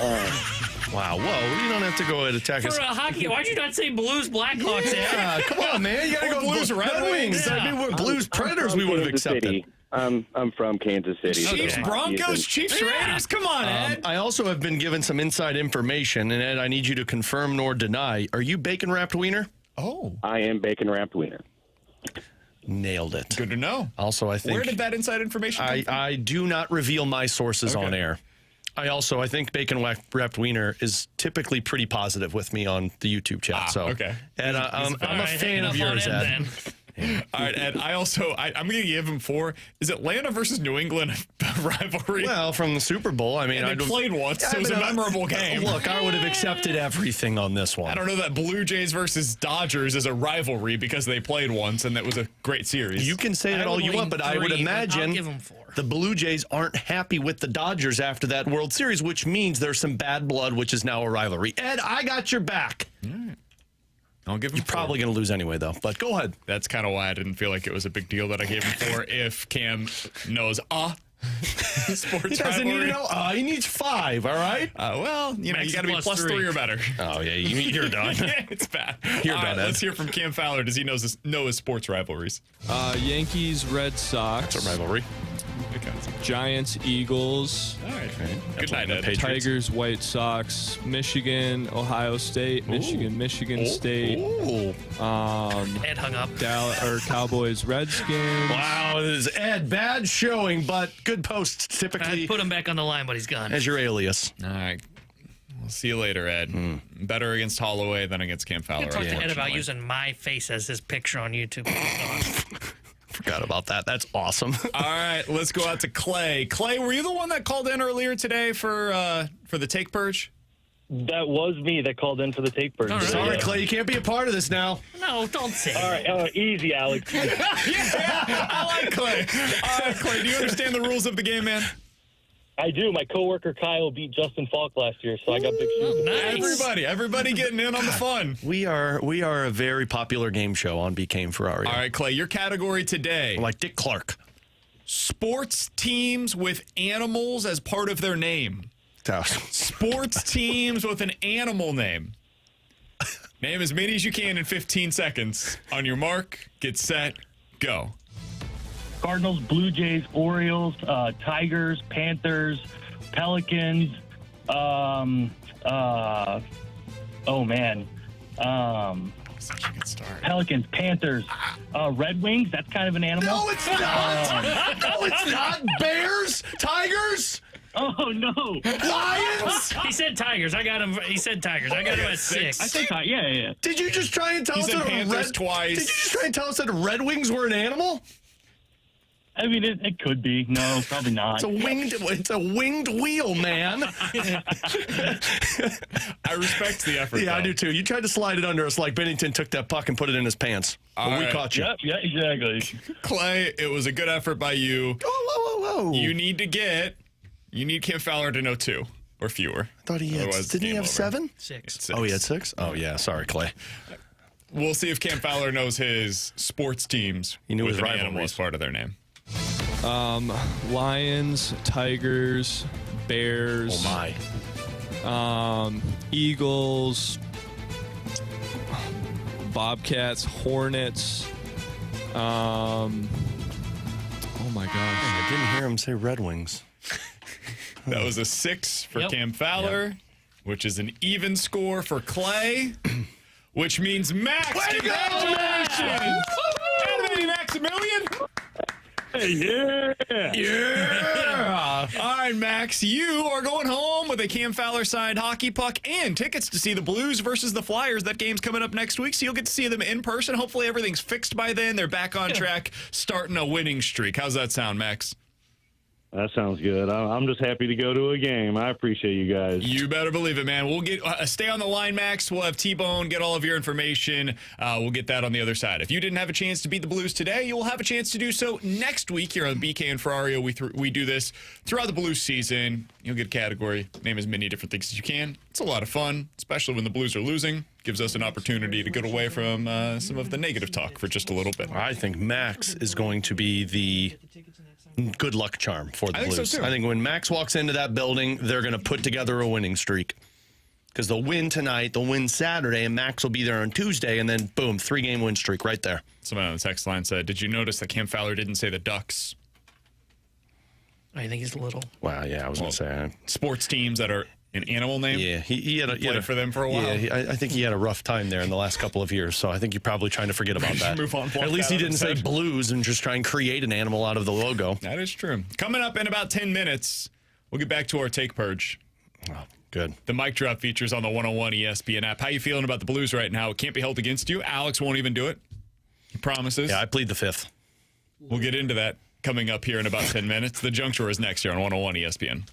Wow, whoa, you don't have to go and attack us. For hockey, why'd you not say Blues Blackhawks? Yeah, come on, man. You got to go Blues Red Wings. Yeah. I mean, Blues Predators we would have accepted. City. I'm from Kansas City. Chiefs, Broncos, Chiefs, Raiders. Come on, Ed. I also have been given some inside information, and Ed, I need you to confirm nor deny. Are you bacon-wrapped wiener? Oh. I am bacon-wrapped wiener. Nailed it. Good to know. Also, I think... Where did that inside information come from? I do not reveal my sources on air. I think bacon-wrapped wiener is typically pretty positive with me on the YouTube chat. Okay. And I'm a fan of yours, Ed. All right, Ed, I'm going to give him 4. Is Atlanta versus New England a rivalry? Well, from the Super Bowl, I mean... they played once, so it was a memorable game. Look, I would have accepted everything on this one. I don't know that Blue Jays versus Dodgers is a rivalry because they played once, and that was a great series. You can say that all you want, but I would imagine the Blue Jays aren't happy with the Dodgers after that World Series, which means there's some bad blood, which is now a rivalry. Ed, I got your back. I'll give him You're 4. probably going to lose anyway, though. But go ahead. That's kind of why I didn't feel like it was a big deal that I gave him 4. If Cam knows sports he doesn't need to know. He needs 5, all right? Well, you know, you got to be plus 3 or better. Oh, yeah, you're done. It's bad. You're all done, right, Ed. let's hear from Cam Fowler. Does he know his sports rivalries? Yankees, Red Sox. That's a rivalry. Giants, Eagles. All right. Good night, Ed. Tigers, White Sox. Michigan, Ohio State. Michigan State. Ed hung up. Cowboys, Redskins. Wow, this is Ed. Bad showing, but good posts typically. I put him back on the line, but he's gone. As your alias. All right. We'll see you later, Ed. Better against Holloway than against Cam Fowler. Talk to Ed about using my face as his picture on YouTube. Forgot about that. That's awesome. All right, let's go out to Clay. Clay, were you the one that called in earlier today for the Take Purge? That was me that called in for the Take Purge. Right. Sorry, Clay, you can't be a part of this now. No, don't say All right, easy, Alex. Yeah, I like Clay. All right, Clay, do you understand the rules of the game, man? I do. My coworker Kyle beat Justin Falk last year, so I got big shoes. Nice. Everybody getting in on the fun. We are a very popular game show on BK and Ferrario. All right, Clay, your category today. Like Dick Clark. Sports teams with animals as part of their name. Sports teams with an animal name. Name as many as you can in 15 seconds. On your mark, get set, go. Cardinals, Blue Jays, Orioles, Tigers, Panthers, Pelicans. Such a good start. Pelicans, Panthers, Red Wings. That's kind of an animal. No, it's not. No, it's not. Bears, Tigers. Oh no! Lions. He said Tigers. I got him. He said Tigers. I got him at 6. I said Tigers. Yeah. Did you just try and tell us that Panthers twice? Did you just try and tell us that Red Wings were an animal? I mean, it could be. No, probably not. It's a winged wheel, man. I respect the effort. Yeah, though. I do too. You tried to slide it under us like Bennington took that puck and put it in his pants. But we caught you. Yep, yeah, exactly. Clay, it was a good effort by you. Whoa. You need Cam Fowler to know 2 or fewer. I thought he had. Didn't he have 7? 6. Oh, he had 6? Oh, yeah. Sorry, Clay. We'll see if Cam Fowler knows his sports teams. He knew with his an animal rivalries. as part of their name. Lions, Tigers, Bears. Oh, my. Eagles, Bobcats, Hornets. Oh, my gosh. I didn't hear him say Red Wings. That was a 6 for Cam Fowler, which is an even score for Clay, which means Max. Way to go, Congratulations! Anime Maximilian. Yeah. All right, Max, you are going home with a Cam Fowler signed hockey puck and tickets to see the Blues versus the Flyers. That game's coming up next week, so you'll get to see them in person. Hopefully everything's fixed by then. They're back on track, starting a winning streak. How's that sound, Max? That sounds good. I'm just happy to go to a game. I appreciate you guys. You better believe it, man. We'll get stay on the line, Max. We'll have T-Bone get all of your information. We'll get that on the other side. If you didn't have a chance to beat the Blues today, you will have a chance to do so next week here on BK and Ferrario. We do this throughout the Blues season. You'll get a category. Name as many different things as you can. It's a lot of fun, especially when the Blues are losing. Gives us an opportunity to get away from some of the negative talk for just a little bit. I think Max is going to be the good luck charm for the Blues. I think so, too. I think when Max walks into that building, they're going to put together a winning streak. Because they'll win tonight, they'll win Saturday, and Max will be there on Tuesday, and then, boom, 3-game win streak right there. Someone on the text line said, did you notice that Cam Fowler didn't say the Ducks? I think he's little. Wow, yeah, I was going to say. Sports teams that are an animal name? Yeah, he had played for them for a while. Yeah, I think he had a rough time there in the last couple of years, so I think you're probably trying to forget about that. Move on. At least he didn't say Blues and just try and create an animal out of the logo. That is true. Coming up in about 10 minutes, we'll get back to our take purge. Oh, good. The mic drop features on the 101 ESPN app. How you feeling about the Blues right now? It can't be held against you. Alex won't even do it. He promises. Yeah, I plead the fifth. We'll get into that coming up here in about 10 minutes. The Junk Drawer is next here on 101 ESPN.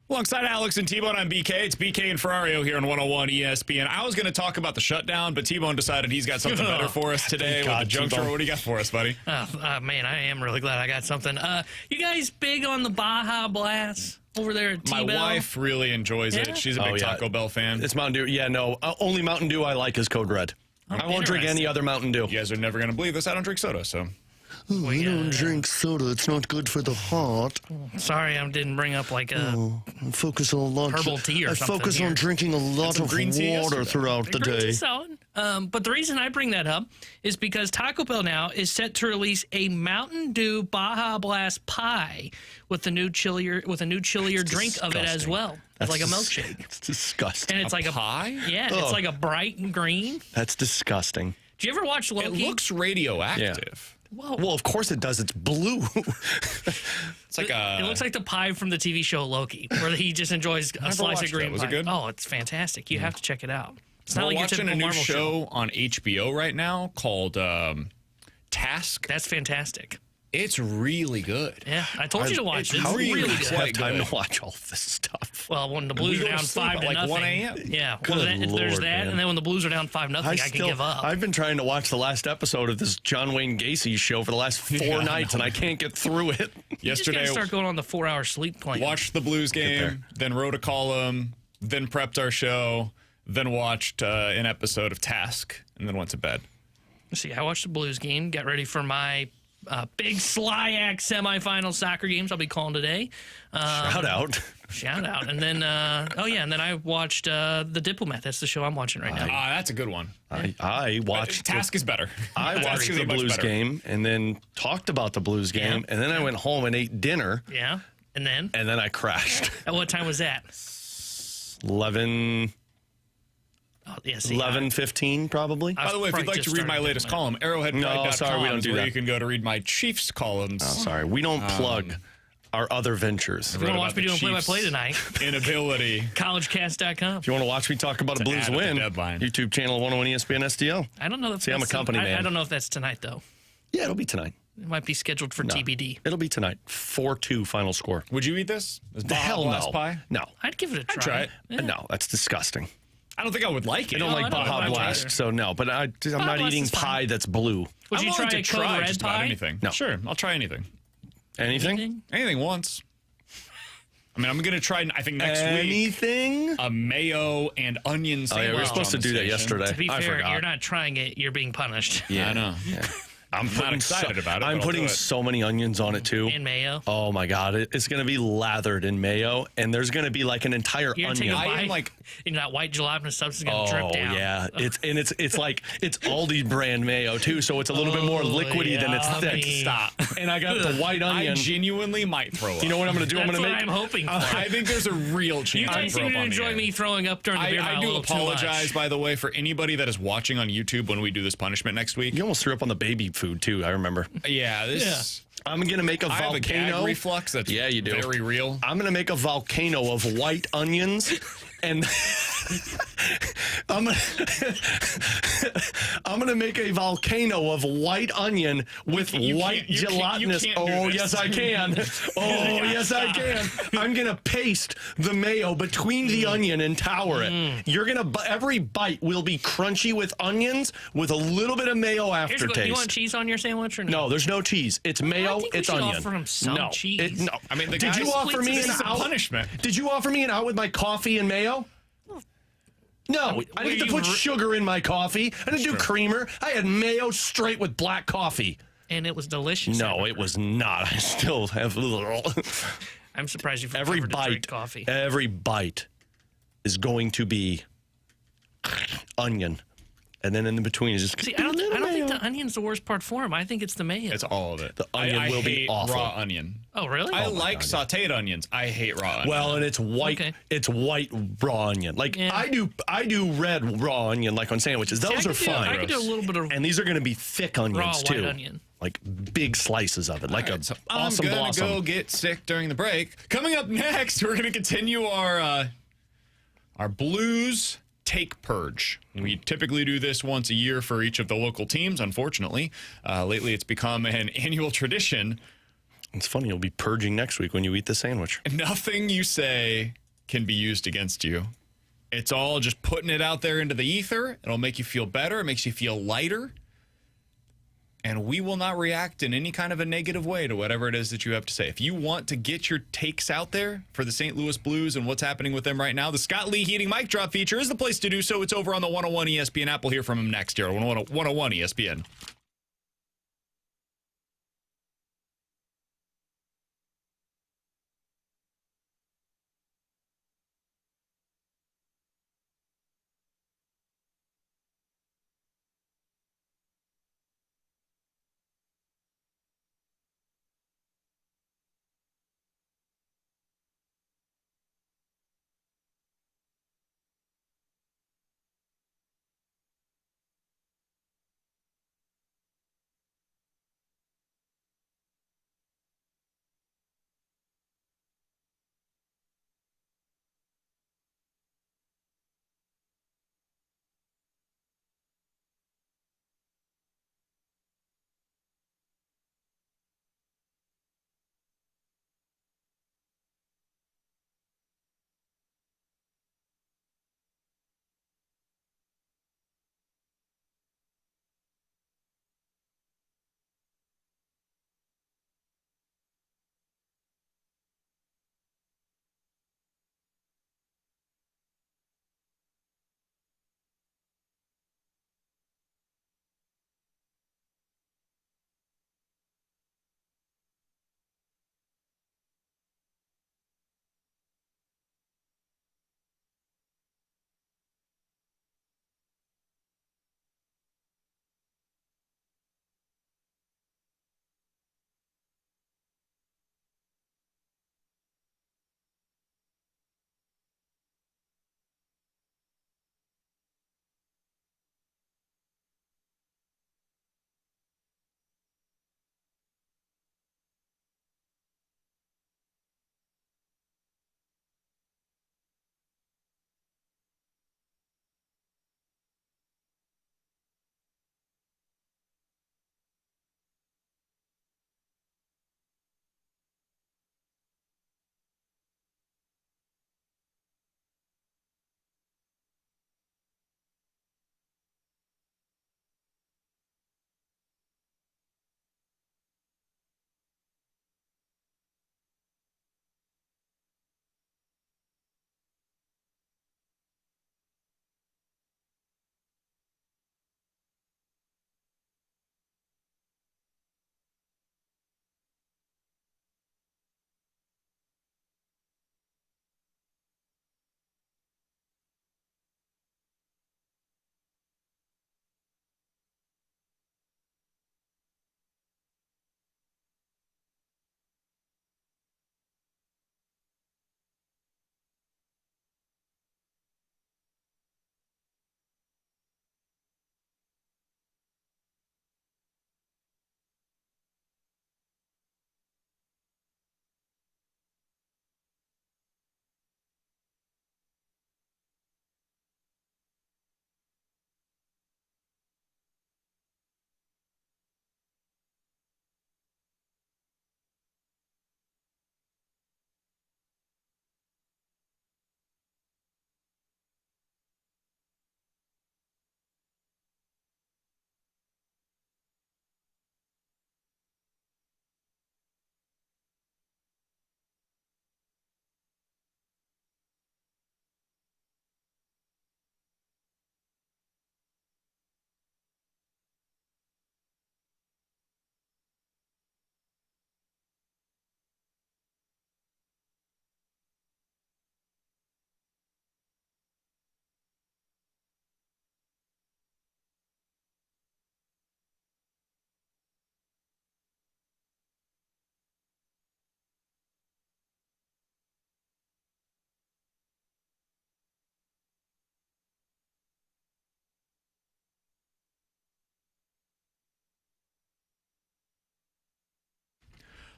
Alongside Alex and T-Bone, I'm BK. It's BK and Ferrario here on 101 ESPN. I was going to talk about the shutdown, but T-Bone decided he's got something better for us today with the junk drawer. What do you got for us, buddy? Man, I am really glad I got something. You guys big on the Baja Blast over there at T-Bell? My wife really enjoys it. She's a big Taco Bell fan. It's Mountain Dew. Yeah, no. Only Mountain Dew I like is Code Red. I won't drink any other Mountain Dew. You guys are never going to believe this. I don't drink soda, so... I don't drink soda. It's not good for the heart. Sorry, I didn't bring up like a focus on a lot herbal tea or something. I focus on drinking a lot of water throughout the day. Solid. But the reason I bring that up is because Taco Bell now is set to release a Mountain Dew Baja Blast pie with a new chillier drink of it as well. It's like a milkshake. It's disgusting. And it's like pie? Yeah, it's like a bright green. That's disgusting. Do you ever watch Loki? It looks radioactive. Yeah. Well, of course it does. It's blue. It's like It looks like the pie from the TV show Loki, where he just enjoys a slice of green pie. Was it good? Oh, it's fantastic. You have to check it out. It's not We're like watching a new show on HBO right now called Task. That's fantastic. It's really good. Yeah, I told you to watch it. It's How do you really good. have time to watch all this stuff? Well, when the Blues are down 5-0, 1 a.m. Yeah, Good well, there's Lord, that, man. and then when the Blues are down 5-0, I can give up. I've been trying to watch the last episode of this John Wayne Gacy show for the last 4 nights, and I can't get through it. Yesterday, you just gotta start going on the 4-hour sleep plan. Watched the Blues game, then wrote a column, then prepped our show, then watched an episode of Task, and then went to bed. Let's see, I watched the Blues game, got ready for my big SLIAC semifinal soccer games I'll be calling today. Shout out. And then, and then I watched The Diplomat. That's the show I'm watching right now. That's a good one. I watched... Task is better. I watched the Blues game and then talked about the Blues game, and then I went home and ate dinner. Yeah, and then? And then I crashed. At what time was that? 11... Oh, yeah, see, 11:15 probably. By the way, if you'd like to read my latest column, arrowheadpride.com. No, sorry, we don't do where that. you can go to read my Chiefs columns. Oh, sorry, we don't plug our other ventures. If you want to watch me doing play-by-play tonight, inability. collegecast.com. If you want to watch me talk about a Blues win, YouTube channel 101 ESPN STL. I don't know if See, I'm a company man. I don't know if that's tonight though. Yeah, it'll be tonight. It might be scheduled for TBD. It'll be tonight. 4-2 final score. Would you eat this? The hell no. Pie? No. I'd give it a try. I'd try it. Yeah. No, that's disgusting. I don't think I would like it. I don't like Baja Blast, so no. But I'm not eating pie that's blue. Would you try a Code Red just about pie? anything. No. Sure, I'll try anything. Anything? Anything once. I mean, I'm going to try, I think, next week, a mayo and onion sandwich. Oh, yeah, we were supposed to do that yesterday. To be I fair, forgot. you're not trying it. You're being punished. Yeah, I know. Yeah. I'm not excited about it. I'm putting so many onions on it too. And mayo. Oh my god, it's going to be lathered in mayo, and there's going to be like an entire You're onion. that white gelatinous substance is going to drip down. Yeah, it's like it's Aldi brand mayo too, so it's a little bit more liquidy than it's thick. Stop. And I got the white onion. I genuinely might throw up. You know what I'm going to do? That's I'm going what to I'm hoping for. I think there's a real chance. You guys seem to enjoy me throwing up during the beer I do apologize, by the way, for anybody that is watching on YouTube when we do this punishment next week. You almost threw up on the baby food too. I remember. Yeah, this. I'm going to make a I have a volcano. gag reflux that's you do. very real. I'm going to make a volcano of white onions, and I'm going to make a volcano of white onion with white gelatinous. Oh, yes, I can. Oh, yes, I can. I'm going to paste the mayo between the onion and tower it. You're going to, every bite will be crunchy with onions with a little bit of mayo aftertaste. You want cheese on your sandwich or no? No, there's no cheese. It's mayo, it's onion. Offer him some cheese. No. I mean, did you offer me an out? Punishment. Did you offer me an out with my coffee and mayo? No, I didn't put sugar in my coffee. I didn't do creamer. I had mayo straight with black coffee. And it was delicious. No, it was not. I still have. I'm surprised you've every ever bite. Drink coffee. Every bite is going to be onion. And then in between is just. See, I don't think the onion's the worst part for him. I think it's the mayo. It's all of it. The onion will be awful. Raw onion. Oh, really? I like sautéed onions. I hate raw onion. Well, and it's white. Okay. It's white raw onion. Like I do red raw onion like on sandwiches. Those are fine. I could do a little bit of. And these are going to be thick onions raw too. white onion. Like big slices of it, like right, a awesome I'm blossom. gonna go get sick during the break. Coming up next, we're gonna continue our Blues Take Purge. We typically do this once a year for each of the local teams. Unfortunately, lately it's become an annual tradition. It's funny, you'll be purging next week when you eat the sandwich. Nothing you say can be used against you. It's all just putting it out there into the ether. It'll make you feel better. It makes you feel lighter. And we will not react in any kind of a negative way to whatever it is that you have to say. If you want to get your takes out there for the St. Louis Blues and what's happening with them right now, the Scott Lee Heating Mic Drop feature is the place to do so. It's over on the 101 ESPN app. We'll hear from him next year on 101 ESPN.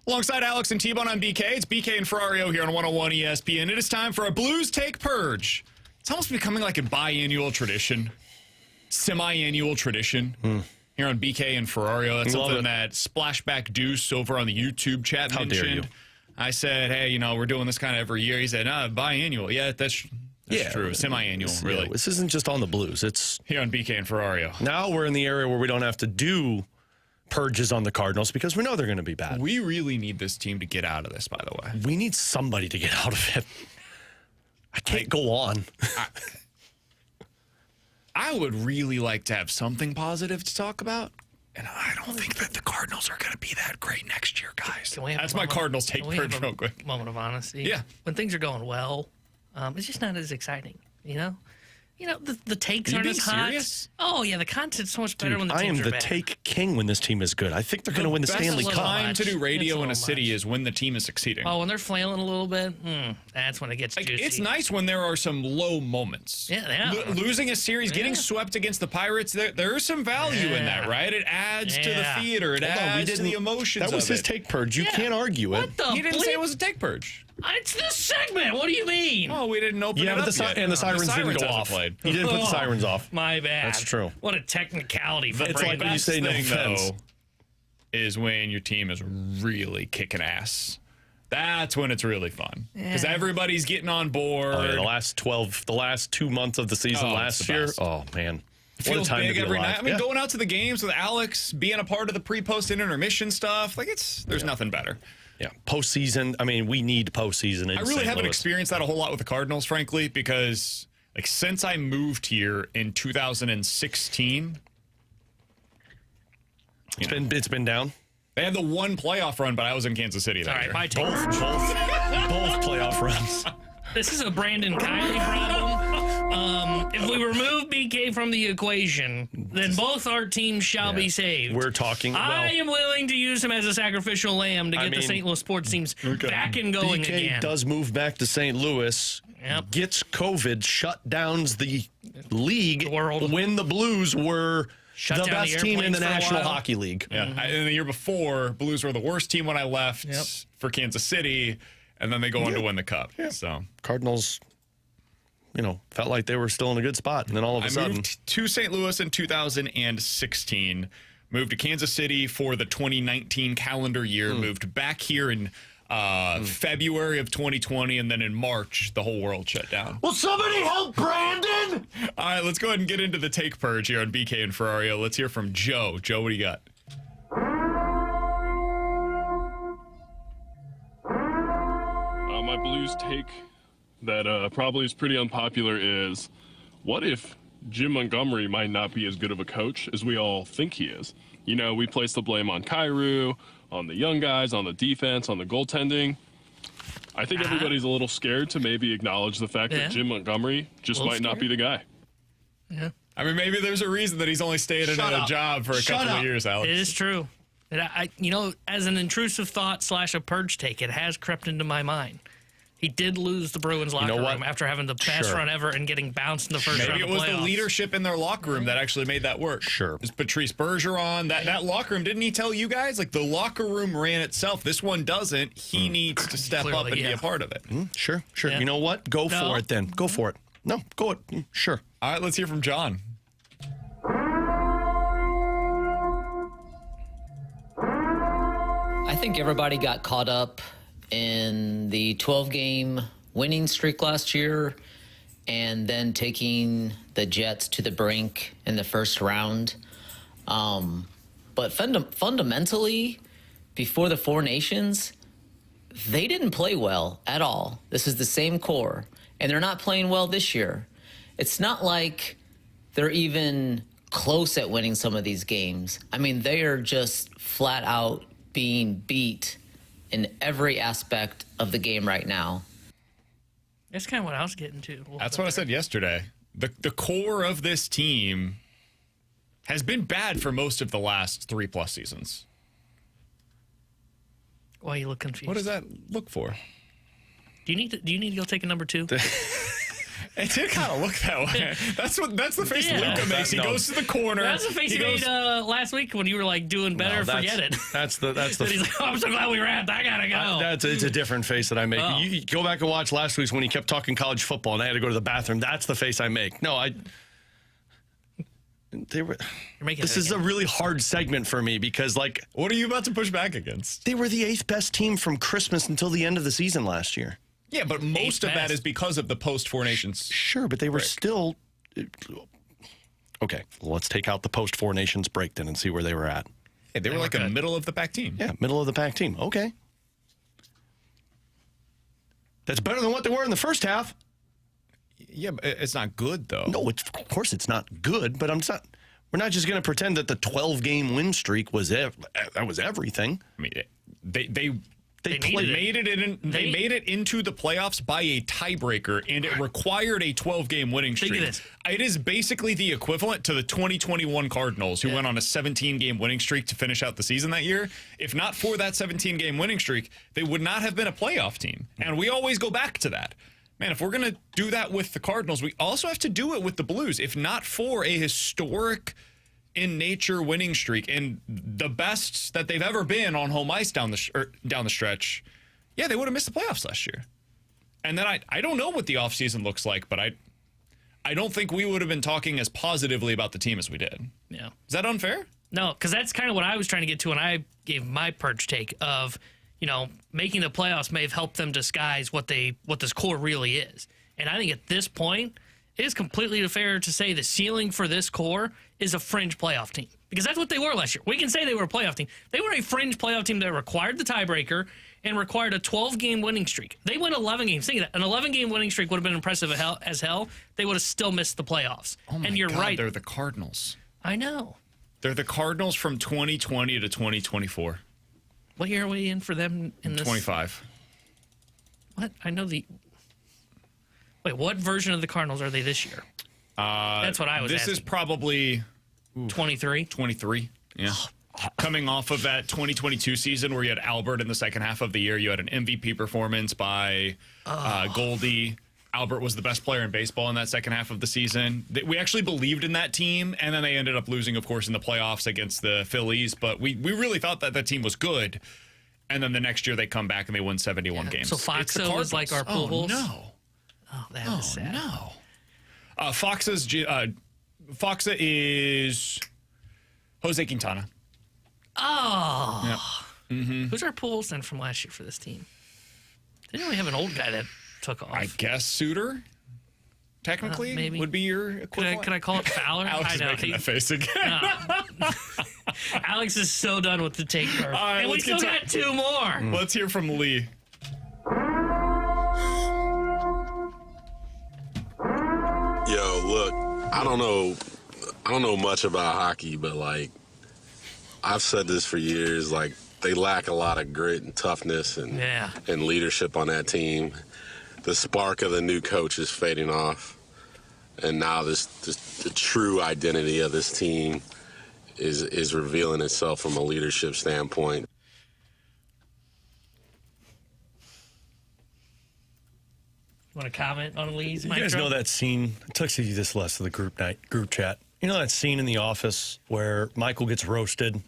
Alongside Alex and T-Bone on BK, it's BK and Ferrario here on 101 ESPN. It is time for a Blues Take Purge. It's almost becoming like a biannual tradition, semi-annual tradition. here on BK and Ferrario. That's Love something it. that Splashback Deuce over on the YouTube chat mentioned. dare you. I said, hey, we're doing this kind of every year. He said, biannual. Yeah, that's true. Semi-annual, really. Yeah, this isn't just on the Blues. It's here on BK and Ferrario. Now we're in the area where we don't have to do purges on the Cardinals because we know they're going to be bad. We really need this team to get out of this, by the way. We need somebody to get out of it. I can't go on. I would really like to have something positive to talk about. And I don't think that the Cardinals are going to be that great next year, guys. That's my Cardinals take Purge real quick. Moment of honesty. Yeah. When things are going well, it's just not as exciting, the takes aren't as hot. Serious? Oh, yeah, the content's so much better when the I am teams are the bad. take king when this team is good. I think they're going to win the Stanley The Cup. time to do radio in a It's a city little is when the team is succeeding. Oh, when they're flailing a little bit, that's when it gets juicy. It's nice when there are some low moments. Yeah. Losing a series, getting swept against the Pirates, there is some value in that, right? It adds to the theater. It adds to the emotions. That was of his it. take purge. You can't argue it. What the He didn't say it was a take purge. It's this segment. What do you mean? Oh, we didn't open it but up the yet. sirens didn't go hasn't off. played. He didn't put the sirens off. My bad. That's true. What a technicality for It's like when you say no thing, offense. though, is when your team is really kicking ass. That's when it's really fun because everybody's getting on board. Oh, yeah, the last 2 months of the season last year. best. Oh man, It what a feels time to big be every alive. night. I mean, Yeah. going out to the games with Alex, being a part of the pre-post and intermission stuff, there's nothing better. Yeah, postseason. I mean, we need postseason. I really haven't experienced that a whole lot with the Cardinals, frankly, because since I moved here in 2016, it's been down. They had the one playoff run, but I was in Kansas City that year. my take. Both playoff runs. This is a Brandon Kiley problem. If we remove BK from the equation, then both our teams shall be saved. We're talking. I am willing to use him as a sacrificial lamb to get the St. Louis sports teams back and going BK again. does move back to St. Louis. Gets COVID, shut downs the league when the Blues were Shut the down the best team in the airplanes for a National while. Hockey League. Yeah, and the year before, Blues were the worst team when I left for Kansas City, and then they go on to win the Cup. Yeah. So Cardinals, felt like they were still in a good spot, and then all of a I sudden, moved to St. Louis in 2016, moved to Kansas City for the 2019 calendar year, moved back here in February of 2020, and then in March, the whole world shut down. Will somebody help Brandon? All right, let's go ahead and get into the take purge here on BK and Ferrario. Let's hear from Joe. Joe, what do you got? My Blues take that probably is pretty unpopular is, what if Jim Montgomery might not be as good of a coach as we all think he is? We place the blame on Kyrou, on the young guys, on the defense, on the goaltending. I think everybody's a little scared to maybe acknowledge the fact that Jim Montgomery just might not be the guy. Yeah. I mean, maybe there's a reason that he's only stayed in a job for a couple of years, Alex. It is true. And I, as an intrusive thought / a purge take, it has crept into my mind. He did lose the Bruins locker room after having the best run ever and getting bounced in the first round Maybe of it was the playoffs. leadership in their locker room that actually made that work. Sure. Is Patrice Bergeron, that locker room, didn't he tell you guys? The locker room ran itself. This one doesn't. He needs to step up and be a part of it. Sure. Yeah. You know what? Go No. for it then. Go for it. No, go it. Sure. All right, let's hear from John. I think everybody got caught up in the 12-game winning streak last year and then taking the Jets to the brink in the first round. But fundamentally, before the Four Nations, they didn't play well at all. This is the same core, and they're not playing well this year. It's not like they're even close at winning some of these games. I mean, they are just flat out being beat in every aspect of the game right now. That's kind of what I was getting to. That's what I said yesterday. The core of this team has been bad for most of the last 3+ seasons. Why you look confused? What does that look for? Do you need to go take a number 2? It did kind of look that way. That's the face Luka makes. He goes to the corner. That's the face he made last week when you were doing better. Forget it. That's the. He's like, oh, I'm so glad we wrapped. I gotta go. It's a different face that I make. Oh. You go back and watch last week's when he kept talking college football and I had to go to the bathroom. That's the face I make. No, This is a really hard segment for me because, like, what are you about to push back against? They were the 8th best team from Christmas until the end of the season last year. Yeah, but most of that is because of the post-Four Nations. Sure, but they were still... Okay, well, let's take out the post-Four Nations break then and see where they were at. Yeah, they were like a middle-of-the-pack team. Yeah, middle-of-the-pack team. Okay. That's better than what they were in the first half. Yeah, but it's not good, though. No, of course it's not good, but we're not just going to pretend that the 12-game win streak was that was everything. I mean, they made it into the playoffs by a tiebreaker, and it required a 12-game winning streak. Think of this. It is basically the equivalent to the 2021 Cardinals, who went on a 17-game winning streak to finish out the season that year. If not for that 17-game winning streak, they would not have been a playoff team. And we always go back to that. Man, if we're going to do that with the Cardinals, we also have to do it with the Blues. If not for a historic in nature winning streak and the best that they've ever been on home ice down the stretch, yeah, they would have missed the playoffs last year. And then I don't know what the offseason looks like, but I don't think we would have been talking as positively about the team as we did. Yeah. Is that unfair? No, because that's kind of what I was trying to get to when I gave my Purge take of, making the playoffs may have helped them disguise what this core really is. And I think at this point, it is completely fair to say the ceiling for this core is a fringe playoff team. Because that's what they were last year. We can say they were a playoff team. They were a fringe playoff team that required the tiebreaker and required a 12-game winning streak. They went 11 games. Think of that. An 11-game winning streak would have been impressive as hell. They would have still missed the playoffs. Oh my and you're God, right. They're the Cardinals. I know. They're the Cardinals from 2020 to 2024. What year are we in for them in this? 25. What? I know the... Wait, what version of the Cardinals are they this year? That's what I was asking. This is probably... 23? 23, yeah. Coming off of that 2022 season where you had Albert in the second half of the year, you had an MVP performance by Goldie. Albert was the best player in baseball in that second half of the season. We actually believed in that team, and then they ended up losing, of course, in the playoffs against the Phillies. But we really thought that team was good. And then the next year they come back and they win 71 games. So Foxa was like our pool holes? No. Oh, that was sad. No. Foxa is Jose Quintana. Oh. Yeah. Mm-hmm. Who's our pool holes then from last year for this team? Didn't we have an old guy that took off? I guess Suter, technically, maybe. Would be your equivalent. Could I call it Fowler? Alex is making that face again. Alex is so done with the take curve. All right, and we still got two more. Let's hear from Lee. Yo, look, I don't know much about hockey, but like I've said this for years, like they lack a lot of grit and toughness and leadership on that team. The spark of the new coach is fading off, and now the true identity of this team is revealing itself from a leadership standpoint. Want to comment on Lee's? You guys know that scene? I texted you this last of the group chat. You know that scene in The Office where Michael gets roasted and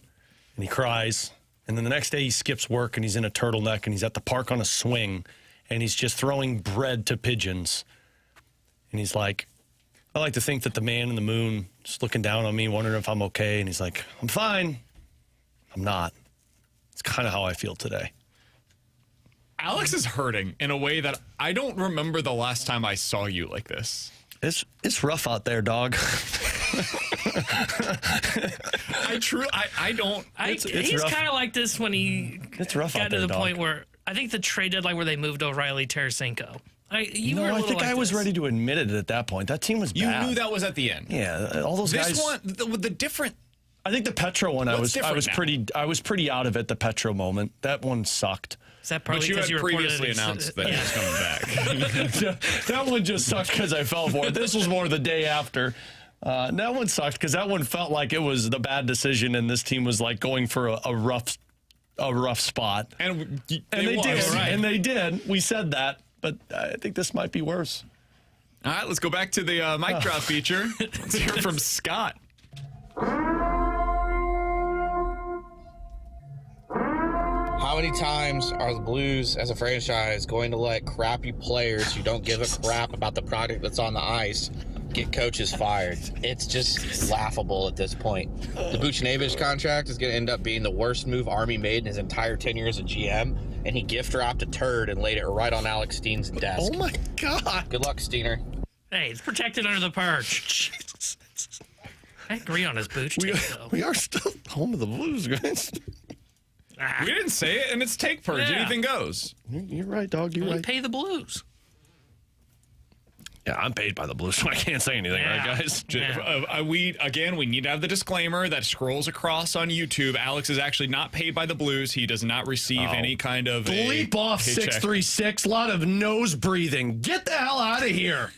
he cries, and then the next day he skips work and he's in a turtleneck and he's at the park on a swing and he's just throwing bread to pigeons. And he's like, I like to think that the man in the moon is looking down on me, wondering if I'm okay. And he's like, I'm fine. I'm not. It's kind of how I feel today. Alex is hurting in a way that I don't remember the last time I saw you like this. It's rough out there, dog. He's kind of like this when he got to the point where I think the trade deadline where they moved O'Reilly Tarasenko. I think I was ready to admit it at that point. That team was bad. You knew that was at the end. Yeah, all those guys. This one, the different. I think the Petro one, I was pretty out of it. The Petro moment, that one sucked. Is that probably because you had previously announced that he was coming back? That one just sucked because I fell for it. This was more the day after. That one sucked because that one felt like it was the bad decision, and this team was like going for a rough spot. And they did. Right. And they did. We said that, but I think this might be worse. All right, let's go back to the mic drop feature. Let's hear from Scott. How many times are the Blues as a franchise going to let crappy players who don't give a crap about the product that's on the ice get coaches fired. It's just laughable at this point. The Buchnevich contract is going to end up being the worst move Army made in his entire tenure as a GM, and he gift wrapped a turd and laid it right on Alex Steen's desk. Oh my God. Good luck, Steener. Hey, it's protected under the purge. I agree on his Booch take, though. We are still home of the Blues, guys. We didn't say it, and it's take purge. Yeah. Anything goes. You're right, dog. You're We right. pay the Blues. Yeah, I'm paid by the Blues, so I can't say anything, right, guys? We need to have the disclaimer that scrolls across on YouTube. Alex is actually not paid by the Blues. He does not receive any kind of Bleep off paycheck. 636. A lot of nose breathing. Get the hell out of here.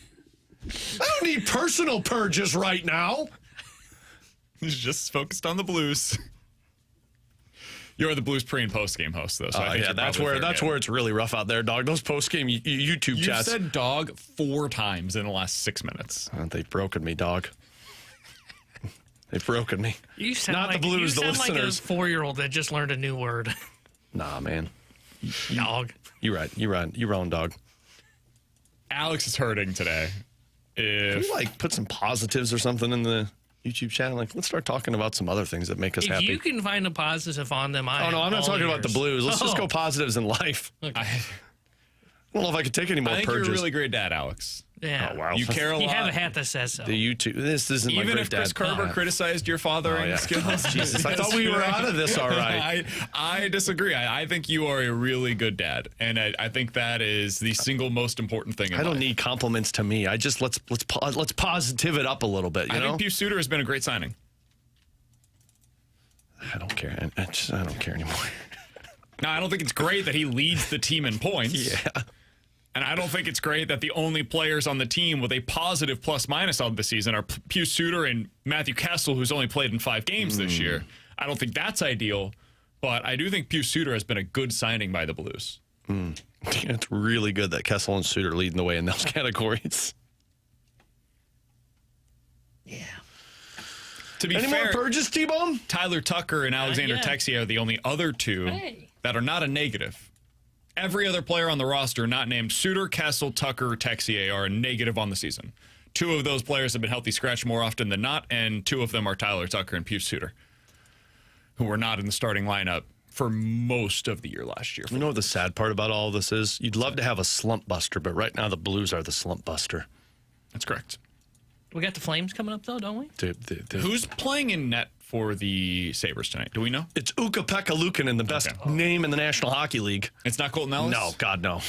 I don't need personal purges right now. He's just focused on the Blues. You're the Blues pre and post game host, though. So I think that's where it's really rough out there, dog. Those post game YouTube you chats. You said dog 4 times in the last 6 minutes. They've broken me, dog. They've broken me. You sound Not like, the Blues, you the sound listeners. like a 4-year-old that just learned a new word. Nah, man. Dog. You're right. You're wrong, dog. Alex is hurting today. Can we put some positives or something in the YouTube channel? Let's start talking about some other things that make us happy. If you can find a positive on them, I'm not talking about the Blues. Let's just go positives in life. Okay. I don't know if I could take any more I think purges. you're a really great dad, Alex. Yeah. Oh, wow. You care a lot. You have a hat that says so. The YouTube. This isn't Even my if great Chris dad. Kerber criticized your fathering skills. Jesus, I thought we were out of this all right. I disagree. I think you are a really good dad, and I think that is the single most important thing in I don't life. need compliments to me. I just let's positive it up a little bit. You know? think Pius Suter has been a great signing. I don't care. I don't care anymore. No, I don't think it's great that he leads the team in points. Yeah. And I don't think it's great that the only players on the team with a positive plus-minus on the season are Pius Suter and Matthew Kessel, who's only played in 5 games this year. I don't think that's ideal, but I do think Pius Suter has been a good signing by the Blues. It's really good that Kessel and Suter leading the way in those categories. To be Any fair, more purges, T-Bone? Tyler Tucker and Alexander yet. Texier are the only other 2 that are not a negative. Every other player on the roster not named Suter, Kessel, Tucker, or Texier are a negative on the season. 2 of those players have been healthy scratch more often than not, and 2 of them are Tyler Tucker and Pius Suter, who were not in the starting lineup for most of the year last year. You know what the sad part about all this is? You'd love to have a slump buster, but right now the Blues are the slump buster. That's correct. We got the Flames coming up, though, don't we? Who's playing in net for the Sabres tonight? Do we know? It's Ukko-Pekka Luukkonen, the best name in the National Hockey League. It's not Colton Ellis? No, God, no.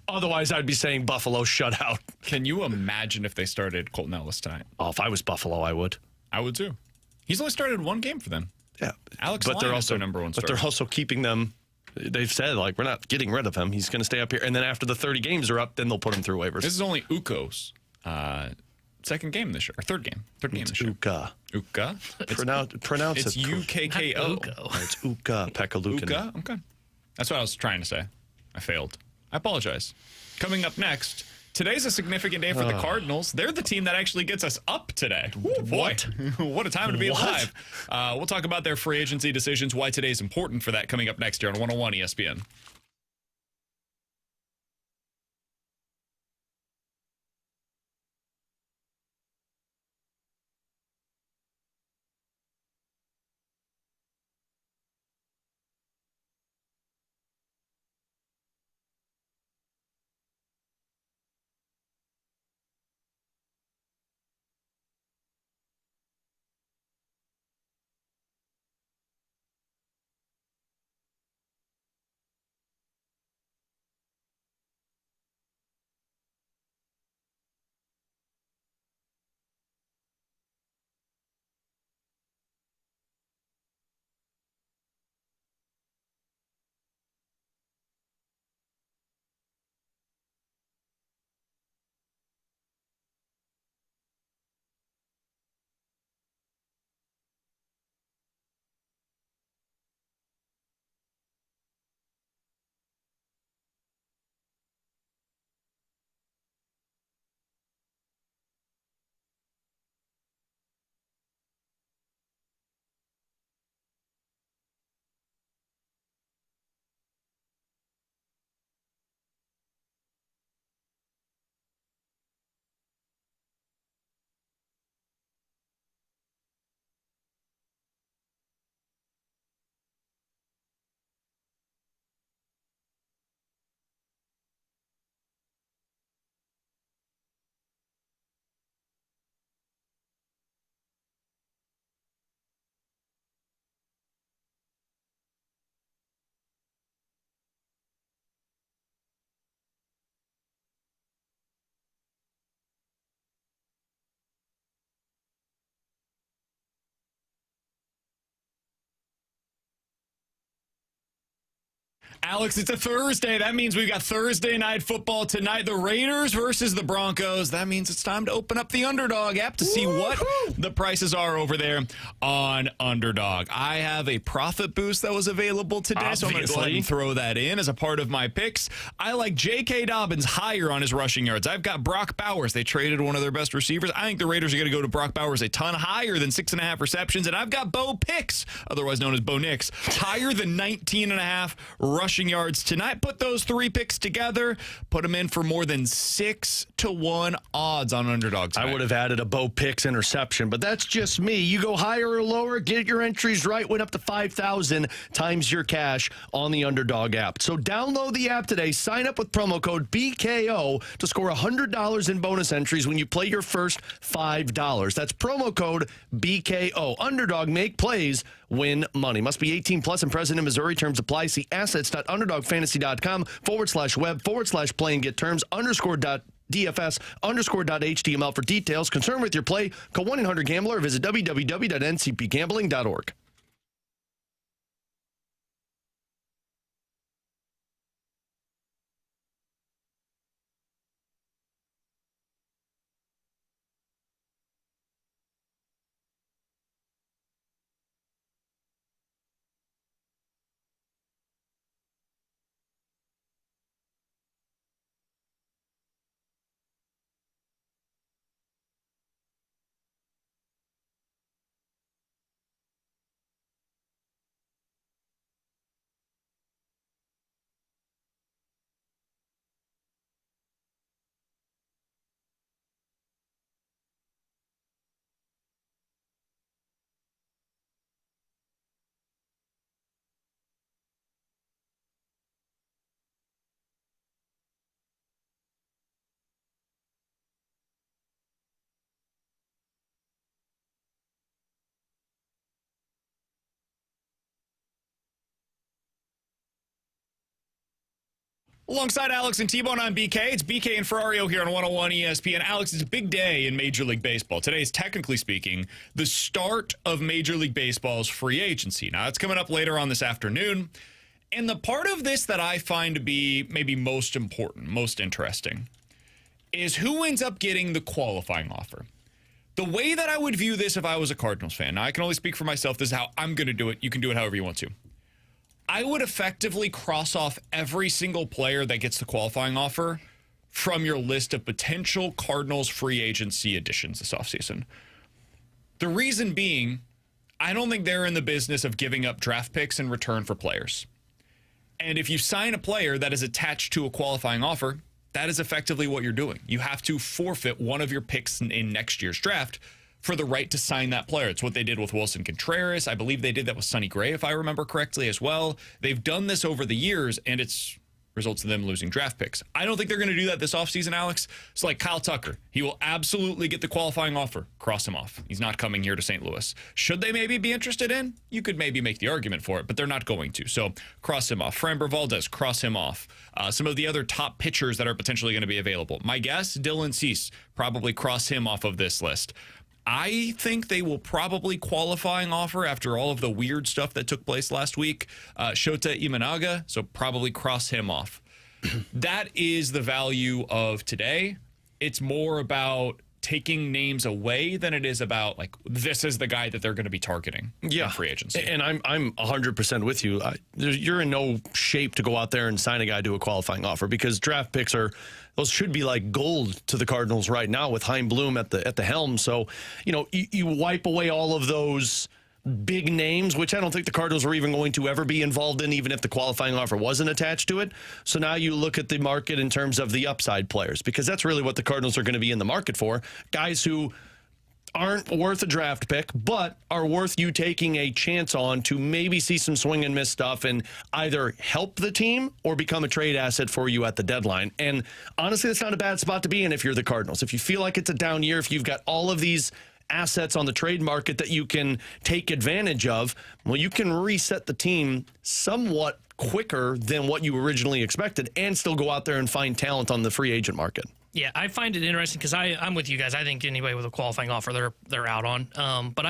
Otherwise, I'd be saying Buffalo shutout. Can you imagine if they started Colton Ellis tonight? Oh, if I was Buffalo, I would. I would too. He's only started 1 game for them. Yeah. Alex but Lyon they're is also their number 1 But starter. they're also keeping them. They've said, we're not getting rid of him. He's going to stay up here. And then after the 30 games are up, then they'll put him through waivers. This is only Ukko's second game this year, or third game this year. Ukka. Ukka? Pronounce it's it. UKKO. It's Ukko-Pekka Luukkonen. Ukka? Okay. That's what I was trying to say. I failed. I apologize. Coming up next, today's a significant day for the Cardinals. They're the team that actually gets us up today. Ooh, boy, what a time to be alive. We'll talk about their free agency decisions, why today's important for that, coming up next here on 101 ESPN. Alex, it's a Thursday. That means we've got Thursday night football tonight. The Raiders versus the Broncos. That means it's time to open up the Underdog app to see what the prices are over there on Underdog. I have a profit boost that was available today, so I'm going to go ahead and throw that in as a part of my picks. I like J.K. Dobbins higher on his rushing yards. I've got Brock Bowers. They traded one of their best receivers. I think the Raiders are going to go to Brock Bowers a ton higher than 6.5 receptions, and I've got Bo Picks, otherwise known as Bo Nix, higher than 19.5 rushing yards tonight. Put those three picks together, put them in for more than 6-1 odds on Underdog tonight. I would have added a Bo Picks interception, but that's just me. You go higher or lower, get your entries right, win up to 5,000 times your cash on the Underdog app. So download the app today, sign up with promo code BKO to score $100 in bonus entries when you play your first $5. That's promo code BKO. Underdog, make plays, win money. Must be 18 plus and present in Missouri. Terms apply. See assets.underdogfantasy.com/web/play and get terms _.dfs_.html for details. Concerned with your play, call 1-800-GAMBLER or visit www.ncpgambling.org. Alongside Alex and T-Bone, I'm BK. It's BK and Ferrario here on 101 ESPN. Alex, it's a big day in Major League Baseball. Today is, technically speaking, the start of Major League Baseball's free agency. Now, it's coming up later on this afternoon. And the part of this that I find to be maybe most important, most interesting, is who ends up getting the qualifying offer. The way that I would view this if I was a Cardinals fan, now I can only speak for myself, this is how I'm going to do it. You can do it however you want to. I would effectively cross off every single player that gets the qualifying offer from your list of potential Cardinals free agency additions this offseason. The reason being, I don't think they're in the business of giving up draft picks in return for players. And if you sign a player that is attached to a qualifying offer, that is effectively what you're doing. You have to forfeit one of your picks in next year's draft for the right to sign that player. It's what they did with Wilson Contreras. I believe they did that with Sonny Gray, if I remember correctly, as well. They've done this over the years, and it's results in them losing draft picks. I don't think they're going to do that this offseason, Alex. It's like Kyle Tucker. He will absolutely get the qualifying offer. Cross him off. He's not coming here to St. Louis. Should they maybe be interested in? You could maybe make the argument for it, but they're not going to. So cross him off. Framber Valdez, cross him off. Some of the other top pitchers that are potentially going to be available. My guess, Dylan Cease, probably cross him off of this list. I think they will probably qualifying offer after all of the weird stuff that took place last week. Shota Imanaga, so probably cross him off. That is the value of today. It's more about taking names away than it is about, like, this is the guy that they're going to be targeting in free agency. And I'm 100% with you. You're in no shape to go out there and sign a guy to a qualifying offer because draft picks those should be like gold to the Cardinals right now with Chaim Bloom at the helm. So, you wipe away all of those big names, which I don't think the Cardinals were even going to ever be involved in, even if the qualifying offer wasn't attached to it. So now you look at the market in terms of the upside players, because that's really what the Cardinals are going to be in the market for. Guys who aren't worth a draft pick, but are worth you taking a chance on to maybe see some swing and miss stuff and either help the team or become a trade asset for you at the deadline. And honestly, that's not a bad spot to be in if you're the Cardinals. If you feel like it's a down year, if you've got all of these assets on the trade market that you can take advantage of, well, you can reset the team somewhat quicker than what you originally expected and still go out there and find talent on the free agent market. Yeah, I find it interesting because I'm with you guys. I think anybody with a qualifying offer, they're out on. But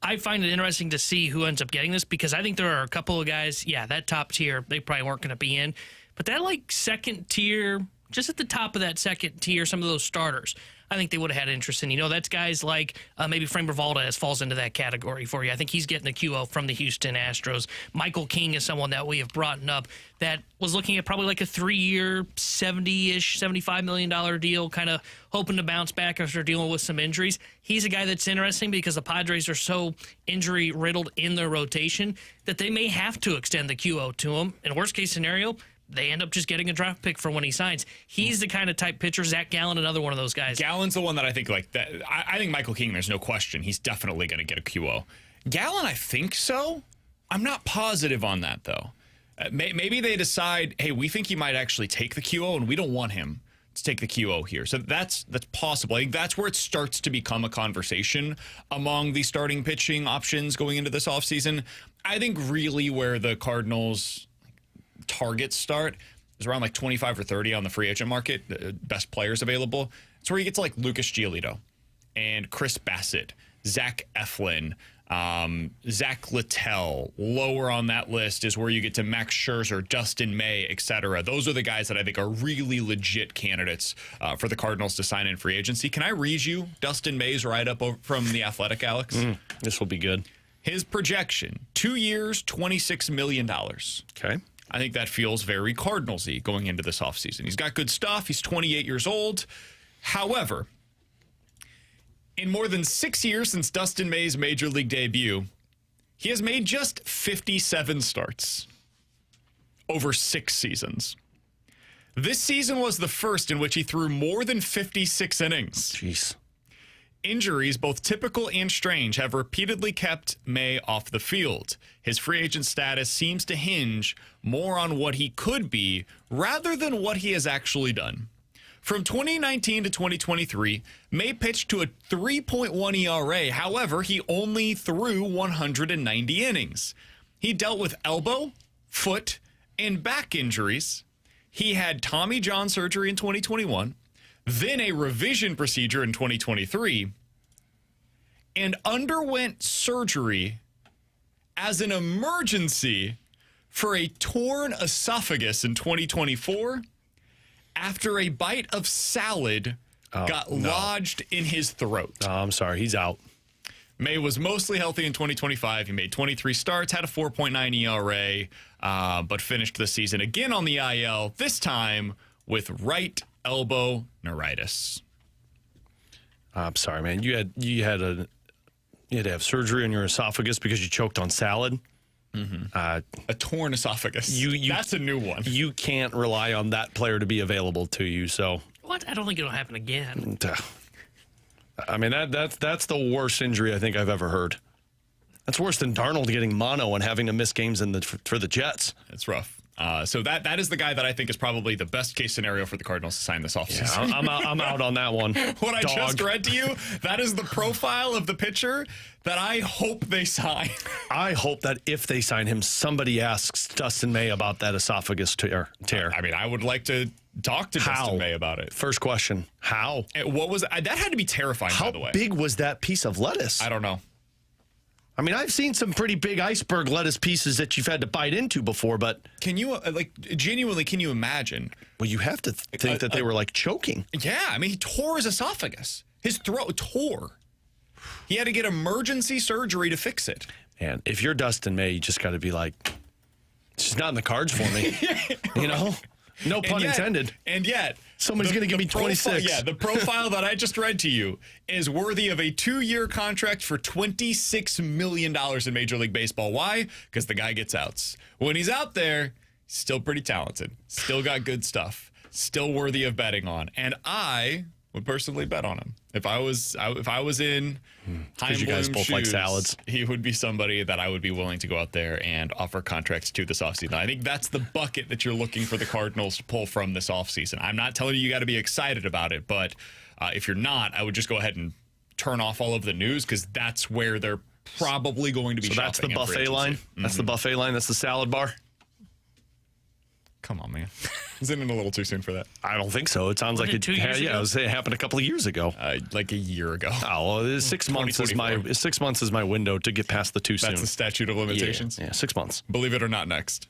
I find it interesting to see who ends up getting this because I think there are a couple of guys, that top tier, they probably weren't going to be in. But that, second tier, just at the top of that second tier, some of those starters, I think they would have had interest in. That's guys like maybe Framber Valdez falls into that category for you. I think he's getting the QO from the Houston Astros. Michael King is someone that we have brought up that was looking at probably a 3-year, $70-ish, $75 million deal, kind of hoping to bounce back after dealing with some injuries. He's a guy that's interesting because the Padres are so injury-riddled in their rotation that they may have to extend the QO to him. In worst-case scenario, they end up just getting a draft pick for when he signs. He's the kind of type pitcher. Zach Gallen, another one of those guys. Gallen's the one that I think that. I think Michael King, there's no question. He's definitely going to get a QO. Gallen, I think so. I'm not positive on that, though. Maybe they decide, hey, we think he might actually take the QO, and we don't want him to take the QO here. So that's possible. I think that's where it starts to become a conversation among the starting pitching options going into this offseason. I think really where the Cardinals targets start is around 25 or 30 on the free agent market, the best players available. It's where you get to Lucas Giolito and Chris Bassett, Zach Eflin, Zach Littell. Lower on that list is where you get to Max Scherzer, Dustin May, etc. Those are the guys that I think are really legit candidates for the Cardinals to sign in free agency. Can I read you Dustin May's write-up from The Athletic, Alex? This will be good. His projection, 2 years, $26 million. Okay. I think that feels very Cardinals-y going into this offseason. He's got good stuff. He's 28 years old. However, in more than 6 years since Dustin May's Major League debut, he has made just 57 starts over 6 seasons. This season was the first in which he threw more than 56 innings. Jeez. Injuries, both typical and strange, have repeatedly kept May off the field. His free agent status seems to hinge more on what he could be rather than what he has actually done. From 2019 to 2023, May pitched to a 3.1 ERA. However, he only threw 190 innings. He dealt with elbow, foot, and back injuries. He had Tommy John surgery in 2021. Then a revision procedure in 2023, and underwent surgery as an emergency for a torn esophagus in 2024 after a bite of salad got lodged in his throat. Oh, I'm sorry. He's out. May was mostly healthy in 2025. He made 23 starts, had a 4.9 ERA, but finished the season again on the IL, this time with right elbow neuritis. I'm sorry, man. You had to have surgery on your esophagus because you choked on salad. Mm-hmm. A torn esophagus. That's a new one. You can't rely on that player to be available to you. So what? I don't think it'll happen again. I mean, that's the worst injury I think I've ever heard. That's worse than Darnold getting mono and having to miss games for the Jets. It's rough. So that is the guy that I think is probably the best case scenario for the Cardinals to sign this offseason. Yeah, I'm out on that one. What I just read to you, that is the profile of the pitcher that I hope they sign. I hope that if they sign him, somebody asks Dustin May about that esophagus tear. I mean, I would like to talk to Dustin May about it. First question, how? What was that? That had to be terrifying, by the way. How big was that piece of lettuce? I don't know. I mean, I've seen some pretty big iceberg lettuce pieces that you've had to bite into before, but... Can you, genuinely, can you imagine? Well, you have to think that they were, choking. Yeah, I mean, he tore his esophagus. His throat tore. He had to get emergency surgery to fix it. And if you're Dustin May, you just got to be like, it's just not in the cards for me. You know? No pun intended. And yet... Somebody's going to give me 26. Yeah, the profile that I just read to you is worthy of a 2-year contract for $26 million in Major League Baseball. Why? Because the guy gets outs. When he's out there, he's still pretty talented. Still got good stuff. Still worthy of betting on. And I would personally bet on him. If I was in Chaim you guys Bloom's both shoes, like salads. He would be somebody that I would be willing to go out there and offer contracts to this offseason. I think that's the bucket that you're looking for the Cardinals to pull from this offseason. I'm not telling you got to be excited about it, but if you're not, I would just go ahead and turn off all of the news because that's where they're probably going to be shopping. So that's the buffet line? Mm-hmm. That's the buffet line? That's the salad bar? Come on, man. Isn't it a little too soon for that? I don't think so. It sounds like it. It happened a couple of years ago. Like a year ago. Oh, well, 6 months is my window to get past the too soon. That's the statute of limitations. Yeah, 6 months. Believe it or not, next.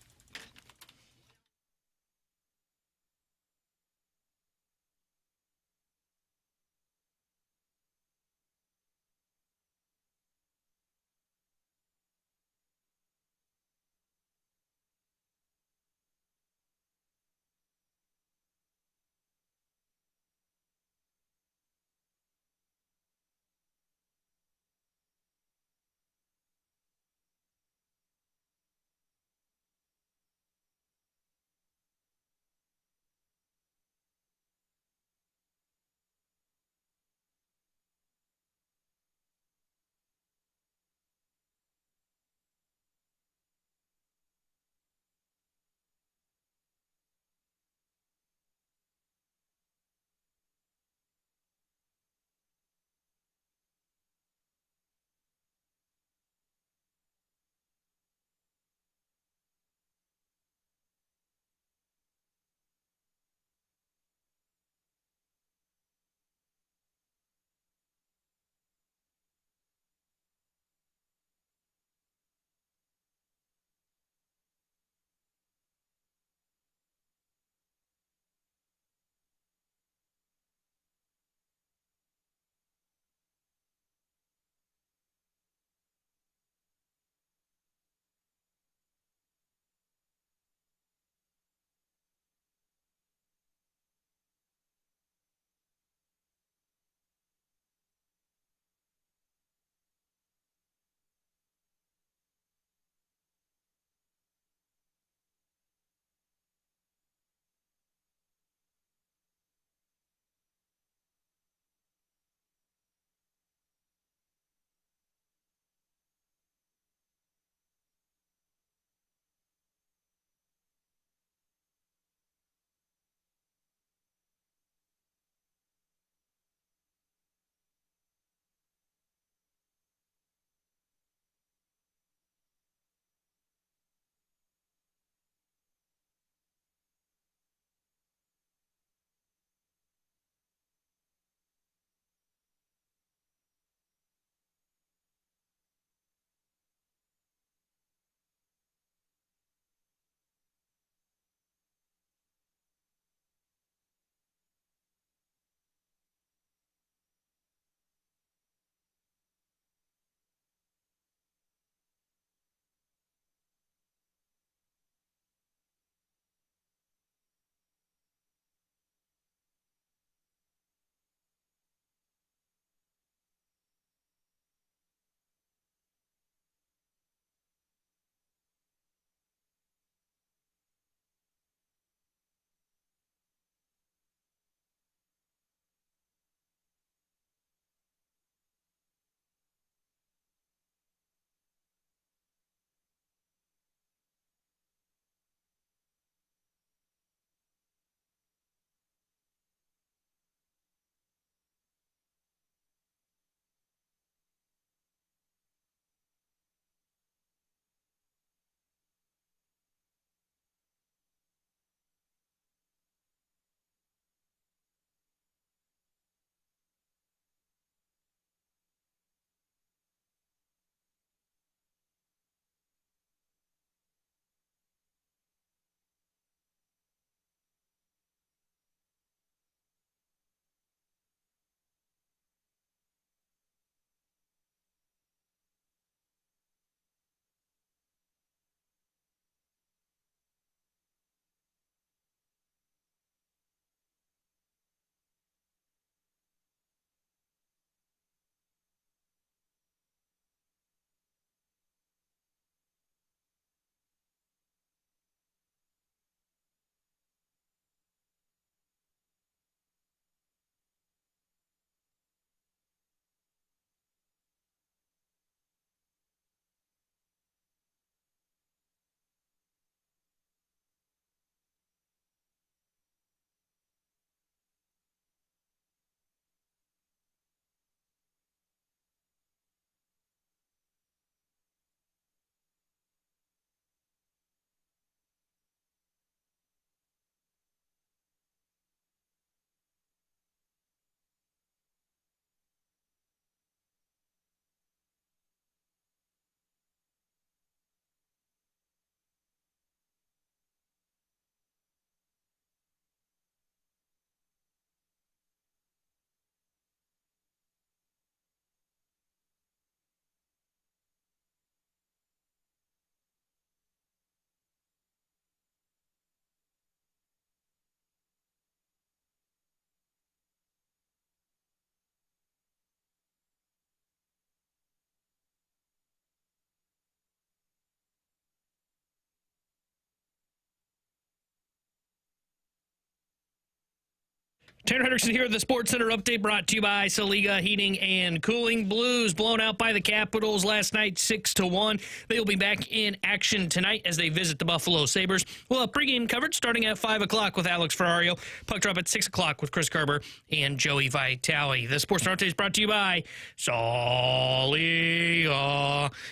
Tanner Hendrickson here with the Sports Center update brought to you by Saliga Heating and Cooling. Blues blown out by the Capitals last night 6-1. They will be back in action tonight as they visit the Buffalo Sabres. We'll have pregame coverage starting at 5 o'clock with Alex Ferrario. Puck drop at 6 o'clock with Chris Garber and Joey Vitale. The Sports Center update is brought to you by Saliga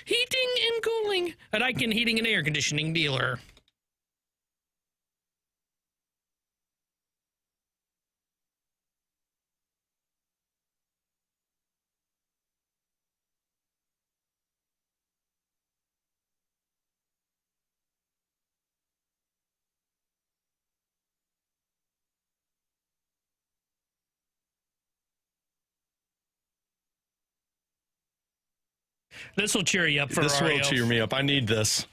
Heating and Cooling, a Daikin Heating and Air Conditioning dealer. This will cheer you up, Ferrario. This will cheer me up. I need this.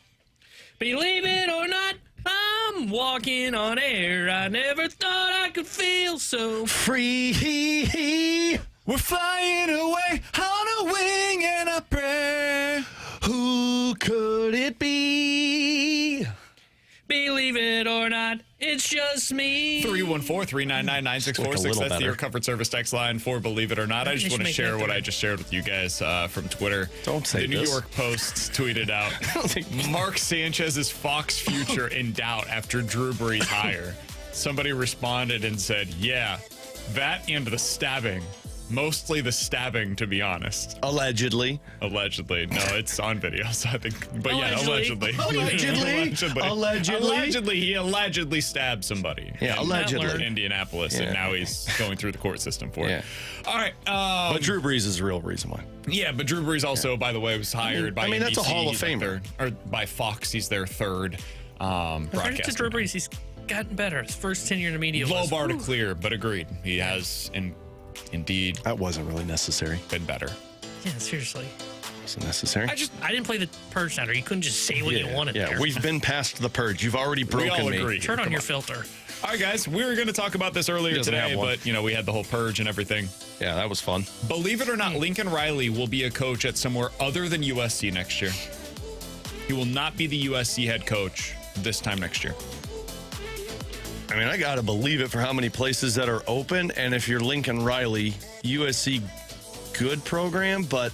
Believe it or not, I'm walking on air. I never thought I could feel so free. We're flying away on a wing and a prayer. Who could it be? Believe it or not, it's just me. 314-399-9646. That's the Air Comfort Service text line for Believe It or Not. I just want to share what I just shared with you guys from Twitter. Don't say The New this. York Post tweeted out, Mark Sanchez's Fox future in doubt after Drew Brees' hire. Somebody responded and said, yeah, that and the stabbing. Mostly the stabbing, to be honest. Allegedly. Allegedly. No, it's on video, so I think. But Allegedly. yeah, allegedly. He allegedly stabbed somebody. Yeah, allegedly. In Indianapolis, and now he's going through the court system for it. All right. But Drew Brees is the real reason why. Yeah, but Drew Brees also, by the way, was hired by NBC. that's a Hall of He's like Famer. or by Fox. He's their third broadcaster. According to Drew Brees, he's gotten better. His first tenure in the media Low was bar to clear, but agreed. He has, indeed, that wasn't really necessary. Been better. Yeah, seriously. Wasn't necessary. I didn't play the Purge Center. You couldn't just say what you wanted there. We've been past the Purge. You've already broken all me. agree. Turn on your filter. All right, guys, we were going to talk about this earlier today, but, we had the whole Purge and everything. Yeah, that was fun. Believe it or not, Lincoln Riley will be a coach at somewhere other than USC next year. He will not be the USC head coach this time next year. I mean, I got to believe it for how many places that are open. And if you're Lincoln Riley, USC, good program, but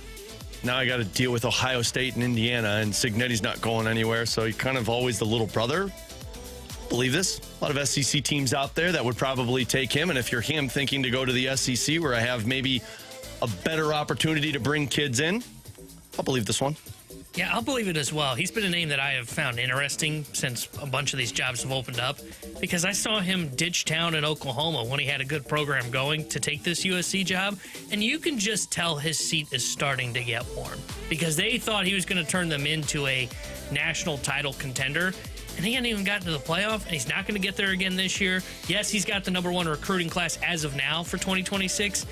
now I got to deal with Ohio State and Indiana, and Cignetti's not going anywhere. So you're kind of always the little brother. Believe this. A lot of SEC teams out there that would probably take him. And if you're him thinking to go to the SEC where I have maybe a better opportunity to bring kids in, I'll believe this one. Yeah, I'll believe it as well. He's been a name that I have found interesting since a bunch of these jobs have opened up, because I saw him ditch town in Oklahoma when he had a good program going to take this USC job, and you can just tell his seat is starting to get warm, because they thought he was going to turn them into a national title contender, and he hadn't even gotten to the playoff, and he's not going to get there again this year. Yes, he's got the #1 recruiting class as of now for 2026.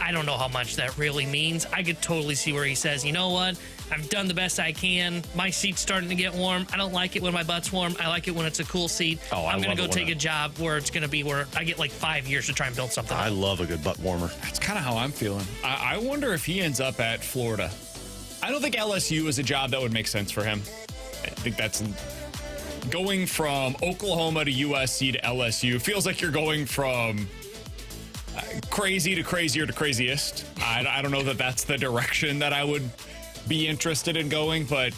I don't know how much that really means. I could totally see where he says, you know what? I've done the best I can. My seat's starting to get warm. I don't like it when my butt's warm. I like it when it's a cool seat. I'm going to go take a job where it's going to be where I get like 5 years to try and build something. I love a good butt warmer. That's kind of how I'm feeling. I wonder if he ends up at Florida. I don't think LSU is a job that would make sense for him. I think that's going from Oklahoma to USC to LSU. Feels like you're going from crazy to crazier to craziest. I don't know that that's the direction that I would be interested in going, but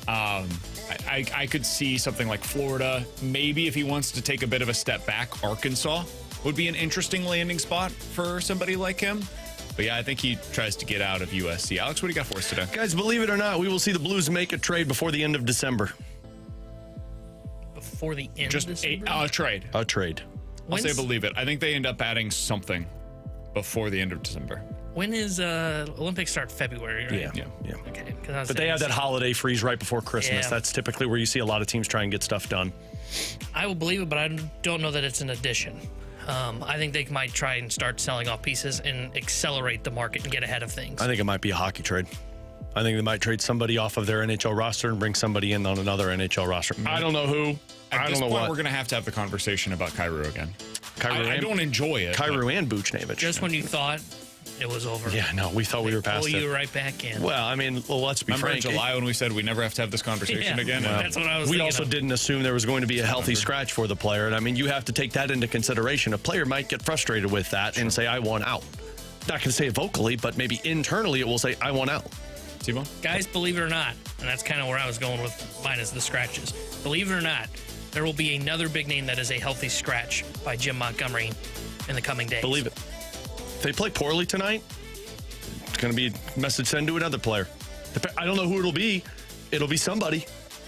I could see something like Florida. Maybe if he wants to take a bit of a step back, Arkansas would be an interesting landing spot for somebody like him. But yeah, I think he tries to get out of USC. Alex, what do you got for us today? Guys, believe it or not, we will see the Blues make a trade before the end of December. Before the end of December? A trade. A trade. I'll say believe it. I think they end up adding something before the end of December. When is Olympics start? February, right? Yeah. Okay. But they have that holiday freeze right before Christmas. Yeah. That's typically where you see a lot of teams try and get stuff done. I will believe it, but I don't know that it's an addition. I think they might try and start selling off pieces and accelerate the market and get ahead of things. I think it might be a hockey trade. I think they might trade somebody off of their NHL roster and bring somebody in on another NHL roster. I don't know who. At this point, we're going to have the conversation about Kyrou again. I don't enjoy it. Kyrou and Buchnevich. Just when you thought it was over. Yeah, no, we thought we were past pull it. you right back in. Well, I mean, let's be Remember in frank. July when we said we never have to have this conversation again? Well, that's what I was We thinking also of. didn't assume there was going to be a healthy scratch for the player. And I mean, you have to take that into consideration. A player might get frustrated with that and say, I want out. Not going to say it vocally, but maybe internally it will say, I want out. T-Bone? Guys, believe it or not, and that's kind of where I was going with minus the scratches. Believe it or not, there will be another big name that is a healthy scratch by Jim Montgomery in the coming days. Believe it. If they play poorly tonight, it's going to be a message sent to another player. I don't know who it'll be. It'll be somebody.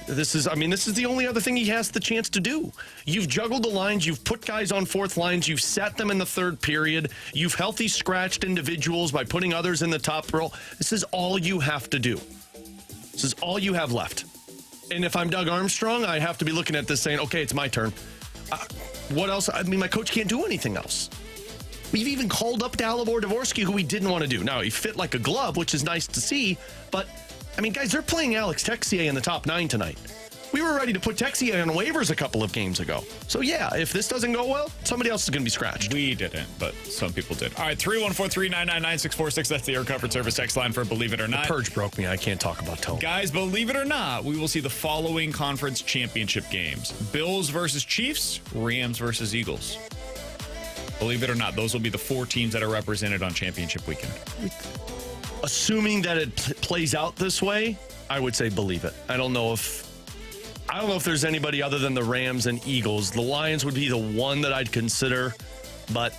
This is the only other thing he has the chance to do. You've juggled the lines. You've put guys on fourth lines. You've set them in the third period. You've healthy scratched individuals by putting others in the top role. This is all you have to do. This is all you have left. And if I'm Doug Armstrong, I have to be looking at this saying, okay, it's my turn. What else? I mean, my coach can't do anything else. We've even called up Dalibor Dvorsky, who we didn't want to do. Now, he fit like a glove, which is nice to see. But, I mean, guys, they're playing Alex Texier in the top 9 tonight. We were ready to put Texier on waivers a couple of games ago. So, yeah, if this doesn't go well, somebody else is going to be scratched. We didn't, but some people did. All right, 314-399-9646. That's the Air Comfort Service text line for Believe It or Not. The Purge broke me. I can't talk about tone. Guys, believe it or not, we will see the following conference championship games. Bills versus Chiefs, Rams versus Eagles. Believe it or not, those will be the 4 teams that are represented on championship weekend. Assuming that it plays out this way, I would say believe it. I don't know if there's anybody other than the Rams and Eagles. The Lions would be the one that I'd consider, but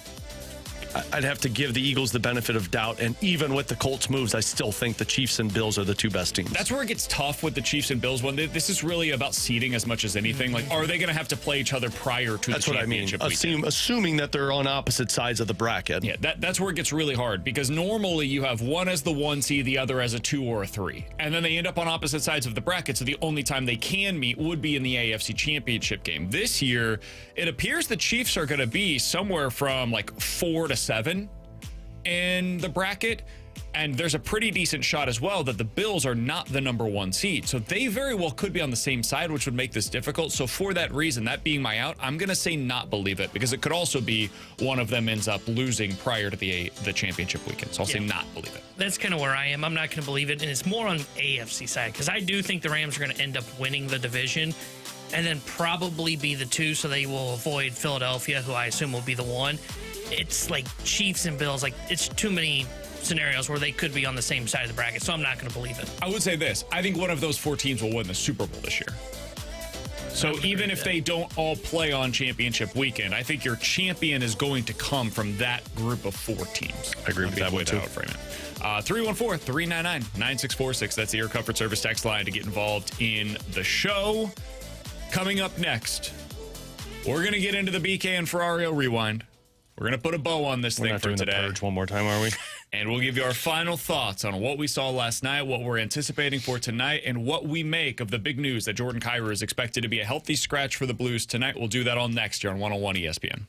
I'd have to give the Eagles the benefit of doubt. And even with the Colts moves, I still think the Chiefs and Bills are the 2 best teams. That's where it gets tough with the Chiefs and Bills. This is really about seeding as much as anything. Like, are they going to have to play each other prior to the championship weekend? Assuming that they're on opposite sides of the bracket. Yeah, that's where it gets really hard, because normally you have one as the 1 seed, the other as a 2 or a 3. And then they end up on opposite sides of the bracket, so the only time they can meet would be in the AFC championship game. This year, it appears the Chiefs are going to be somewhere from like 4 to 7 in the bracket, and there's a pretty decent shot as well that the Bills are not the number 1 seed, so they very well could be on the same side, which would make this difficult. So for that reason, that being my out, I'm gonna say not believe it, because it could also be one of them ends up losing prior to the championship weekend. So I'll say not believe it. That's kind of where I am. I'm not going to believe it, and it's more on AFC side, because I do think the Rams are going to end up winning the division and then probably be the 2, so they will avoid Philadelphia, who I assume will be the 1. It's like Chiefs and Bills, like it's too many scenarios where they could be on the same side of the bracket, so I'm not going to believe it. I would say this. I think one of those 4 teams will win the Super Bowl this year. So even if they don't all play on championship weekend, I think your champion is going to come from that group of 4 teams. I agree with that one, too. 314-399-9646. That's the Air Comfort Service text line to get involved in the show. Coming up next, we're going to get into the BK and Ferrario Rewind. We're going to put a bow on this thing for today. The Purge one more time, are we? And we'll give you our final thoughts on what we saw last night, what we're anticipating for tonight, and what we make of the big news that Jordan Kyrou is expected to be a healthy scratch for the Blues tonight. We'll do that all next year on 101 ESPN.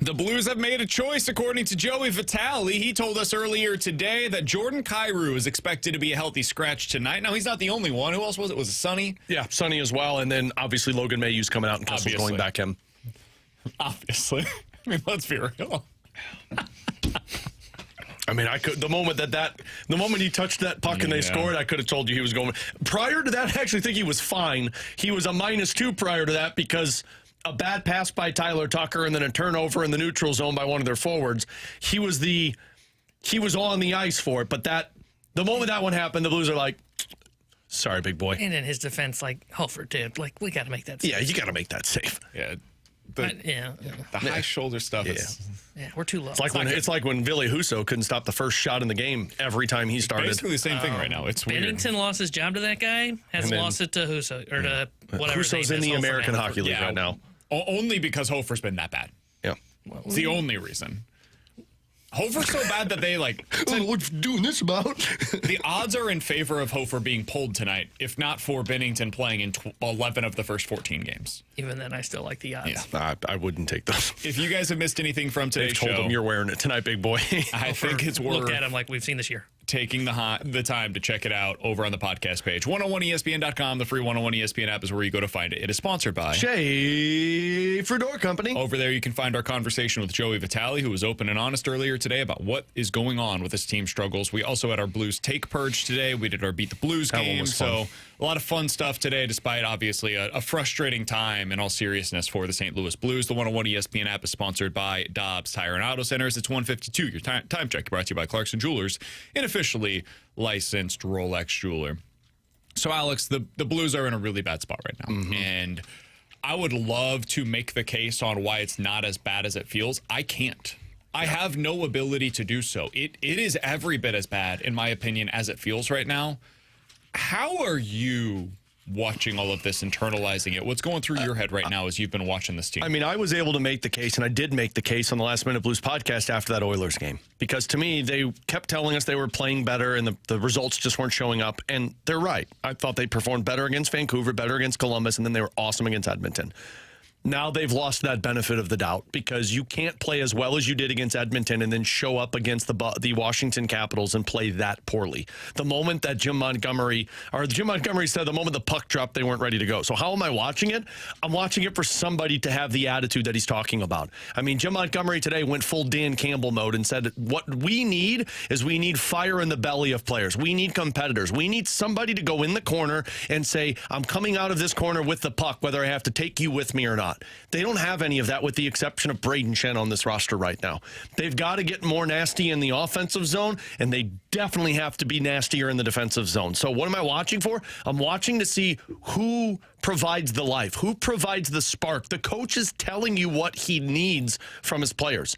The Blues have made a choice, according to Joey Vitale. He told us earlier today that Jordan Kyrou is expected to be a healthy scratch tonight. Now, he's not the only one. Who else was it? Was it Sonny? Yeah, Sonny as well. And then, obviously, Logan Mayhew's coming out and Kessel's going back in. Obviously. I mean, let's be real. I mean, the moment he touched that puck and they scored, I could have told you he was going. Prior to that, I actually think he was fine. He was a -2 prior to that because a bad pass by Tyler Tucker and then a turnover in the neutral zone by one of their forwards. He was on the ice for it, but the moment that one happened, the Blues are like, sorry, big boy. And in his defense, like, Hofer, dude, like, we got to make that safe. Yeah, you got to make that safe. Yeah. The high shoulder stuff is... Yeah, we're too low. It's like when Ville Husso couldn't stop the first shot in the game every time he started. Basically the same thing right now. It's weird. Bennington lost his job to that guy, lost it to Husso, or to whatever. Husso's in the American Hockey League right now. Only because Hofer's been that bad. Yeah. It's the only reason. Hofer's so bad that they like... What's doing this about? The odds are in favor of Hofer being pulled tonight, if not for Bennington playing in 11 of the first 14 games. Even then, I still like the odds. Yeah, I wouldn't take those. If you guys have missed anything from today's show... They've told him you're wearing it tonight, big boy. I think it's worth... Look at him like we've seen this year. Taking the time to check it out over on the podcast page. 101ESPN.com, the free 101 ESPN app is where you go to find it. It is sponsored by Schaefer Door Company. Over there, you can find our conversation with Joey Vitale, who was open and honest earlier today about what is going on with his team struggles. We also had our Blues Take Purge today. We did our Beat the Blues game. So a lot of fun stuff today, despite obviously a frustrating time in all seriousness for the St. Louis Blues. The 101 ESPN app is sponsored by Dobbs Tire and Auto Centers. It's 152. Your time check brought to you by Clarkson Jewelers, an officially licensed Rolex jeweler. So, Alex, the Blues are in a really bad spot right now. Mm-hmm. And I would love to make the case on why it's not as bad as it feels. I can't. I have no ability to do so. It is every bit as bad, in my opinion, as it feels right now. How are you watching all of this, internalizing it? What's going through your head right now as you've been watching this team? I mean, I was able to make the case, and I did make the case on the Last Minute Blues podcast after that Oilers game. Because to me, they kept telling us they were playing better, and the results just weren't showing up. And they're right. I thought they performed better against Vancouver, better against Columbus, and then they were awesome against Edmonton. Now they've lost that benefit of the doubt because you can't play as well as you did against Edmonton and then show up against the Washington Capitals and play that poorly. The moment that Jim Montgomery said the moment the puck dropped, they weren't ready to go. So how am I watching it? I'm watching it for somebody to have the attitude that he's talking about. I mean, Jim Montgomery today went full Dan Campbell mode and said, what we need is we need fire in the belly of players. We need competitors. We need somebody to go in the corner and say, I'm coming out of this corner with the puck, whether I have to take you with me or not. They don't have any of that with the exception of Braden Shen on this roster right now. They've got to get more nasty in the offensive zone, and they definitely have to be nastier in the defensive zone. So what am I watching for? I'm watching to see who provides the life, who provides the spark. The coach is telling you what he needs from his players,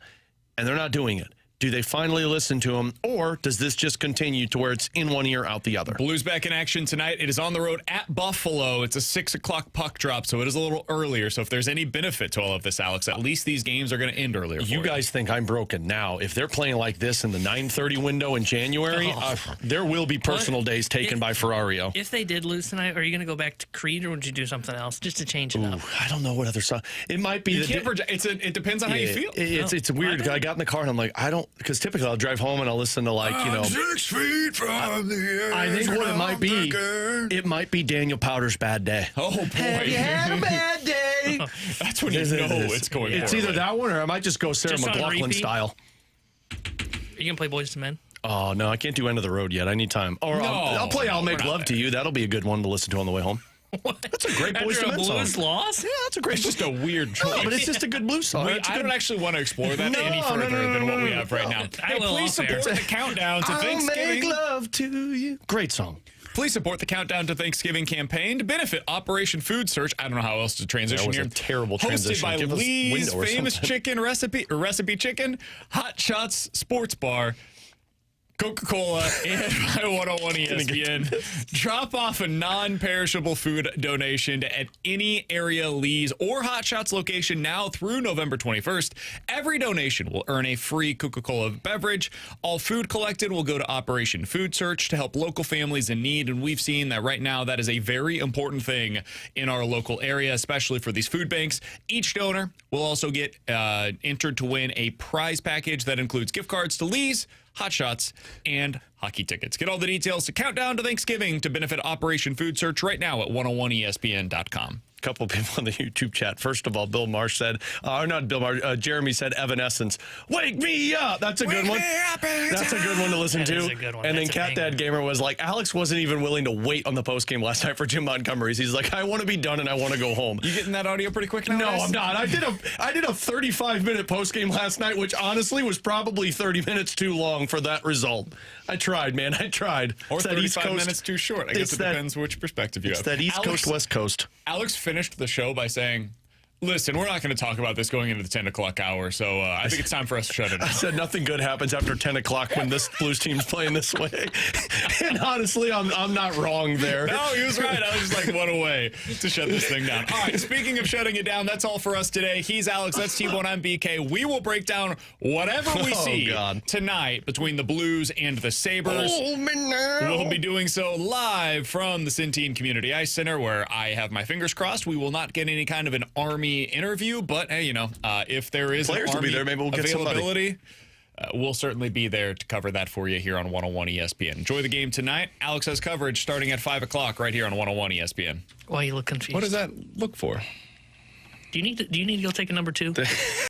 and they're not doing it. Do they finally listen to him, or does this just continue to where it's in one ear, out the other? Blues back in action tonight. It is on the road at Buffalo. It's a 6 o'clock puck drop, so it is a little earlier. So if there's any benefit to all of this, Alex, at least these games are going to end earlier. You guys think I'm broken now. If they're playing like this in the 9:30 window in January, there will be personal days taken by Ferrario. If they did lose tonight, are you going to go back to Creed, or would you do something else just to change it up? I don't know what other song. It might be. You can't project. It depends on how you feel. It's weird. I got in the car and I'm like, because typically I'll drive home and I'll listen to 6 feet from the edge. I think what it might be Daniel Powder's Bad Day. Oh boy, have you had a bad day? That's when you know it's going. It's either that one or I might just go Sarah McLachlan style. Are you gonna play Boys to Men? Oh no, I can't do End of the Road yet. I need time. Or I'll play I'll Make Love to You. That'll be a good one to listen to on the way home. What? That's a great Boys to Men song. Blues loss? Yeah, that's a great. It's just a weird choice. No, but it's just a good blues song. I don't actually want to explore that any further than what we have right now. Hey, please support the countdown to Thanksgiving. I'll make love to you. Great song. Please support the Countdown to Thanksgiving campaign to benefit Operation Food Search. I don't know how else to transition here. That was a terrible transition. Hosted by Lee's Famous Chicken Recipe Chicken, Hot Shots Sports Bar. Coca-Cola and my 101 ESPN drop off a non-perishable food donation at any area Lee's or Hot Shots location now through November 21st. Every donation will earn a free Coca-Cola beverage. All food collected will go to Operation Food Search to help local families in need, and we've seen that right now that is a very important thing in our local area, especially for these food banks. Each donor will also get entered to win a prize package that includes gift cards to Lee's, Hot Shots, and hockey tickets. Get all the details to Countdown to Thanksgiving to benefit Operation Food Search right now at 101ESPN.com. Couple of people on the YouTube chat. First of all, Bill Marsh said, not Bill Marsh, Jeremy said Evanescence. Wake me up! That's a good one. That's a good one to listen to. And then Cat Dad Gamer was like, Alex wasn't even willing to wait on the postgame last night for Jim Montgomery's. He's like, I want to be done and I want to go home. You getting that audio pretty quick now? No, I'm not. I did a 35-minute postgame last night, which honestly was probably 30 minutes too long for that result. I tried, man. I tried. Or 35 minutes too short. I guess it depends which perspective you have. It's that East Coast, West Coast. Alex finished the show by saying, listen, we're not going to talk about this going into the 10 o'clock hour, so I think it's time for us to shut it down. I said nothing good happens after 10 o'clock when this Blues team's playing this way. And honestly, I'm not wrong there. No, he was right. I was just like, what a way to shut this thing down. All right, speaking of shutting it down, that's all for us today. He's Alex, that's T-Bone, I'm BK. We will break down whatever we see tonight between the Blues and the Sabres. We'll be doing so live from the Centene Community Ice Center, where I have my fingers crossed we will not get any kind of an Army interview, but hey, if there is Players an Army will be there, maybe we'll get availability, we'll certainly be there to cover that for you here on 101 ESPN. Enjoy the game tonight. Alex has coverage starting at 5 o'clock right here on 101 ESPN. Why you look confused? What does that look for? Do you need to go take a number 2?